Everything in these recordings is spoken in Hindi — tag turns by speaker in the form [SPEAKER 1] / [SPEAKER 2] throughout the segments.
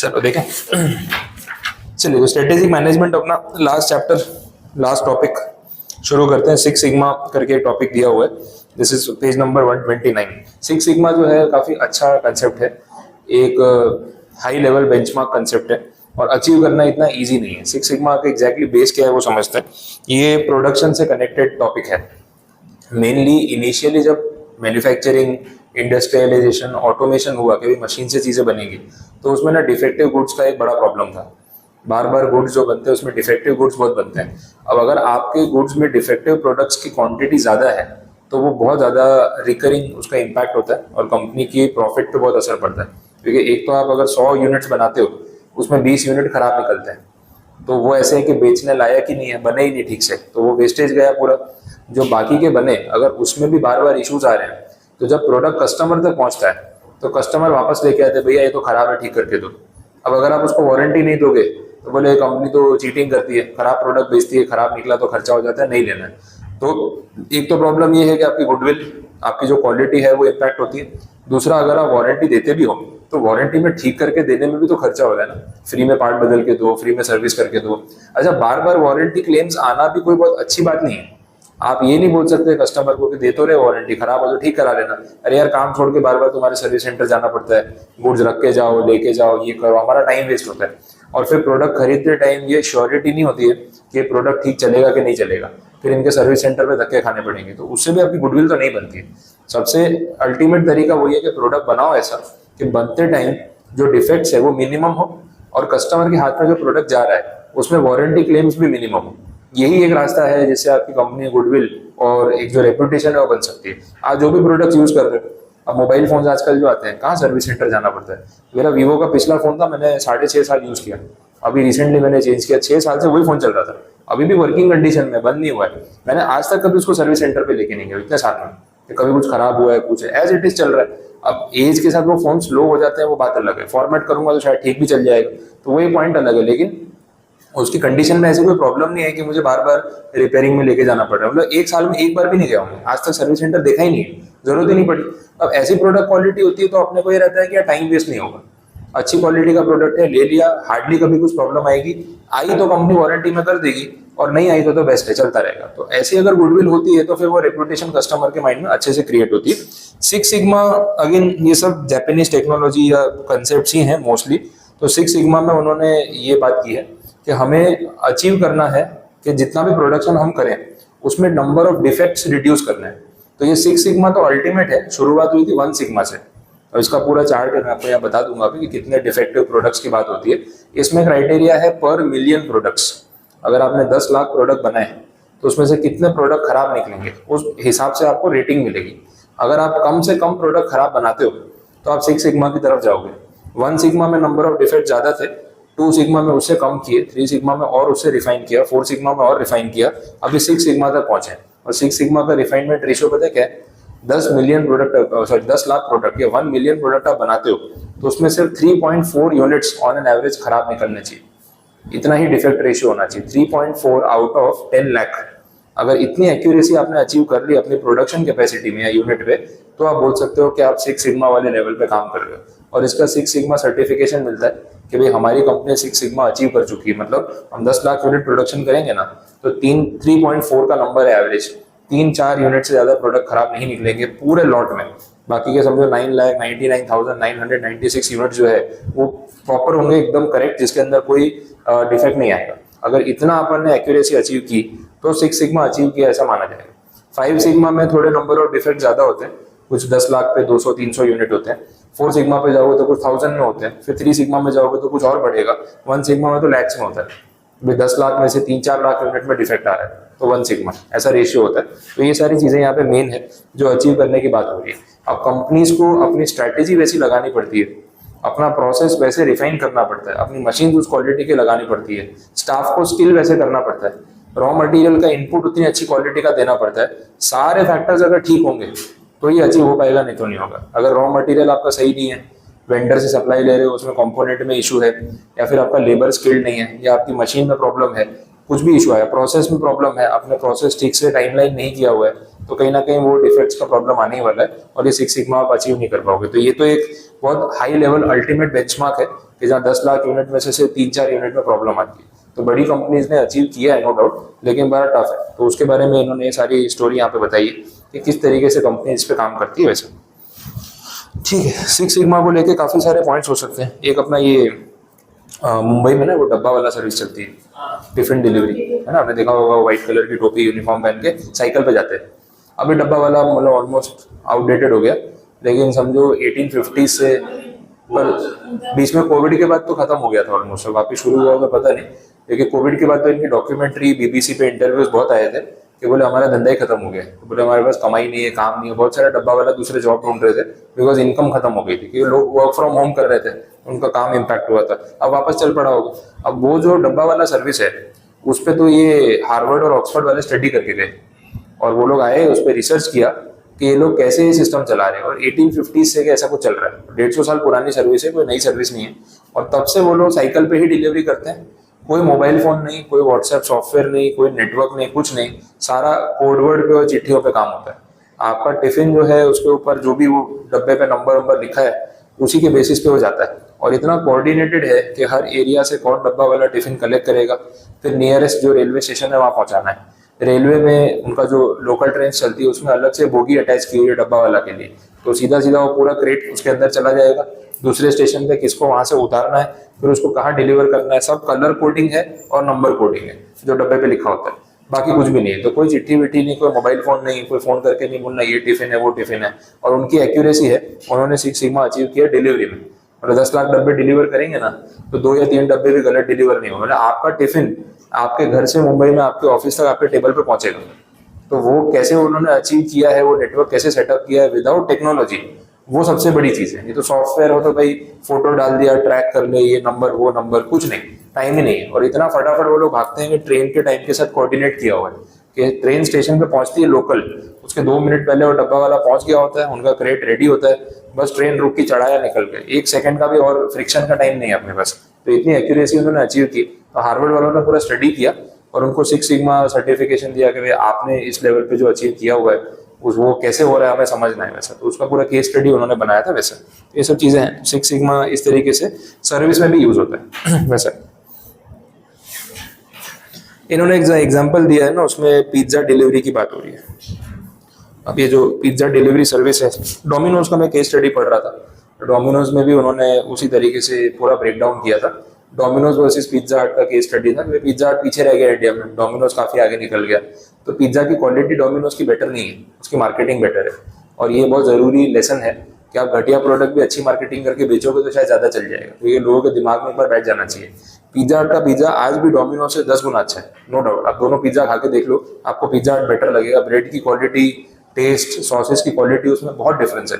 [SPEAKER 1] चलो देखें। चलिए तो स्ट्रेटेजिक मैनेजमेंट अपना लास्ट चैप्टर, लास्ट टॉपिक शुरू करते हैं। सिक्स सिग्मा करके एक टॉपिक दिया हुआ है, this is page number 129। Six sigma जो है काफी अच्छा कंसेप्ट है, एक हाई लेवल बेंचमार्क कंसेप्ट है और अचीव करना इतना इजी नहीं है। सिक्स सिग्मा का एग्जैक्टली बेस क्या है वो समझते हैं। ये प्रोडक्शन से कनेक्टेड टॉपिक है। मेनली इनिशियली जब मैन्युफैक्चरिंग, इंडस्ट्रियलाइजेशन, ऑटोमेशन हुआ कि मशीन से चीज़ें बनेंगी, तो उसमें ना डिफेक्टिव गुड्स का एक बड़ा प्रॉब्लम था। बार बार गुड्स जो बनते हैं उसमें डिफेक्टिव गुड्स बहुत बनते हैं। अब अगर आपके गुड्स में डिफेक्टिव प्रोडक्ट्स की क्वांटिटी ज़्यादा है तो वो बहुत ज़्यादा रिकरिंग उसका इम्पैक्ट होता है और कंपनी की प्रॉफिट पे बहुत असर पड़ता है। क्योंकि एक तो आप अगर 100 यूनिट्स बनाते हो उसमें 20 यूनिट खराब निकलते हैं, तो वो ऐसे है कि बेचने लायक ही नहीं है, बने ही नहीं ठीक से, तो वो वेस्टेज गया पूरा। जो बाकी के बने अगर उसमें भी बार बार इश्यूज आ रहे हैं, तो जब प्रोडक्ट कस्टमर तक पहुंचता है तो कस्टमर वापस लेके आते हैं, भैया ये तो खराब है, ठीक करके दो। अब अगर आप उसको वारंटी नहीं दोगे तो बोले कंपनी तो चीटिंग करती है, खराब प्रोडक्ट बेचती है, खराब निकला तो खर्चा हो जाता है, नहीं लेना है। तो एक तो प्रॉब्लम ये है कि आपकी गुडविल, आपकी जो क्वालिटी है वो इम्पैक्ट होती है। दूसरा, अगर आप वारंटी देते भी हो तो वारंटी में ठीक करके देने में भी तो खर्चा हो रहा है ना। फ्री में पार्ट बदल के दो, फ्री में सर्विस करके दो। अच्छा, बार बार वारंटी क्लेम्स आना भी कोई बहुत अच्छी बात नहीं है। आप ये नहीं बोल सकते कस्टमर को कि दे तो रहे वारंटी, खराब हो तो ठीक करा लेना। अरे यार, काम छोड़ के बार बार तुम्हारे सर्विस सेंटर जाना पड़ता है, गुड्स रख के जाओ, लेके जाओ, ये करो, हमारा टाइम वेस्ट होता है। और फिर प्रोडक्ट खरीदते टाइम ये श्योरिटी नहीं होती है कि प्रोडक्ट ठीक चलेगा कि नहीं चलेगा, फिर इनके सर्विस सेंटर पे धक्के खाने पड़ेंगे, तो उससे भी आपकी गुडविल तो नहीं बनती है। सबसे अल्टीमेट तरीका वही है कि प्रोडक्ट बनाओ ऐसा कि बनते टाइम जो डिफेक्ट्स है वो मिनिमम हो और कस्टमर के हाथ में जो प्रोडक्ट जा रहा है उसमें वारंटी क्लेम्स भी मिनिमम हो। यही एक रास्ता है जिससे आपकी कंपनी गुडविल और एक जो रेपुटेशन है वो बन सकती है। आज जो भी प्रोडक्ट यूज कर रहे हो, अब मोबाइल फोन आजकल जो आते हैं, कहाँ सर्विस सेंटर जाना पड़ता है। मेरा वीवो का पिछला फोन था, मैंने 6.5 साल यूज किया, अभी रिसेंटली मैंने चेंज किया, 6 साल से वही फोन चल रहा था, अभी भी वर्किंग कंडीशन में, बंद नहीं हुआ है। मैंने आज तक कभी उसको सर्विस सेंटर पे लेके नहीं गया इतने साल में कि कभी कुछ खराब हुआ है, कुछ है, एज इट इज चल रहा है। अब एज के साथ वो फोन स्लो हो जाते हैं, वो बात अलग है, फॉर्मेट करूंगा तो शायद ठीक भी चल जाएगा, तो वही पॉइंट अलग है। लेकिन उसकी कंडीशन में ऐसी कोई प्रॉब्लम नहीं है कि मुझे बार बार रिपेयरिंग में लेके जाना पड़ रहा है। मतलब 1 साल में एक बार भी नहीं गया हूँ, आज तक सर्विस सेंटर देखा ही नहीं है, जरूरत ही नहीं पड़ी। अब ऐसी प्रोडक्ट क्वालिटी होती है तो अपने को ये रहता है कि यार टाइम वेस्ट नहीं होगा, अच्छी क्वालिटी का प्रोडक्ट है, ले लिया, हार्डली कभी कुछ प्रॉब्लम आएगी, आई तो कंपनी वारंटी में कर देगी, और नहीं आई तो बेस्ट है, चलता रहेगा। तो ऐसी अगर गुडविल होती है तो फिर वो रेपुटेशन कस्टमर के माइंड में अच्छे से क्रिएट होती है। सिक्स सिग्मा अगेन ये सब जापानीज टेक्नोलॉजी या कंसेप्ट ही हैं मोस्टली। तो सिक्स सिग्मा में उन्होंने ये बात की है कि हमें अचीव करना है कि जितना भी प्रोडक्शन हम करें उसमें नंबर ऑफ डिफेक्ट्स रिड्यूस करना है। तो ये सिक्स सिग्मा तो अल्टीमेट है, शुरुआत हुई थी 1 सिग्मा से, और इसका पूरा चार्ट मैं आपको यहाँ बता दूंगा अभी कि कितने डिफेक्टिव प्रोडक्ट्स की बात होती है। इसमें क्राइटेरिया है पर मिलियन प्रोडक्ट्स। अगर आपने 10 लाख प्रोडक्ट बनाए तो उसमें से कितने प्रोडक्ट खराब निकलेंगे, उस हिसाब से आपको रेटिंग मिलेगी। अगर आप कम से कम प्रोडक्ट खराब बनाते हो तो आप सिक्स सिग्मा की तरफ जाओगे। 1 सिग्मा में नंबर ऑफ डिफेक्ट ज्यादा थे, 2 सिग्मा में उससे कम किए, 3 सिग्मा में और उससे रिफाइन किया, 4 सिग्मा में और रिफाइन किया, अभी 6 सिग्मा तक पहुंचे। और 6 सिग्मा का रिफाइनमेंट रेशियो पता है क्या है? 10 million product, sorry 10 lakh product या 1 मिलियन प्रोडक्ट आप बनाते हो तो उसमें सिर्फ 3.4 यूनिट्स ऑन एन एवरेज खराब निकलने चाहिए। इतना ही डिफेक्ट रेशियो होना चाहिए, 3.4 आउट ऑफ 10 लाख। अगर इतनी एक्यूरेसी आपने अचीव कर ली अपनी प्रोडक्शन कैपेसिटी में या यूनिट पे, तो आप बोल सकते हो कि आप 6 सिग्मा वाले लेवल पे काम कर रहे हो। और इसका 6 सिग्मा सर्टिफिकेशन मिलता है कि भाई हमारी कंपनी 6 सिग्मा अचीव कर चुकी है। मतलब हम 10 लाख यूनिट प्रोडक्शन करेंगे ना तो 3.4 का नंबर है एवरेज, 3-4 यूनिट से ज्यादा प्रोडक्ट खराब नहीं निकलेंगे पूरे लॉट में। बाकी के समझो 9,99,996 यूनिट जो है वो प्रॉपर होंगे, एकदम करेक्ट, जिसके अंदर कोई डिफेक्ट नहीं आएगा। अगर इतना अपन ने एक्यूरेसी अचीव की तो 6 सिग्मा अचीव किया ऐसा माना जाएगा। 5 सिग्मा में थोड़े नंबर और डिफेक्ट ज्यादा होते हैं, कुछ 10 लाख पे 200-300 यूनिट होते हैं। 4 सिग्मा पे जाओगे तो कुछ 1000 में होते हैं, फिर 3 सिग्मा में जाओगे तो कुछ और बढ़ेगा, 1 सिग्मा में तो लैक्स में होता है। 10 लाख में से 3-4 लाख यूनिट में डिफेक्ट आ रहा है तो 1 सिग्मा, ऐसा रेशियो होता है। तो ये सारी चीजें यहाँ पे मेन है जो अचीव करने की बात हो रही है। अब कंपनीज को अपनी स्ट्रैटेजी वैसी लगानी पड़ती है, अपना प्रोसेस वैसे रिफाइन करना पड़ता है, अपनी मशीन उस क्वालिटी की लगानी पड़ती है, स्टाफ को स्किल वैसे करना पड़ता है, रॉ मटेरियल का इनपुट उतनी अच्छी क्वालिटी का देना पड़ता है। सारे फैक्टर्स अगर ठीक होंगे तो ये अचीव हो पाएगा, नहीं तो नहीं होगा। अगर रॉ मटेरियल आपका सही नहीं है, वेंडर से सप्लाई ले रहे हो उसमें कंपोनेंट में इशू है, या फिर आपका लेबर स्किल्ड नहीं है, या आपकी मशीन में प्रॉब्लम है, कुछ भी इशू है, प्रोसेस में प्रॉब्लम है, आपने प्रोसेस ठीक से टाइमलाइन नहीं किया हुआ है, तो कहीं ना कहीं वो डिफेक्ट्स का प्रॉब्लम आने ही वाला है और ये 6 सिग्मा आप अचीव नहीं कर पाओगे। तो ये तो एक बहुत हाई लेवल अल्टीमेट बेंचमार्क है कि जहाँ 10 लाख यूनिट में से 3-4 यूनिट में प्रॉब्लम आती है। तो बड़ी कंपनीज ने अचीव किया है नो डाउट, लेकिन बड़ा टफ है। तो उसके बारे में इन्होंने ये सारी स्टोरी यहाँ पे बताई है कि किस तरीके से कंपनी इस पे काम करती है। वैसे ठीक है, सिक्स सिग्मा को लेके काफी सारे पॉइंट्स हो सकते हैं। एक अपना ये मुंबई में ना वो डब्बा वाला सर्विस चलती है, टिफिन डिलीवरी, है ना, आपने देखा होगा, व्हाइट कलर की टोपी यूनिफॉर्म पहन के साइकिल पे जाते हैं। अभी डब्बा वाला मतलब ऑलमोस्ट आउटडेटेड हो गया, लेकिन समझो 1850 से, पर बीच में कोविड के बाद तो खत्म हो गया था ऑलमोस्ट, वापस शुरू हुआ होगा पता नहीं, लेकिन कोविड के बाद तो इनकी डॉक्यूमेंट्री बीबीसी पे इंटरव्यूज बहुत आए थे कि बोले हमारा धंधा ही खत्म हो गया, तो बोले हमारे पास कमाई नहीं है, काम नहीं है। बहुत सारे डब्बा वाला दूसरे जॉब ढूंढ रहे थे बिकॉज इनकम खत्म हो गई थी, क्योंकि लोग वर्क फ्रॉम होम कर रहे थे, उनका काम इम्पैक्ट हुआ था, अब वापस चल पड़ा होगा। अब वो जो डब्बा वाला सर्विस है उस पर तो ये हार्वर्ड और ऑक्सफोर्ड वाले स्टडी करके गए, और वो लोग आए, उस पर रिसर्च किया कि ये लोग कैसे ये सिस्टम चला रहे हैं, और 1850 से ऐसा कुछ चल रहा है, 150 साल पुरानी सर्विस है, कोई नई सर्विस नहीं है, और तब से वो लोग साइकिल पे ही डिलीवरी करते हैं। कोई मोबाइल फोन नहीं, कोई व्हाट्सएप सॉफ्टवेयर नहीं, कोई नेटवर्क नहीं, कुछ नहीं, सारा कोडवर्ड पे और चिट्ठियों पे काम होता है। आपका टिफिन जो है उसके ऊपर जो भी वो डब्बे पे नंबर वंबर लिखा है उसी के बेसिस पे हो जाता है, और इतना कोऑर्डिनेटेड है कि हर एरिया से कौन डब्बा वाला टिफिन कलेक्ट करेगा, फिर नियरेस्ट जो रेलवे स्टेशन है वहाँ पहुँचाना है। रेलवे में उनका जो लोकल ट्रेन चलती है उसमें अलग से बोगी अटैच की हुई है डब्बा वाला के लिए, तो सीधा सीधा वो पूरा क्रेट उसके अंदर चला जाएगा, दूसरे स्टेशन पे किसको वहां से उतारना है, फिर उसको कहाँ डिलीवर करना है, सब कलर कोडिंग है और नंबर कोडिंग है जो डब्बे पे लिखा होता है, बाकी कुछ भी नहीं है। तो कोई चिट्ठी विट्ठी नहीं, कोई मोबाइल फोन नहीं, कोई फोन करके नहीं बोलना ये टिफिन है वो टिफिन है। और उनकी एक्यूरेसी है, उन्होंने सिक्स सिग्मा अचीव किया डिलीवरी में, और 10 लाख डब्बे डिलीवर करेंगे ना तो 2 या 3 डब्बे भी गलत डिलीवर नहीं होंगे, मतलब आपका टिफिन आपके घर से मुंबई में आपके ऑफिस तक आपके टेबल पे पहुंचेगा। तो वो कैसे उन्होंने अचीव किया है, वो नेटवर्क कैसे सेटअप किया है विदाउट टेक्नोलॉजी, वो सबसे बड़ी चीज है। ये तो सॉफ्टवेयर हो तो भाई फोटो डाल दिया, ट्रैक कर ले, ये नंबर वो नंबर, कुछ नहीं, टाइम ही नहीं है। और इतना फटाफट वो लोग भागते हैं कि ट्रेन के टाइम के साथ कोऑर्डिनेट किया हुआ है कि ट्रेन स्टेशन पे पहुंचती है लोकल, उसके 2 मिनट पहले वो डब्बा वाला पहुंच गया होता है, उनका क्रेट रेडी होता है, बस ट्रेन रुक की चढ़ाया निकल गए, 1 सेकंड का भी और फ्रिक्शन का टाइम नहीं है अपने पास। तो इतनी एक्यूरेसी उन्होंने अचीव की। तो हार्वर्ड वालों ने पूरा स्टडी किया और उनको सिक्स सिग्मा सर्टिफिकेशन दिया कि भाई आपने इस लेवल पे जो अचीव किया हुआ है उस वो कैसे हो रहा है हमें समझना है। वैसा तो उसका पूरा केस स्टडी उन्होंने बनाया था। वैसे ये सब चीजें हैं, सिक्स सिग्मा इस तरीके से सर्विस में भी यूज होता है। वैसे इन्होंने एक एग्जांपल दिया है ना, उसमें पिज्जा डिलीवरी की बात हो रही है। अब ये जो पिज्जा डिलीवरी सर्विस है, डोमिनोज का मैं केस स्टडी पढ़ रहा था, डोमिनोज में भी उन्होंने उसी तरीके से पूरा ब्रेक डाउन किया था। डोमिनोज वर्सेस पिज्जा हट का केस स्टडी था। पिज्जा हट पीछे रह गया इंडिया में, डोमिनोज काफी आगे निकल गया। तो पिज्जा की क्वालिटी डोमिनोज की बेटर नहीं है, उसकी मार्केटिंग बेटर है। और ये बहुत जरूरी लेसन है कि आप घटिया प्रोडक्ट भी अच्छी मार्केटिंग करके बेचोगे तो शायद ज्यादा चल जाएगा। तो ये लोगों के दिमाग में एक बार बैठ जाना चाहिए। पिज्जा हट का पिज्जा आज भी डोमिनोज से 10 गुना अच्छा है, नो डाउट। आप दोनों पिज्जा खा के देख लो, आपको पिज्जा हट बेटर लगेगा। ब्रेड की क्वालिटी, टेस्ट, सॉसेस की क्वालिटी, उसमें बहुत डिफरेंस है।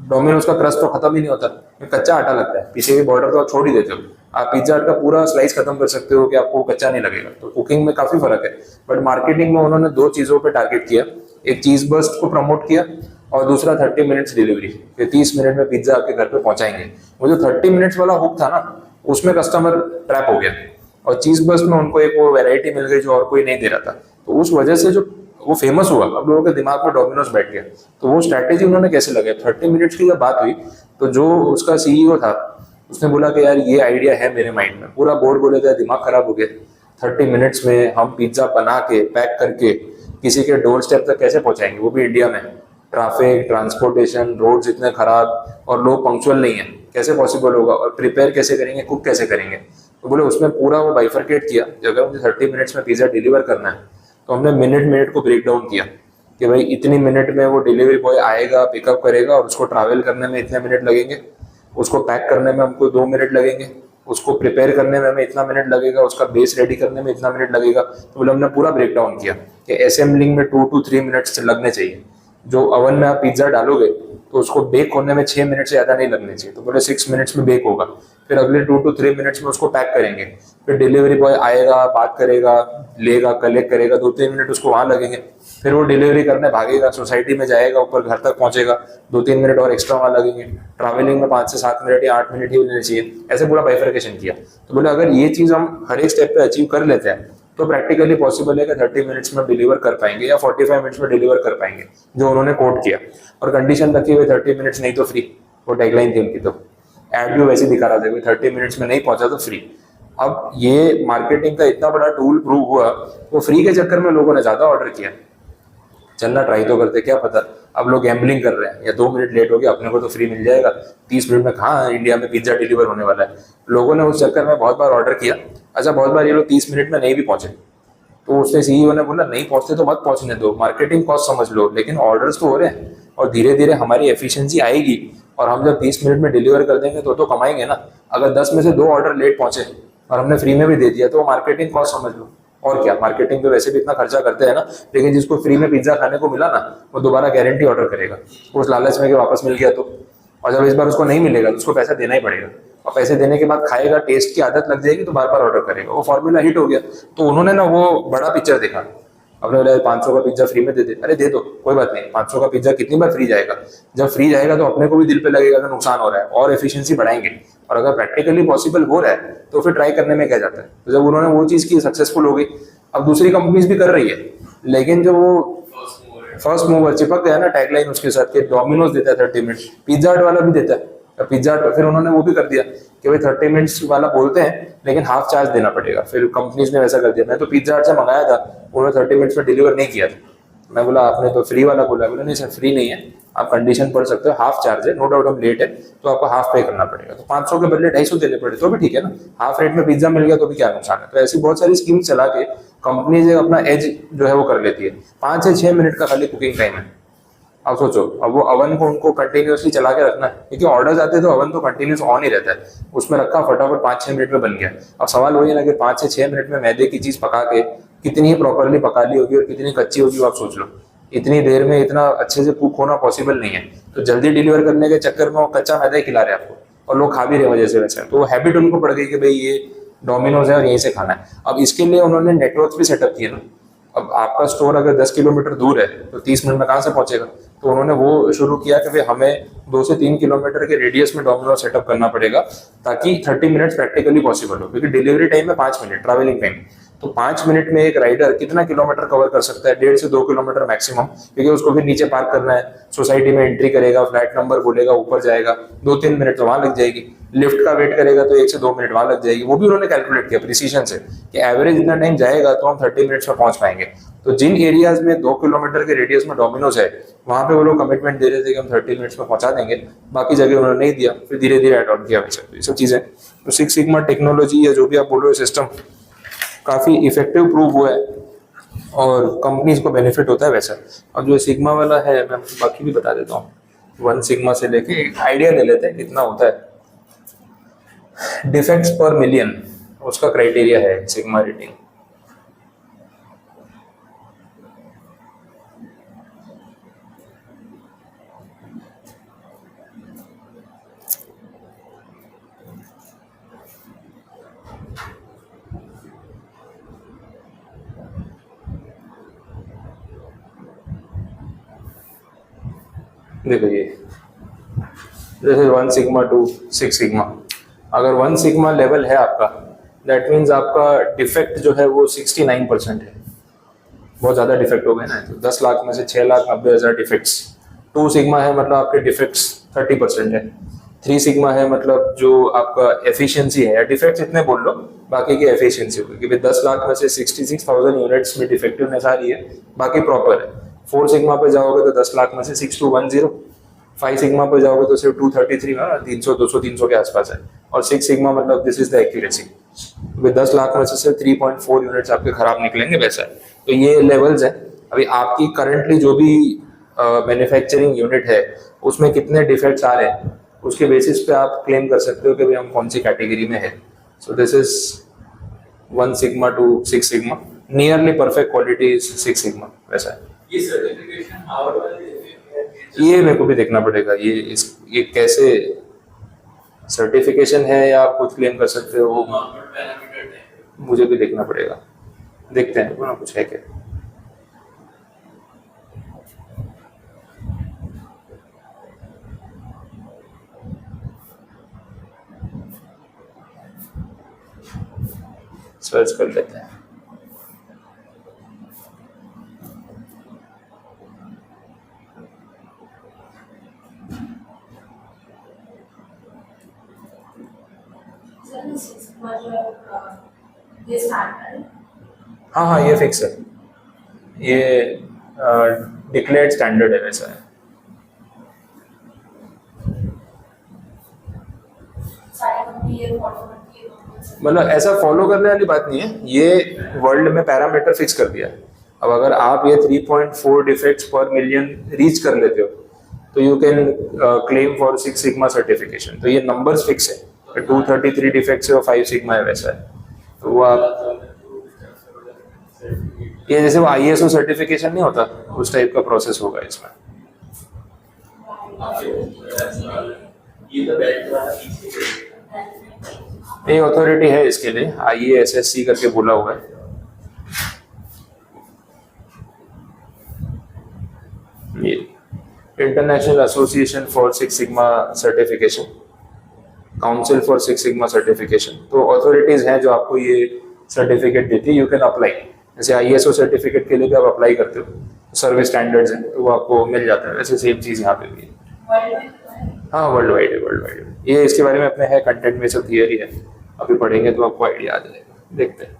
[SPEAKER 1] डोमिनोज का क्रस्ट तो खत्म ही नहीं होता, कच्चा आटा लगता है, पीछे के बॉर्डर तो आप छोड़ ही देते हो। आप पिज्जा हट का पूरा स्लाइस खत्म कर सकते हो कि आपको कच्चा नहीं लगेगा। तो कुकिंग में काफी फर्क है। बट मार्केटिंग में उन्होंने 2 चीजों पे टारगेट किया, एक चीज बर्स्ट को प्रमोट किया और दूसरा 30 मिनट्स डिलीवरी, 30 मिनट में पिज्जा आपके घर पे पहुंचाएंगे। वो जो 30 मिनट्स वाला हुक था ना, उसमें कस्टमर ट्रैप हो गया और चीज बर्स्ट में उनको एक वो वेराइटी मिल गई जो और कोई नहीं दे रहा था। तो उस वजह से जो वो फेमस हुआ, अब लोगों के दिमाग में डोमिनोज बैठ गया। तो वो स्ट्रैटेजी उन्होंने कैसे लगाई, 30 मिनट्स की जब बात हुई तो जो उसका सीईओ था उसने बोला कि यार ये आइडिया है मेरे माइंड में। पूरा बोर्ड बोले थे, दिमाग खराब हो गया, 30 मिनट्स में हम पिज्जा बना के पैक करके किसी के डोर स्टेप तक कैसे पहुंचाएंगे, वो भी इंडिया में। ट्रैफिक, ट्रांसपोर्टेशन, रोड्स इतने खराब और लोग पंक्चुअल नहीं है, कैसे पॉसिबल होगा। और प्रिपेयर कैसे करेंगे, कुक कैसे करेंगे। तो बोले उसमें पूरा वो बाइफरकेट किया, अगर मुझे 30 मिनट्स में पिज्जा डिलीवर करना है तो हमने मिनट को ब्रेक डाउन किया कि भाई इतनी मिनट में वो डिलीवरी बॉय आएगा, पिकअप करेगा और उसको ट्रैवल करने में इतने मिनट लगेंगे, उसको पैक करने में हमको 2 मिनट लगेंगे, उसको प्रिपेयर करने में हमें इतना मिनट लगेगा, उसका बेस रेडी करने में इतना मिनट लगेगा। तो बोले हमने पूरा ब्रेक डाउन किया कि असेंबलिंग में 2 to 3 मिनट्स लगने चाहिए। जो ओवन में आप पिज्जा डालोगे तो उसको बेक होने में 6 मिनट से ज्यादा नहीं लगने चाहिए। तो बोले 6 मिनट्स में बेक होगा, फिर अगले 2 to 3 मिनट्स में उसको पैक करेंगे, फिर डिलीवरी बॉय आएगा, बात करेगा, लेगा, कलेक्ट करेगा, 2-3 मिनट उसको वहां लगेंगे, फिर वो डिलीवरी करने भागेगा, सोसाइटी में जाएगा, ऊपर घर तक पहुंचेगा, 2-3 मिनट और एक्स्ट्रा वहां लगेंगे। ट्रैवलिंग में 5 से 7 मिनट या 8 मिनट ही लेने चाहिए। ऐसे पूरा बाइफरकेशन किया। तो बोले अगर ये चीज हम हर एक स्टेप पे अचीव कर लेते हैं तो प्रैक्टिकली पॉसिबल है कि 30 मिनट्स में डिलीवर कर पाएंगे या 45 मिनट्स में डिलीवर कर पाएंगे, जो उन्होंने कोट किया। और कंडीशन रखी हुई 30 मिनट्स नहीं तो फ्री, वो टैगलाइन थी उनकी। तो एड भी वैसे दिखा रहा था कि 30 मिनट्स में नहीं पहुंचा तो फ्री। अब ये मार्केटिंग का इतना बड़ा टूल प्रूव हुआ, वो फ्री के चक्कर में लोगों ने ज्यादा ऑर्डर किया। चलना ट्राई तो करते, क्या पता अब लोग गैम्बलिंग कर रहे हैं, या 2 मिनट लेट हो गया अपने को तो फ्री मिल जाएगा, 30 मिनट में कहाँ इंडिया में पिज्जा डिलीवर होने वाला है। लोगों ने उस चक्कर में बहुत बार ऑर्डर किया। अच्छा, बहुत बार ये लोग 30 मिनट में नहीं भी पहुंचे, तो उसने सीईओ ने बोला नहीं पहुंचते तो मत पहुंचने दो, मार्केटिंग कॉस्ट समझ लो, लेकिन ऑर्डर्स तो हो रहे हैं और धीरे धीरे हमारी एफिशिएंसी आएगी, और हम जब 30 मिनट में डिलीवर कर देंगे तो कमाएंगे ना। अगर 10 में से 2 ऑर्डर लेट पहुंचे और हमने फ्री में भी दे दिया तो मार्केटिंग कॉस्ट समझ लो। और क्या, मार्केटिंग पे वैसे भी इतना खर्चा करते हैं ना, लेकिन जिसको फ्री में पिज्जा खाने को मिला ना, वो दोबारा गारंटी ऑर्डर करेगा, उस लालच में कि वापस मिल गया तो। और जब इस बार उसको नहीं मिलेगा तो उसको पैसा देना ही पड़ेगा, और पैसे देने के बाद खाएगा, टेस्ट की आदत लग जाएगी तो बार बार ऑर्डर करेगा, वो फॉर्मूला हिट हो गया। तो उन्होंने ना वो बड़ा पिक्चर देखा, अपने बोला 500 का पिज्जा फ्री में दे दे, अरे दे दो कोई बात नहीं, 500 का पिज्जा कितनी बार फ्री जाएगा, जब फ्री जाएगा तो अपने को भी दिल पे लगेगा कि नुकसान हो रहा है, और एफिशिएंसी बढ़ाएंगे। और अगर प्रैक्टिकली पॉसिबल हो रहा है तो फिर ट्राई करने में क्या जाता है। तो जब उन्होंने वो चीज की, सक्सेसफुल हो गई। अब दूसरी कंपनीज भी कर रही है, लेकिन जो वो फर्स्ट मूवर चिपक गया ना टैगलाइन उसके साथ के, डोमिनोज देता है 30 मिनट, पिज्जा हट वाला भी देता है पिज्जा हट, फिर उन्होंने वो भी कर दिया कि भाई 30 मिनट्स वाला बोलते हैं लेकिन हाफ चार्ज देना पड़ेगा। फिर कंपनीज ने वैसा कर दिया। मैं तो पिज्जा हट से मंगाया था, उन्होंने 30 मिनट्स में डिलीवर नहीं किया था। मैं बोला आपने तो फ्री वाला बोला, बोला नहीं सर फ्री नहीं है, आप कंडीशन पढ़ सकते हो, हाफ चार्ज है, नो डाउट हम लेट है तो आपको हाफ पे करना पड़ेगा। तो 500 के बदले 250 देने पड़े तो भी ठीक है ना, हाफ रेट में पिज्जा मिल गया तो भी क्या नुकसान है। तो ऐसी बहुत सारी स्कीम चला के कंपनीज अपना एज जो है वो कर लेती है। 5 से 6 मिनट का खाली कुकिंग टाइम है। अब सोचो, अब वो अवन को उनको कंटिन्यूअसली चला के रखना है, क्योंकि ऑर्डर्स आते हैं तो अवन तो कंटिन्यूस ऑन ही रहता है, उसमें रखा फटाफट 5-6 मिनट में बन गया। अब सवाल वही है ना कि 5 से 6 मिनट में मैदे की चीज पका के कितनी ही प्रॉपरली पका ली होगी और कितनी कच्ची होगी, आप सोच लो। इतनी देर में इतना अच्छे से कुक होना पॉसिबल नहीं है, तो जल्दी डिलीवर करने के चक्कर में वो कच्चा मैदा ही खिला रहे हैं आपको, और लोग खा भी रहे वजह से वैसे। तो हैबिट उनको पड़ गई कि भाई ये डोमिनोज है और यहीं से खाना है। अब इसके लिए उन्होंने नेटवर्क भी सेटअप किए ना। अब आपका स्टोर अगर 10 किलोमीटर दूर है तो 30 मिनट में कहाँ से पहुंचेगा। तो उन्होंने वो शुरू किया कि भाई हमें 2 से 3 किलोमीटर के रेडियस में डोमिनोज सेटअप करना पड़ेगा, ताकि 30 मिनट्स प्रैक्टिकली पॉसिबल हो, क्योंकि डिलीवरी टाइम है 5 मिनट ट्रैवलिंग टाइम। तो 5 मिनट में एक राइडर कितना किलोमीटर कवर कर सकता है, 1.5 से 2 किलोमीटर मैक्सिमम, क्योंकि उसको फिर नीचे पार्क करना है, सोसाइटी में एंट्री करेगा, फ्लैट नंबर बोलेगा, ऊपर जाएगा, 2-3 मिनट तो वहां लग जाएगी, लिफ्ट का वेट करेगा तो 1 से 2 मिनट वहां लग जाएगी। वो भी उन्होंने कैलकुलेट किया प्रिसीजन से कि एवरेज इतना टाइम जाएगा तो हम 30 मिनट्स में पहुंच पाएंगे। तो जिन एरियाज में 2 किलोमीटर के रेडियस में डोमिनोज है, वहां पे वो लोग कमिटमेंट दे रहे थे कि हम 30 मिनट्स में पहुंचा देंगे, बाकी जगह उन्होंने नहीं दिया, फिर धीरे धीरे अडॉप्ट किया वैसे। ये सब चीजें तो सिक्स सिग्मा टेक्नोलॉजी या जो भी आप बोलो सिस्टम काफी इफेक्टिव प्रूव हुआ है और कंपनीज को बेनिफिट होता है वैसा। अब जो सिग्मा वाला है मैं बाकी भी बता देता हूँ, 1 सिग्मा से लेके एक आइडिया ले लेते हैं कितना होता है डिफेक्ट्स पर मिलियन, उसका क्राइटेरिया है सिग्मा रेटिंग। देखो ये जैसे 1 सिग्मा टू 6 सिग्मा, अगर 1 सिग्मा लेवल है आपका, दैट मीन्स आपका डिफेक्ट जो है वो 69% है। बहुत ज्यादा डिफेक्ट हो गए ना, तो 10 लाख में से 6,90,000 डिफेक्ट्स। 2 सिग्मा है मतलब आपके डिफेक्ट्स 30% है। 3 सिग्मा है मतलब जो आपका एफिशिएंसी है, डिफेक्ट्स इतने बोल लो, बाकी की एफिशिएंसी होगी कि 10 लाख में से 66,000 यूनिट्स में डिफेक्टिवनेस आ रही है, बाकी प्रॉपर है। 4 सिग्मा पे जाओगे तो 10 लाख में से 6210, 5 सिग्मा पे जाओगे तो सिर्फ 233, 300 200 300 के आसपास है। और 6 सिग्मा मतलब this is the accuracy, 10 lakh में से सिर्फ 3.4 यूनिट्स आपके खराब निकलेंगे वैसा है। तो ये लेवल्स है। अभी आपकी करंटली जो भी मैन्युफैक्चरिंग यूनिट है उसमें कितने डिफेक्ट्स आ रहे हैं, उसके बेसिस पे आप क्लेम कर सकते हो कि भाई हम कौन सी कैटेगरी में है। So this is 1 sigma two 6 sigma, nearly perfect quality is 6 sigma वैसा है।
[SPEAKER 2] ये सर्टिफिकेशन आवर वाले
[SPEAKER 1] ये मेरे को भी देखना पड़ेगा, ये कैसे सर्टिफिकेशन है या आप खुद क्लेम कर सकते हो, वो
[SPEAKER 2] नॉर्मल पैरामीटर है।
[SPEAKER 1] मुझे भी देखना पड़ेगा। देखते हैं ना कुछ है क्या। सर्च कर लेते हैं।
[SPEAKER 3] ये स्टैंडर्ड
[SPEAKER 1] हाँ हाँ ये फिक्स है, ये डिक्लेयर्ड स्टैंडर्ड है, वैसा है।
[SPEAKER 3] सारे कंपनी ये फॉलो करती है
[SPEAKER 1] मतलब ऐसा फॉलो करने वाली बात नहीं है, ये वर्ल्ड में पैरामीटर फिक्स कर दिया है। अब अगर आप ये 3.4 डिफेक्ट्स पर मिलियन रीच कर लेते हो तो you can claim for 6 sigma certification. तो ये नंबर्स फिक्स है, 233 डिफेक्ट्स और 5 सिग्मा है, वैसा है। तो वो आप ये जैसे वो ISO सर्टिफिकेशन नहीं होता, उस टाइप का प्रोसेस होगा इसमें।
[SPEAKER 2] ये तो बेल्ट वाला पीछे
[SPEAKER 1] एक अथॉरिटी है इसके लिए, IASSC करके बोला हुआ है। ये international association for 6 sigma certification, council for 6 sigma certification. तो अथॉरिटीज हैं जो आपको ये सर्टिफिकेट देती है, यू कैन अप्लाई। जैसे ISO सर्टिफिकेट के लिए भी आप अप्लाई करते हो, सर्विस स्टैंडर्ड्स हैं तो वो आपको मिल जाता है, वैसे सेम चीज़ यहाँ पे भी है। हाँ वर्ल्ड वाइड है, वर्ल्ड वाइड है। ये इसके बारे में अपने है कंटेंट में, सब थियरी है, अभी पढ़ेंगे तो आपको आइडिया आ जाएगा। देखते हैं,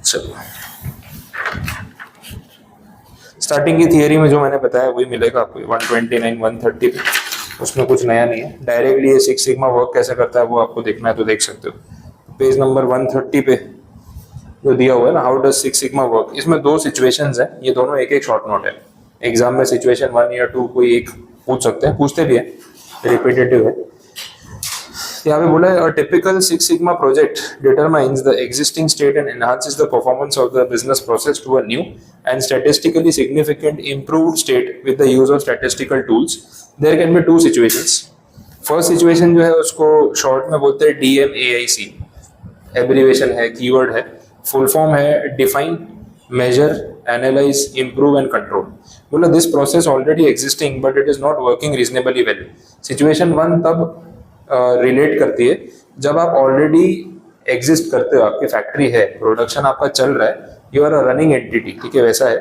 [SPEAKER 1] चलो स्टार्टिंग की थियरी में जो मैंने बताया वही मिलेगा आपको 129 130 पे, उसमें कुछ नया नहीं है। डायरेक्टली ये 6 सिग्मा वर्क कैसे करता है वो आपको देखना है तो देख सकते हो। पेज नंबर 130 पे जो दिया हुआ है ना, हाउ डज 6 सिग्मा वर्क, इसमें 2 सिचुएशंस हैं, ये दोनों एक एक शॉर्ट नोट है। एग्जाम में सिचुएशन 1 या 2 कोई एक पूछ सकते हैं, पूछते भी हैं, रिपीटेटिव है। यहाँ पे बोला है, a typical 6 sigma project determines the existing state and enhances the performance of the business process to a new and statistically significant improved state with the use of statistical tools. There can be 2 situations. First situation जो है उसको शॉर्ट में बोलते हैं DMAIC, एब्रीवेशन है, कीवर्ड है, फुल फॉर्म है define, measure, analyze, improve and control. बोला this process already existing but it is not working reasonably well. Situation 1 तब रिलेट करती है जब आप ऑलरेडी एग्जिस्ट करते हो, आपकी फैक्ट्री है, प्रोडक्शन आपका चल रहा है, you are a running entity, ठीक है, वैसा है,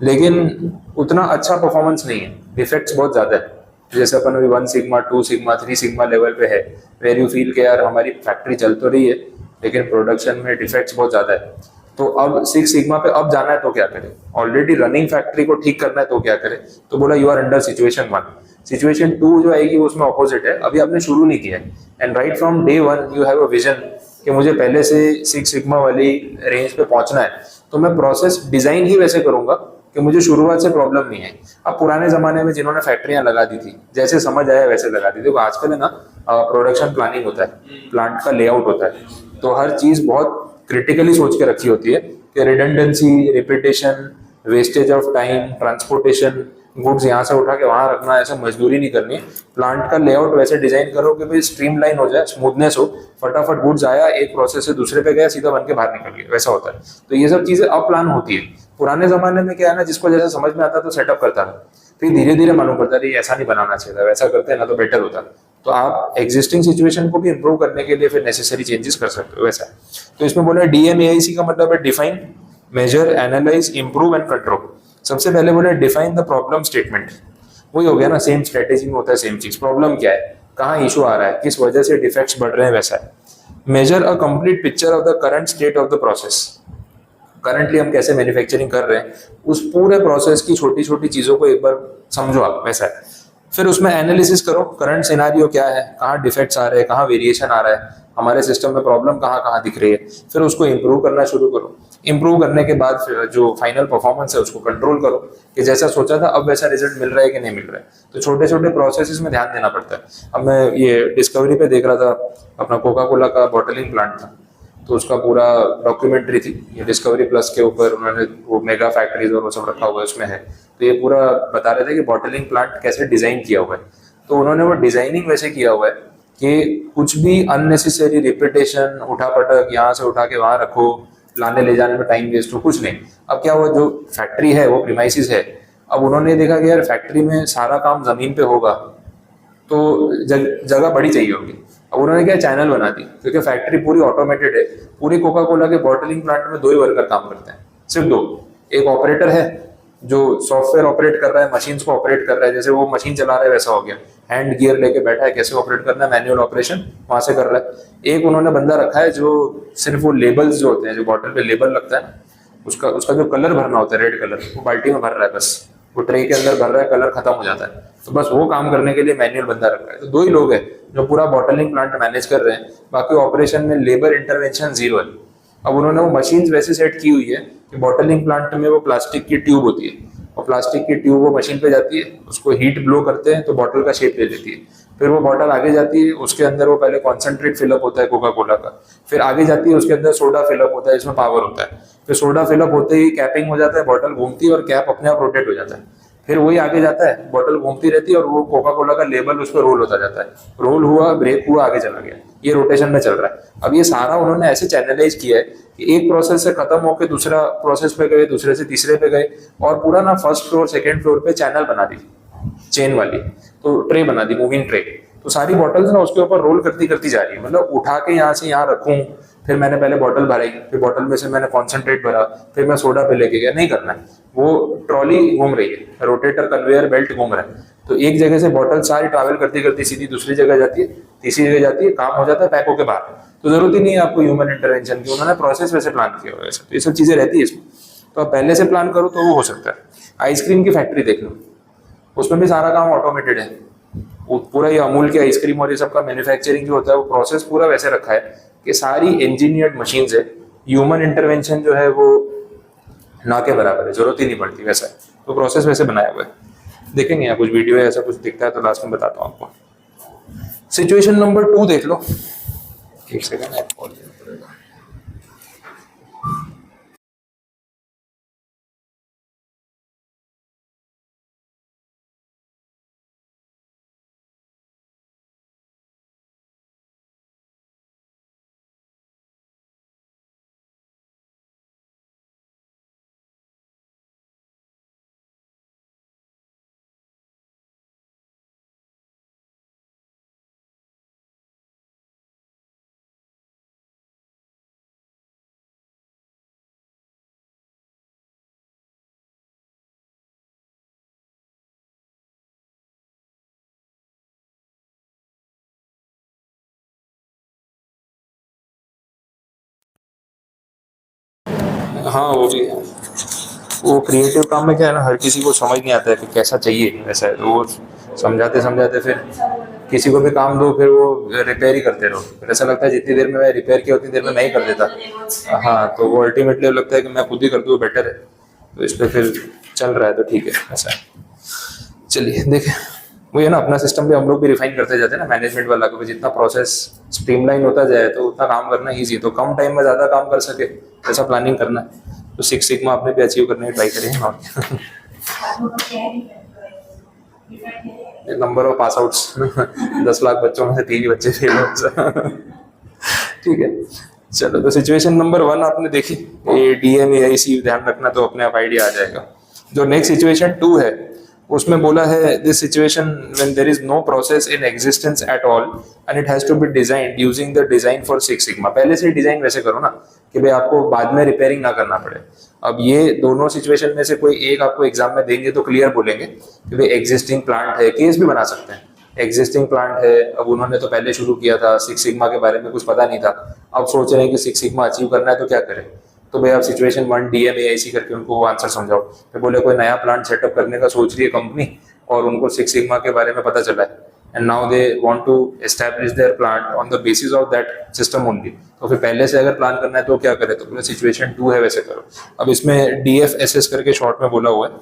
[SPEAKER 1] लेकिन उतना अच्छा परफॉर्मेंस नहीं है, डिफेक्ट्स बहुत ज़्यादा है। जैसे अपन अभी 1 सिग्मा 2 सिग्मा 3 सिग्मा लेवल पे है, वेर यू फील के यार हमारी फैक्ट्री चल तो रही है लेकिन प्रोडक्शन में डिफेक्ट्स बहुत ज़्यादा है। तो अब 6 सिग्मा पे अब जाना है तो क्या करें, ऑलरेडी रनिंग फैक्ट्री को ठीक करना है तो क्या करें। तो बोला you are under situation 1। Situation 2 जो आएगी उसमें ऑपोजिट है, अभी आपने शुरू नहीं किया है and right from day 1 you have a vision कि मुझे पहले से 6 सिग्मा वाली रेंज पे पहुंचना है, तो मैं प्रोसेस डिजाइन ही वैसे करूंगा कि मुझे शुरुआत से प्रॉब्लम नहीं है। अब पुराने जमाने में जिन्होंने फैक्ट्रियां लगा दी थी, जैसे समझ आया वैसे लगा दी थी। आजकल है ना प्रोडक्शन प्लानिंग होता है, प्लांट का लेआउट होता है, तो हर चीज बहुत क्रिटिकली सोच के रखी होती है कि redundancy, repetition, wastage of time, transportation, goods यहाँ से उठा के वहाँ रखना, ऐसा मजदूरी नहीं करनी है। प्लांट का लेआउट वैसे डिजाइन करो कि भाई स्ट्रीमलाइन हो जाए, स्मूथनेस हो, फटाफट गुड्स आया, एक प्रोसेस से दूसरे पे गया, सीधा बन के बाहर निकल गया, वैसा होता है। तो ये सब चीजें अब प्लान होती है। पुराने जमाने में क्या है ना, जिसको जैसा समझ में आता तो सेटअप करता था, फिर धीरे धीरे मालूम पड़ता है ऐसा नहीं बनाना चाहिए था, वैसा करते हैं ना तो बेटर होता। तो आप एग्जिस्टिंग सिचुएशन को भी इंप्रूव करने के लिए फिर नेसेसरी चेंजेस कर सकते हो, वैसा। तो इसमें बोला DMAIC का मतलब है define, measure, analyse, improve and control. सबसे पहले बोले डिफाइन द प्रॉब्लम स्टेटमेंट, वही हो गया ना, सेम स्ट्रेटेजी में होता है, सेम चीज। प्रॉब्लम क्या है, कहाँ इशू आ रहा है, किस वजह से डिफेक्ट्स बढ़ रहे हैं, वैसा है। Measure a complete picture of the current state of the process, currently हम कैसे मैन्युफैक्चरिंग कर रहे हैं, उस पूरे प्रोसेस की छोटी छोटी चीजों को एक बार समझो आप, वैसा है। फिर उसमें एनालिसिस करो, करंट सिनारियो क्या है, कहाँ डिफेक्ट्स आ रहे हैं, कहाँ वेरिएशन आ रहा है, हमारे सिस्टम में प्रॉब्लम कहाँ कहाँ दिख रही है, फिर उसको इंप्रूव करना शुरू करो। इंप्रूव करने के बाद फिर जो फाइनल परफॉर्मेंस है उसको कंट्रोल करो कि जैसा सोचा था अब वैसा रिजल्ट मिल रहा है कि नहीं मिल रहा है। तो छोटे छोटे प्रोसेसेस में ध्यान देना पड़ता है। अब मैं ये डिस्कवरी पे देख रहा था, अपना कोका कोला का बॉटलिंग प्लांट था, तो उसका पूरा डॉक्यूमेंट्री थी, ये डिस्कवरी प्लस के ऊपर उन्होंने वो मेगा फैक्ट्रीज और वो सब रखा हुआ है, उसमें है। तो ये पूरा बता रहे थे कि बॉटलिंग प्लांट कैसे डिजाइन किया हुआ है। तो उन्होंने वो डिजाइनिंग वैसे किया हुआ है कि कुछ भी अननेसेसरी रिपीटेशन, उठापटक, यहाँ से उठा के वहाँ रखो, लाने ले जाने में टाइम वेस्ट हो, कुछ नहीं। अब क्या हुआ, जो फैक्ट्री है वो प्रीमाइसिस है, अब उन्होंने देखा कि यार फैक्ट्री में सारा काम जमीन पे होगा तो जगह बड़ी चाहिए होगी। अब उन्होंने क्या चैनल बना दी, क्योंकि फैक्ट्री पूरी ऑटोमेटेड है। पूरी कोका कोला के बॉटलिंग प्लांट में 2 ही वर्कर काम करते हैं, सिर्फ 2, एक ऑपरेटर है जो सॉफ्टवेयर ऑपरेट कर रहा है, मशीन्स को ऑपरेट कर रहा है, जैसे वो मशीन चला रहा है वैसा हो गया, हैंड गियर लेके बैठा है, कैसे ऑपरेट करना है, मैनुअल ऑपरेशन वहां से कर रहा है। एक उन्होंने बंदा रखा है जो सिर्फ वो लेबल्स जो होते हैं, जो बॉटल पे लेबल लगता है, उसका उसका जो कलर भरना होता है, रेड कलर, वो बाल्टी में भर रहा है, बस वो ट्रे के अंदर भर रहा है, कलर खत्म हो जाता है, तो बस वो काम करने के लिए मैनुअल बंदा रखा है। तो 2 ही लोग हैं जो पूरा बॉटलिंग प्लांट मैनेज कर रहे हैं, बाकी ऑपरेशन में लेबर इंटरवेंशन 0 है। अब उन्होंने वो मशीन्स वैसे सेट की हुई है कि बॉटलिंग प्लांट में वो प्लास्टिक की ट्यूब होती है, और प्लास्टिक की ट्यूब वो मशीन पे जाती है, उसको हीट ब्लो करते हैं तो बॉटल का शेप ले लेती है, फिर वो बॉटल आगे जाती है, उसके अंदर वो पहले कॉन्सेंट्रेट फिलअप होता है कोका कोला का, फिर आगे जाती है, उसके अंदर सोडा फिलअप होता है, इसमें पावर होता है, फिर सोडा फिलअप होते ही कैपिंग हो जाता है, बॉटल घूमती है और कैप अपने आप रोटेट हो जाता है, फिर वही आगे जाता है, बॉटल घूमती रहती है और वो कोका कोला का लेबल उस पर रोल होता जाता है, रोल हुआ, ब्रेक हुआ, आगे चला गया, ये रोटेशन में चल रहा है। अब ये सारा उन्होंने ऐसे चैनलाइज किया है कि एक प्रोसेस से खत्म होकर दूसरा प्रोसेस पे गए, दूसरे से तीसरे पे गए, और पूरा ना फर्स्ट फ्लोर सेकंड फ्लोर पे चैनल बना दी, चेन वाली, तो ट्रे बना दी, मूविंग ट्रे, तो सारी बॉटल्स ना उसके ऊपर रोल करती करती जा रही है, मतलब उठा के यहाँ से यहाँ रखूं, फिर मैंने पहले बॉटल भराई, फिर बॉटल में से मैंने कॉन्सेंट्रेट भरा, फिर मैं सोडा पे लेके गया, नहीं करना है, वो ट्रॉली घूम रही है, रोटेटर कन्वेयर बेल्ट घूम रहा है, तो एक जगह से बॉटल सारी ट्रैवल करती करती सीधी दूसरी जगह जाती है, तीसरी जगह जाती है, काम हो जाता है, पैक होके बाहर, तो जरूरत ही नहीं है आपको ह्यूमन इंटरवेंशन की, उन्होंने प्रोसेस वैसे प्लान किया हुआ है, तो ये सब चीजें रहती है इसमें, तो आप पहले से प्लान करो तो वो हो सकता है। आइसक्रीम की फैक्ट्री देख लो, उसमें भी सारा काम ऑटोमेटेड है, वो पूरा ये अमूल की आइसक्रीम और ये सब का मैन्युफैक्चरिंग जो होता है वो प्रोसेस पूरा वैसे रखा है कि सारी इंजीनियर्ड मशीन्स है, ह्यूमन इंटरवेंशन जो है वो ना के बराबर है, जरूरत ही नहीं पड़ती, वैसा है, तो प्रोसेस वैसे बनाया हुआ है। देखेंगे यहाँ कुछ वीडियो है, ऐसा कुछ दिखता है तो लास्ट में बताता हूँ आपको। सिचुएशन नंबर 2 देख लो, एक सेकंड, हाँ वो भी है, वो क्रिएटिव काम में क्या है ना, हर किसी को समझ नहीं आता है कि कैसा चाहिए वैसा है, तो वो समझाते समझाते फिर किसी को भी काम दो, फिर वो रिपेयर ही करते रहो, फिर ऐसा लगता है जितनी देर में मैं रिपेयर किया उतनी देर में मैं ही कर देता, हाँ, तो वो अल्टीमेटली लगता है कि मैं खुद ही कर दूँ बेटर है, तो इस पर फिर चल रहा है, तो ठीक है, ऐसा है। चलिए देखें, वो ये ना अपना सिस्टम भी हम लोग भी रिफाइन करते जाते हैं ना, मैनेजमेंट वाला को, जितना प्रोसेस स्ट्रीमलाइन होता जाए तो उतना काम करना ईजी है, तो कम टाइम में ज़्यादा काम कर सके ऐसा प्लानिंग करना है, तो 6 सिग्मा आपने भी अचीव करने की ट्राई करें। और number of pass outs 10 lakh बच्चों में से 3 ही बच्चे फेल हो, ठीक है। चलो, तो सिचुएशन नंबर 1 आपने देखी, ये DMAIC ध्यान रखना, तो अपने आप आइडिया आ जाएगा। जो नेक्स्ट सिचुएशन 2 है उसमें बोला है, this situation when there is no process in existence at all and it has to be designed using the design for 6 sigma. पहले से डिजाइन वैसे करो ना कि भाई आपको बाद में रिपेयरिंग ना करना पड़े। अब ये दोनों सिचुएशन में से कोई एक आपको एग्जाम में देंगे तो क्लियर बोलेंगे कि भाई एग्जिस्टिंग प्लांट है, केस भी बना सकते हैं, एग्जिस्टिंग प्लांट है, अब उन्होंने तो पहले शुरू किया था, 6 सिग्मा के बारे में कुछ पता नहीं था, अब सोच रहे हैं कि 6 सिग्मा अचीव करना है तो क्या करें, तो भाई आप सिचुएशन 1 DMAIC करके उनको वो आंसर समझाओ। फिर बोले कोई नया प्लांट सेटअप करने का सोच रही है कंपनी और उनको 6 सिग्मा के बारे में पता चला है, and now they want to establish their plant on the basis of that system only. तो फिर पहले से अगर प्लान करना है तो क्या करें, तो पूरा सिचुएशन 2 है वैसे करो। अब इसमें DFSS करके शॉर्ट में बोला हुआ है।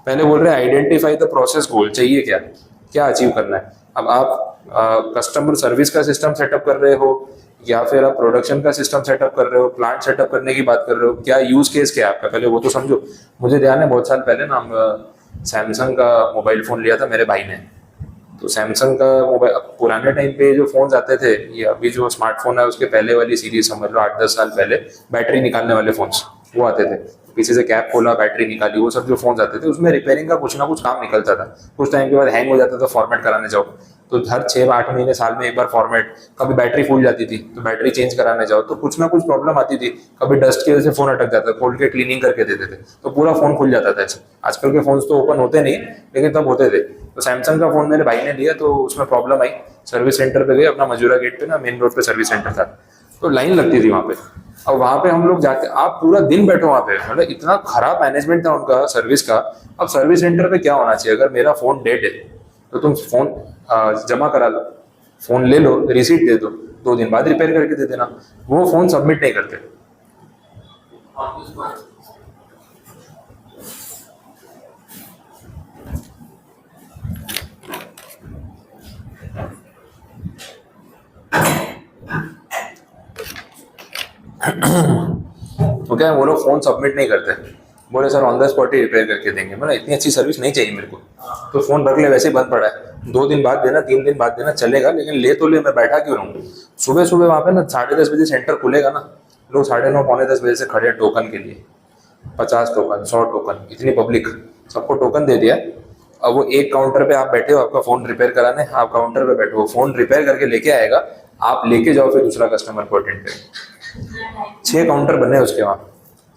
[SPEAKER 1] पहले बोल रहे हैं आइडेंटिफाई द प्रोसेस गोल, चाहिए क्या, क्या अचीव करना है। अब आप कस्टमर सर्विस का सिस्टम सेटअप कर रहे हो या फिर आप प्रोडक्शन का सिस्टम सेटअप कर रहे हो, प्लांट सेटअप करने की बात कर रहे हो, क्या यूज केस क्या है आपका, पहले वो तो समझो। मुझे ध्यान है बहुत साल पहले ना सैमसंग का मोबाइल फोन लिया था मेरे भाई ने, तो सैमसंग का मोबाइल, पुराने टाइम पे जो फोन आते थे, ये अभी जो स्मार्टफोन है उसके पहले वाली सीरीज समझ लो, 8-10 साल पहले बैटरी निकालने वाले फोन्स वो आते थे, पीछे से कैप खोला बैटरी निकाली, वो सब जो फोन आते थे उसमें रिपेयरिंग का कुछ ना कुछ काम निकलता था, कुछ टाइम के बाद हैंग हो जाता था, फॉर्मेट कराने जाओ तो हर 6-8 महीने साल में एक बार फॉर्मेट, कभी बैटरी फूल जाती थी तो बैटरी चेंज कराने जाओ तो कुछ ना कुछ प्रॉब्लम आती थी, कभी डस्ट की वजह से फोन अटक जाता, खोल के क्लीनिंग करके देते थे तो पूरा फोन खुल जाता था ऐसे। आजकल के फोन तो ओपन होते नहीं, लेकिन तब होते थे। तो सैमसंग का फोन मेरे भाई ने लिया तो उसमें प्रॉब्लम आई, सर्विस सेंटर पे गए, अपना मजूरा गेट पे ना मेन रोड पे सर्विस सेंटर था, तो लाइन लगती थी वहां पे। अब वहां पे हम लोग जाके, आप पूरा दिन बैठो वहां पे, मतलब इतना खराब मैनेजमेंट था उनका सर्विस का। अब सर्विस सेंटर पे क्या होना चाहिए, अगर मेरा फोन डेड है तो तुम फोन जमा करा लो, फोन ले लो, रिसीट दे दो, 2 दिन बाद रिपेयर करके दे देना। वो फोन सबमिट नहीं करते। तो क्या है, वो लोग फोन सबमिट नहीं करते, बोले sir on the spot he repair करके देंगे। मतलब इतनी अच्छी सर्विस नहीं चाहिए मेरे को, तो फोन रख ले, वैसे ही बंद पड़ा है, 2 दिन बाद देना, 3 दिन बाद देना, चलेगा, लेकिन ले तो ले, मैं बैठा क्यों रहूँ। सुबह सुबह वहाँ पे ना 10:30 बजे सेंटर खुलेगा ना, लोग 9:30 पौने 10 बजे से खड़े हैं टोकन के लिए, 50 टोकन, 100 टोकन, इतनी पब्लिक, सबको टोकन दे दिया। अब वो एक काउंटर पे आप बैठे हो, आपका फोन रिपेयर कराने, आप काउंटर पे बैठे हो, फोन रिपेयर करके लेके आएगा, आप लेके जाओ फिर दूसरा कस्टमर को अटेंड करें। 6 काउंटर बने उसके वहाँ,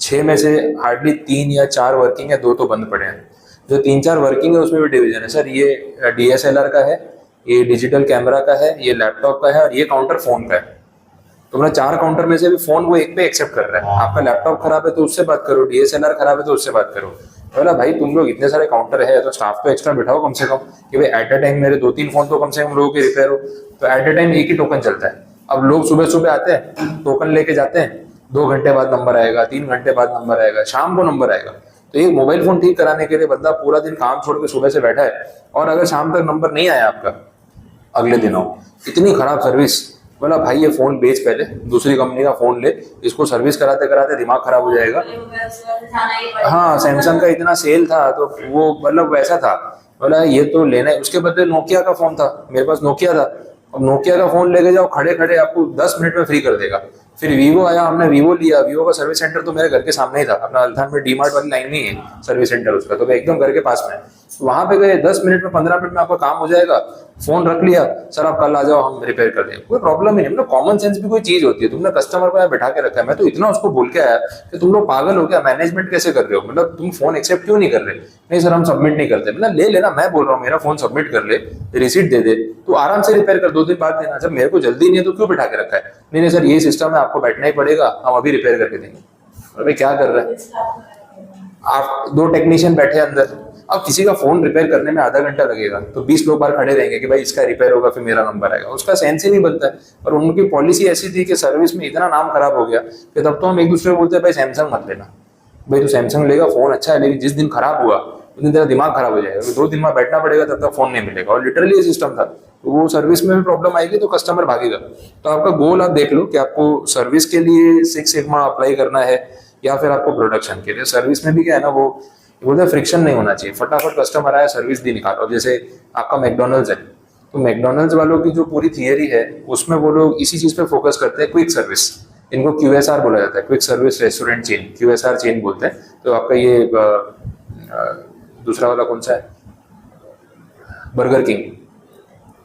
[SPEAKER 1] 6 में से हार्डली 3 या 4 वर्किंग है, 2 तो बंद पड़े हैं। जो 3-4 वर्किंग है उसमें भी डिवीजन है, सर ये DSLR का है, ये डिजिटल कैमरा का है, ये लैपटॉप का है, और ये काउंटर फोन का है। तो मतलब 4 काउंटर में से भी फोन वो एक पे एक्सेप्ट कर रहा है। आपका लैपटॉप खराब है तो उससे बात करो, DSLR खराब है तो उससे बात करो। बोला भाई तुम लोग इतने सारे काउंटर है तो स्टाफ तो एक्स्ट्रा बिठाओ कम से कम, कि भाई एट अ टाइम मेरे 2-3 फोन तो कम से कम लोगों के रिपेयर हो। तो एट अ टाइम एक ही टोकन चलता है। अब लोग सुबह सुबह आते हैं, टोकन लेके जाते हैं, 2 घंटे बाद नंबर आएगा, 3 घंटे बाद नंबर आएगा, शाम को नंबर आएगा। तो एक मोबाइल फोन ठीक कराने के लिए बंदा पूरा दिन काम छोड़ के सुबह से बैठा है, और अगर शाम तक नंबर नहीं आया आपका, अगले दिन आओ, इतनी खराब सर्विस। बोला भाई ये फोन बेच, पहले दूसरी कंपनी का फोन ले, इसको सर्विस कराते कराते दिमाग खराब हो जाएगा। हाँ, सैमसंग का इतना सेल था तो वो मतलब वैसा था, बोला ये तो लेना है। उसके बदले नोकिया का फोन था, मेरे पास नोकिया था। अब नोकिया का फोन लेके जाओ, खड़े खड़े आपको 10 मिनट में फ्री कर देगा। फिर वीवो आया, हमने वीवो लिया, वीवो का सर्विस सेंटर तो मेरे घर के सामने ही था, अपना अल्थान में डीमार्ट वाली लाइन में ही है सर्विस सेंटर उसका, तो एकदम घर के पास में। वहां पे गए, 10 मिनट में 15 मिनट में आपका काम हो जाएगा, फोन रख लिया, सर आप कल आ जाओ हम रिपेयर कर देंगे, कोई प्रॉब्लम ही नहीं। मतलब कॉमन सेंस भी कोई चीज होती है। तुमने कस्टमर को यहाँ बैठा के रखा है, मैं तो इतना उसको बोल के आया कि तुम लोग पागल हो क्या, मैनेजमेंट कैसे कर रहे हो, मतलब तुम फोन एक्सेप्ट क्यों नहीं कर रहे। नहीं सर हम सबमिट नहीं करते। मतलब ले लेना, मैं बोल रहा हूँ मेरा फोन सबमिट कर ले, रिसीट दे दे, तो आराम से रिपेयर कर, 2 दिन बाद देना। जब मेरे को जल्दी नहीं है तो क्यों बैठा के रखा है। नहीं सर ये सिस्टम है, आपको बैठना ही पड़ेगा, हम अभी रिपेयर करके देंगे। अरे क्या कर रहा है आप, 2 टेक्नीशियन बैठे अंदर, अब किसी का फोन रिपेयर करने में आधा घंटा लगेगा तो 20 लोग बाहर खड़े रहेंगे कि भाई इसका रिपेयर होगा फिर मेरा नंबर आएगा। उसका सेंस ही नहीं बनता है। और उनकी पॉलिसी ऐसी थी कि सर्विस में इतना नाम खराब हो गया कि तब तो हम एक दूसरे को बोलते हैं भाई सैमसंग मत लेना, भाई तू सैमसंग लेगा फोन अच्छा है, लेकिन जिस दिन खराब हुआ उस दिन तेरा दिमाग खराब हो जाएगा, 2 दिन में बैठना पड़ेगा तब तक फोन नहीं मिलेगा। और लिटरली ये सिस्टम था। तो वो सर्विस में भी प्रॉब्लम आएगी तो कस्टमर भागेगा। तो आपका गोल आप देख लो कि आपको सर्विस के लिए 6 सिग्मा अप्लाई करना है या फिर आपको प्रोडक्शन के लिए। सर्विस में भी क्या है ना, वो बोलते हैं फ्रिक्शन नहीं होना चाहिए, फटाफट कस्टमर आया सर्विस दी निकालो। जैसे आपका मैकडोनल्ड्स है, तो मैकडोनल्ड्स वालों की जो पूरी थियरी है उसमें वो लोग इसी चीज पे फोकस करते हैं, क्विक सर्विस। इनको QSR बोला जाता है, quick service restaurant chain, QSR chain बोलते हैं। तो आपका ये दूसरा वाला कौन सा है, बर्गर किंग,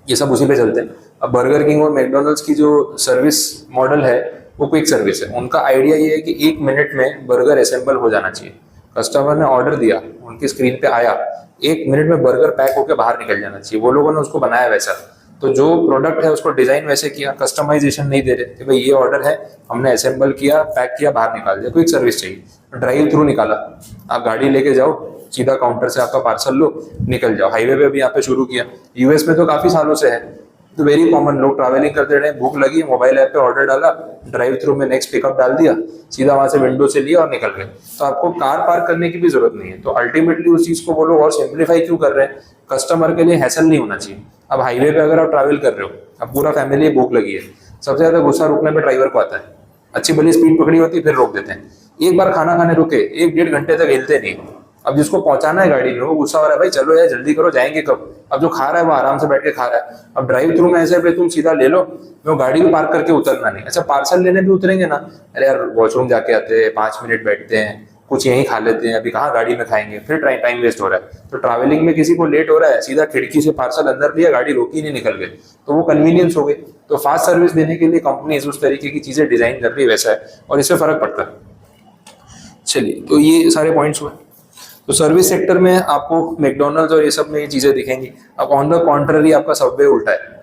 [SPEAKER 1] ये सब उसी पे चलते हैं। अब बर्गर किंग और मैकडोनल्ड्स की जो सर्विस मॉडल है वो क्विक सर्विस है। उनका आइडिया ये है कि 1 मिनट में बर्गर असेंबल हो जाना चाहिए। कस्टमर ने ऑर्डर दिया, उनकी स्क्रीन पे आया, 1 मिनट में बर्गर पैक होकर बाहर निकल जाना चाहिए। वो लोगों ने उसको बनाया वैसा। तो जो प्रोडक्ट है उसको डिजाइन वैसे किया, कस्टमाइजेशन नहीं दे रहे कि भाई ये ऑर्डर है, हमने असेंबल किया, पैक किया, बाहर निकाल दिया। क्विक सर्विस चाहिए। ड्राइव थ्रू निकाला, आप गाड़ी लेके जाओ, सीधा काउंटर से आपका पार्सल लो, निकल जाओ। हाईवे पे भी यहाँ पे शुरू किया, यूएस में तो काफी सालों से है, तो वेरी कॉमन। लोग ट्रैवलिंग करते रहे, भूख लगी, मोबाइल ऐप पे ऑर्डर डाला, ड्राइव थ्रू में नेक्स्ट पिकअप डाल दिया, सीधा वहां से विंडो से लिया और निकल गए। तो आपको कार पार्क करने की भी जरूरत नहीं है। तो अल्टीमेटली उस चीज को वो लोग और सिंप्लीफाई क्यों कर रहे हैं, कस्टमर के लिए हैसल नहीं होना चाहिए। अब हाईवे पे अगर आप ट्रैवल कर रहे हो, अब पूरा फैमिली भूख लगी है, सबसे ज्यादा गुस्सा रुकने में ड्राइवर को आता है। अच्छी भली स्पीड पकड़ी होती फिर रोक देते हैं। एक बार खाना खाने रुके, 1-1.5 घंटे तक हिलते नहीं। अब जिसको पहुंचाना है गाड़ी में वो गुस्सा हो रहा है, भाई चलो यार जल्दी करो, जाएंगे कब। अब जो खा रहा है वो आराम से बैठ के खा रहा है। अब ड्राइव थ्रू में ऐसे पे तुम सीधा ले लो, वो गाड़ी भी पार्क करके उतरना नहीं। अच्छा पार्सल लेने भी उतरेंगे ना, अरे यार वॉशरूम जाके आते हैं, 5 मिनट बैठते हैं, कुछ यहीं खा लेते हैं, अभी कहाँ गाड़ी में खाएंगे, फिर टाइम वेस्ट हो रहा है। तो ट्रैवलिंग में किसी को लेट हो रहा है, सीधा खिड़की से पार्सल अंदर लिया, गाड़ी रोकी नहीं, निकल गए, तो वो कन्वीनियंस हो गई। तो फास्ट सर्विस देने के लिए कंपनीज उस तरीके की चीजें डिजाइन कर रही है, वैसा है, और इससे फर्क पड़ता है। चलिए, तो ये सारे पॉइंट्स हुए। तो सर्विस सेक्टर में आपको मैकडोनल्ड्स और ये सब में ये चीजें दिखेंगी। अब ऑन द कॉन्ट्ररी आपका सबवे उल्टा है।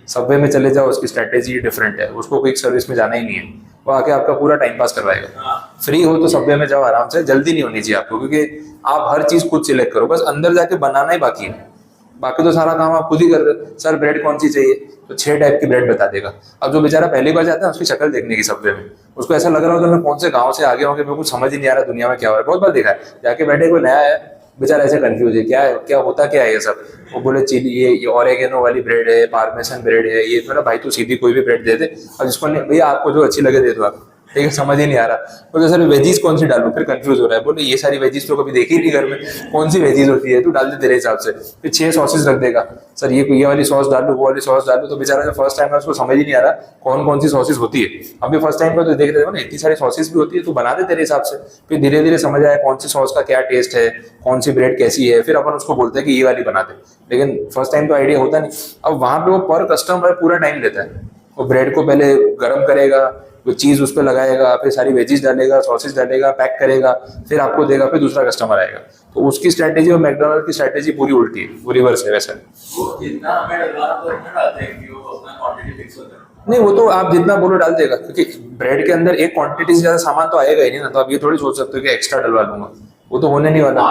[SPEAKER 1] सबवे में चले जाओ, उसकी स्ट्रेटेजी डिफरेंट है, उसको क्विक सर्विस में जाना ही नहीं है, वो आके आपका पूरा टाइम पास करवाएगा। फ्री हो तो सबवे में जाओ आराम से, जल्दी नहीं होनी चाहिए आपको, क्योंकि आप हर चीज खुद सिलेक्ट करो, बस अंदर जाके बनाना ही बाकी है, बाकी तो सारा काम आप खुद ही कर रहे हो। सर ब्रेड कौन सी चाहिए, तो 6 टाइप की ब्रेड बता देगा। अब जो बेचारा पहली बार जाता है उसकी शक्ल देखने की सबवे में, उसको ऐसा लग रहा होगा मैं कौन से गांव से आगे होंगे, मेरे को समझ ही नहीं आ रहा दुनिया में क्या हो रहा है। बहुत बार देखा है, जाके बैठे कोई नया है, बेचारा ऐसे कंफ्यूज है, क्या है, क्या होता क्या है ये सब। वो बोले चिली, ये ऑरेगेनो वाली ब्रेड है, पार्मेसन ब्रेड है, ये मेरा भाई तो सीधी कोई भी ब्रेड दे दे, और जिसको नहीं भैया आपको जो अच्छी लगे दे दो आप, ठीक है, समझ ही नहीं आ रहा। बोले सर वेजीज कौन सी डालूं, फिर कंफ्यूज हो रहा है। बोले ये सारी वेजीज तो कभी देखी ही नहीं घर में, कौन सी वेजीज होती है, तू डाल दे तेरे हिसाब से। फिर 6 सॉसेस रख देगा, सर ये वाली सॉस डालू, वो वाली सॉस डालू। तो बेचारा जो फर्स्ट टाइम है उसको समझ ही नहीं आ रहा कौन कौन सी सॉसेस होती है। अभी फर्स्ट टाइम पर तो देख रहे हो ना, इतनी सारी सॉसेस भी होती है, तू बना दे तेरे हिसाब से। फिर धीरे धीरे समझ आया कौन सी सॉस का क्या टेस्ट है, कौन सी ब्रेड कैसी है, फिर अपन उसको बोलते हैं कि ये वाली बना दे। लेकिन फर्स्ट टाइम तो आइडिया होता नहीं। अब वहां पे वो पर कस्टमर पूरा टाइम लेता है, वो ब्रेड को पहले गर्म करेगा, वो चीज उस पर लगाएगा, फिर सारी वेजीज डालेगा, सॉसेस डालेगा, पैक करेगा, फिर आपको देगा, फिर दूसरा कस्टमर आएगा। तो उसकी स्ट्रैटेजी और मैकडोनल्ड की स्ट्रैटेजी पूरी उल्टी है, वो रिवर्स है वैसा।
[SPEAKER 2] वो जितना हमें डलवाना तो उतना डालते हैं कि वो अपना क्वांटिटी फिक्स होता है।
[SPEAKER 1] नहीं, वो तो आप जितना बोलो डाल देगा, क्योंकि ब्रेड के अंदर एक क्वांटिटी से ज्यादा सामान तो आएगा ही नहीं ना। तो आप ये थोड़ी सोच सकते हो कि एक्स्ट्रा डलवा लूंगा, वो तो होने नहीं वाला।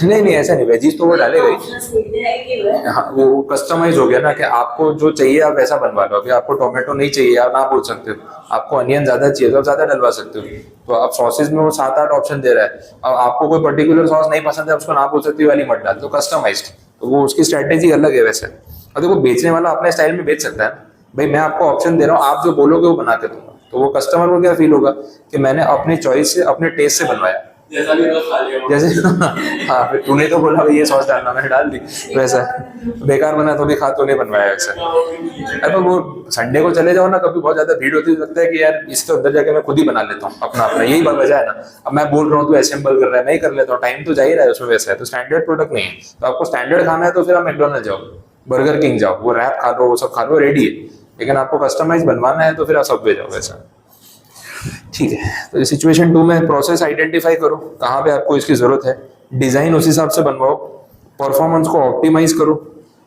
[SPEAKER 1] नहीं ऐसा नहीं, वेजीज तो वो डालेगा ही। हाँ, वो कस्टमाइज हो गया ना, कि आपको जो चाहिए आप वैसा बनवा लो। अभी आपको टोमेटो नहीं चाहिए, आप ना बोल सकते हो। आपको अनियन ज्यादा चाहिए तो आप ज्यादा डलवा सकते हो। तो आप सॉसेज में वो 7-8 ऑप्शन दे रहा है। अब आपको कोई पर्टिकुलर सॉस नहीं पसंद है, उसको ना बोल सकते वाली मत डाल, तो कस्टमाइज्ड। तो वो उसकी स्ट्रेटेजी अलग है वैसे। और देखो, बेचने वाला अपने स्टाइल में बेच सकता है, भाई मैं आपको ऑप्शन दे रहा हूँ, आप जो बोलोगे वो बना के दूंगा। तो वो कस्टमर को क्या फील होगा कि मैंने अपनी चॉइस से, अपने टेस्ट से बनवाया।
[SPEAKER 2] जैसा भी तो खा लिया
[SPEAKER 1] जैसे हाँ, फिर तूने तो बोला ये सॉस डालना, मैंने डाल दी, वैसा बेकार बना तो भी खा, तो नहीं बनवाया वैसा। अरे तो वो संडे को चले जाओ ना, कभी बहुत ज्यादा भीड़ होती है, लगता है कि यार इसके अंदर जाके मैं खुद ही बना लेता हूँ अपना अपना, यही वजह है ना। अब मैं बोल रहा हूँ तो असेंबल कर रहा है, मैं ही कर लेता हूँ, टाइम तो जा ही रहा है उसमें, वैसा है। तो स्टैंडर्ड प्रोडक्ट नहीं है। तो आपको स्टैंडर्ड खाना है तो फिर आप मैकडोनल्ड जाओ, बर्गर किंग जाओ, वो रैप खा लो, वो सब खा लो, रेडी है। लेकिन आपको कस्टमाइज बनवाना है तो फिर आप सबवे जाओ, वैसा। ठीक है, तो सिचुएशन 2 में प्रोसेस आइडेंटिफाई करो, कहाँ पे आपको इसकी जरूरत है, डिजाइन उस हिसाब से बनवाओ, परफॉर्मेंस को ऑप्टिमाइज करो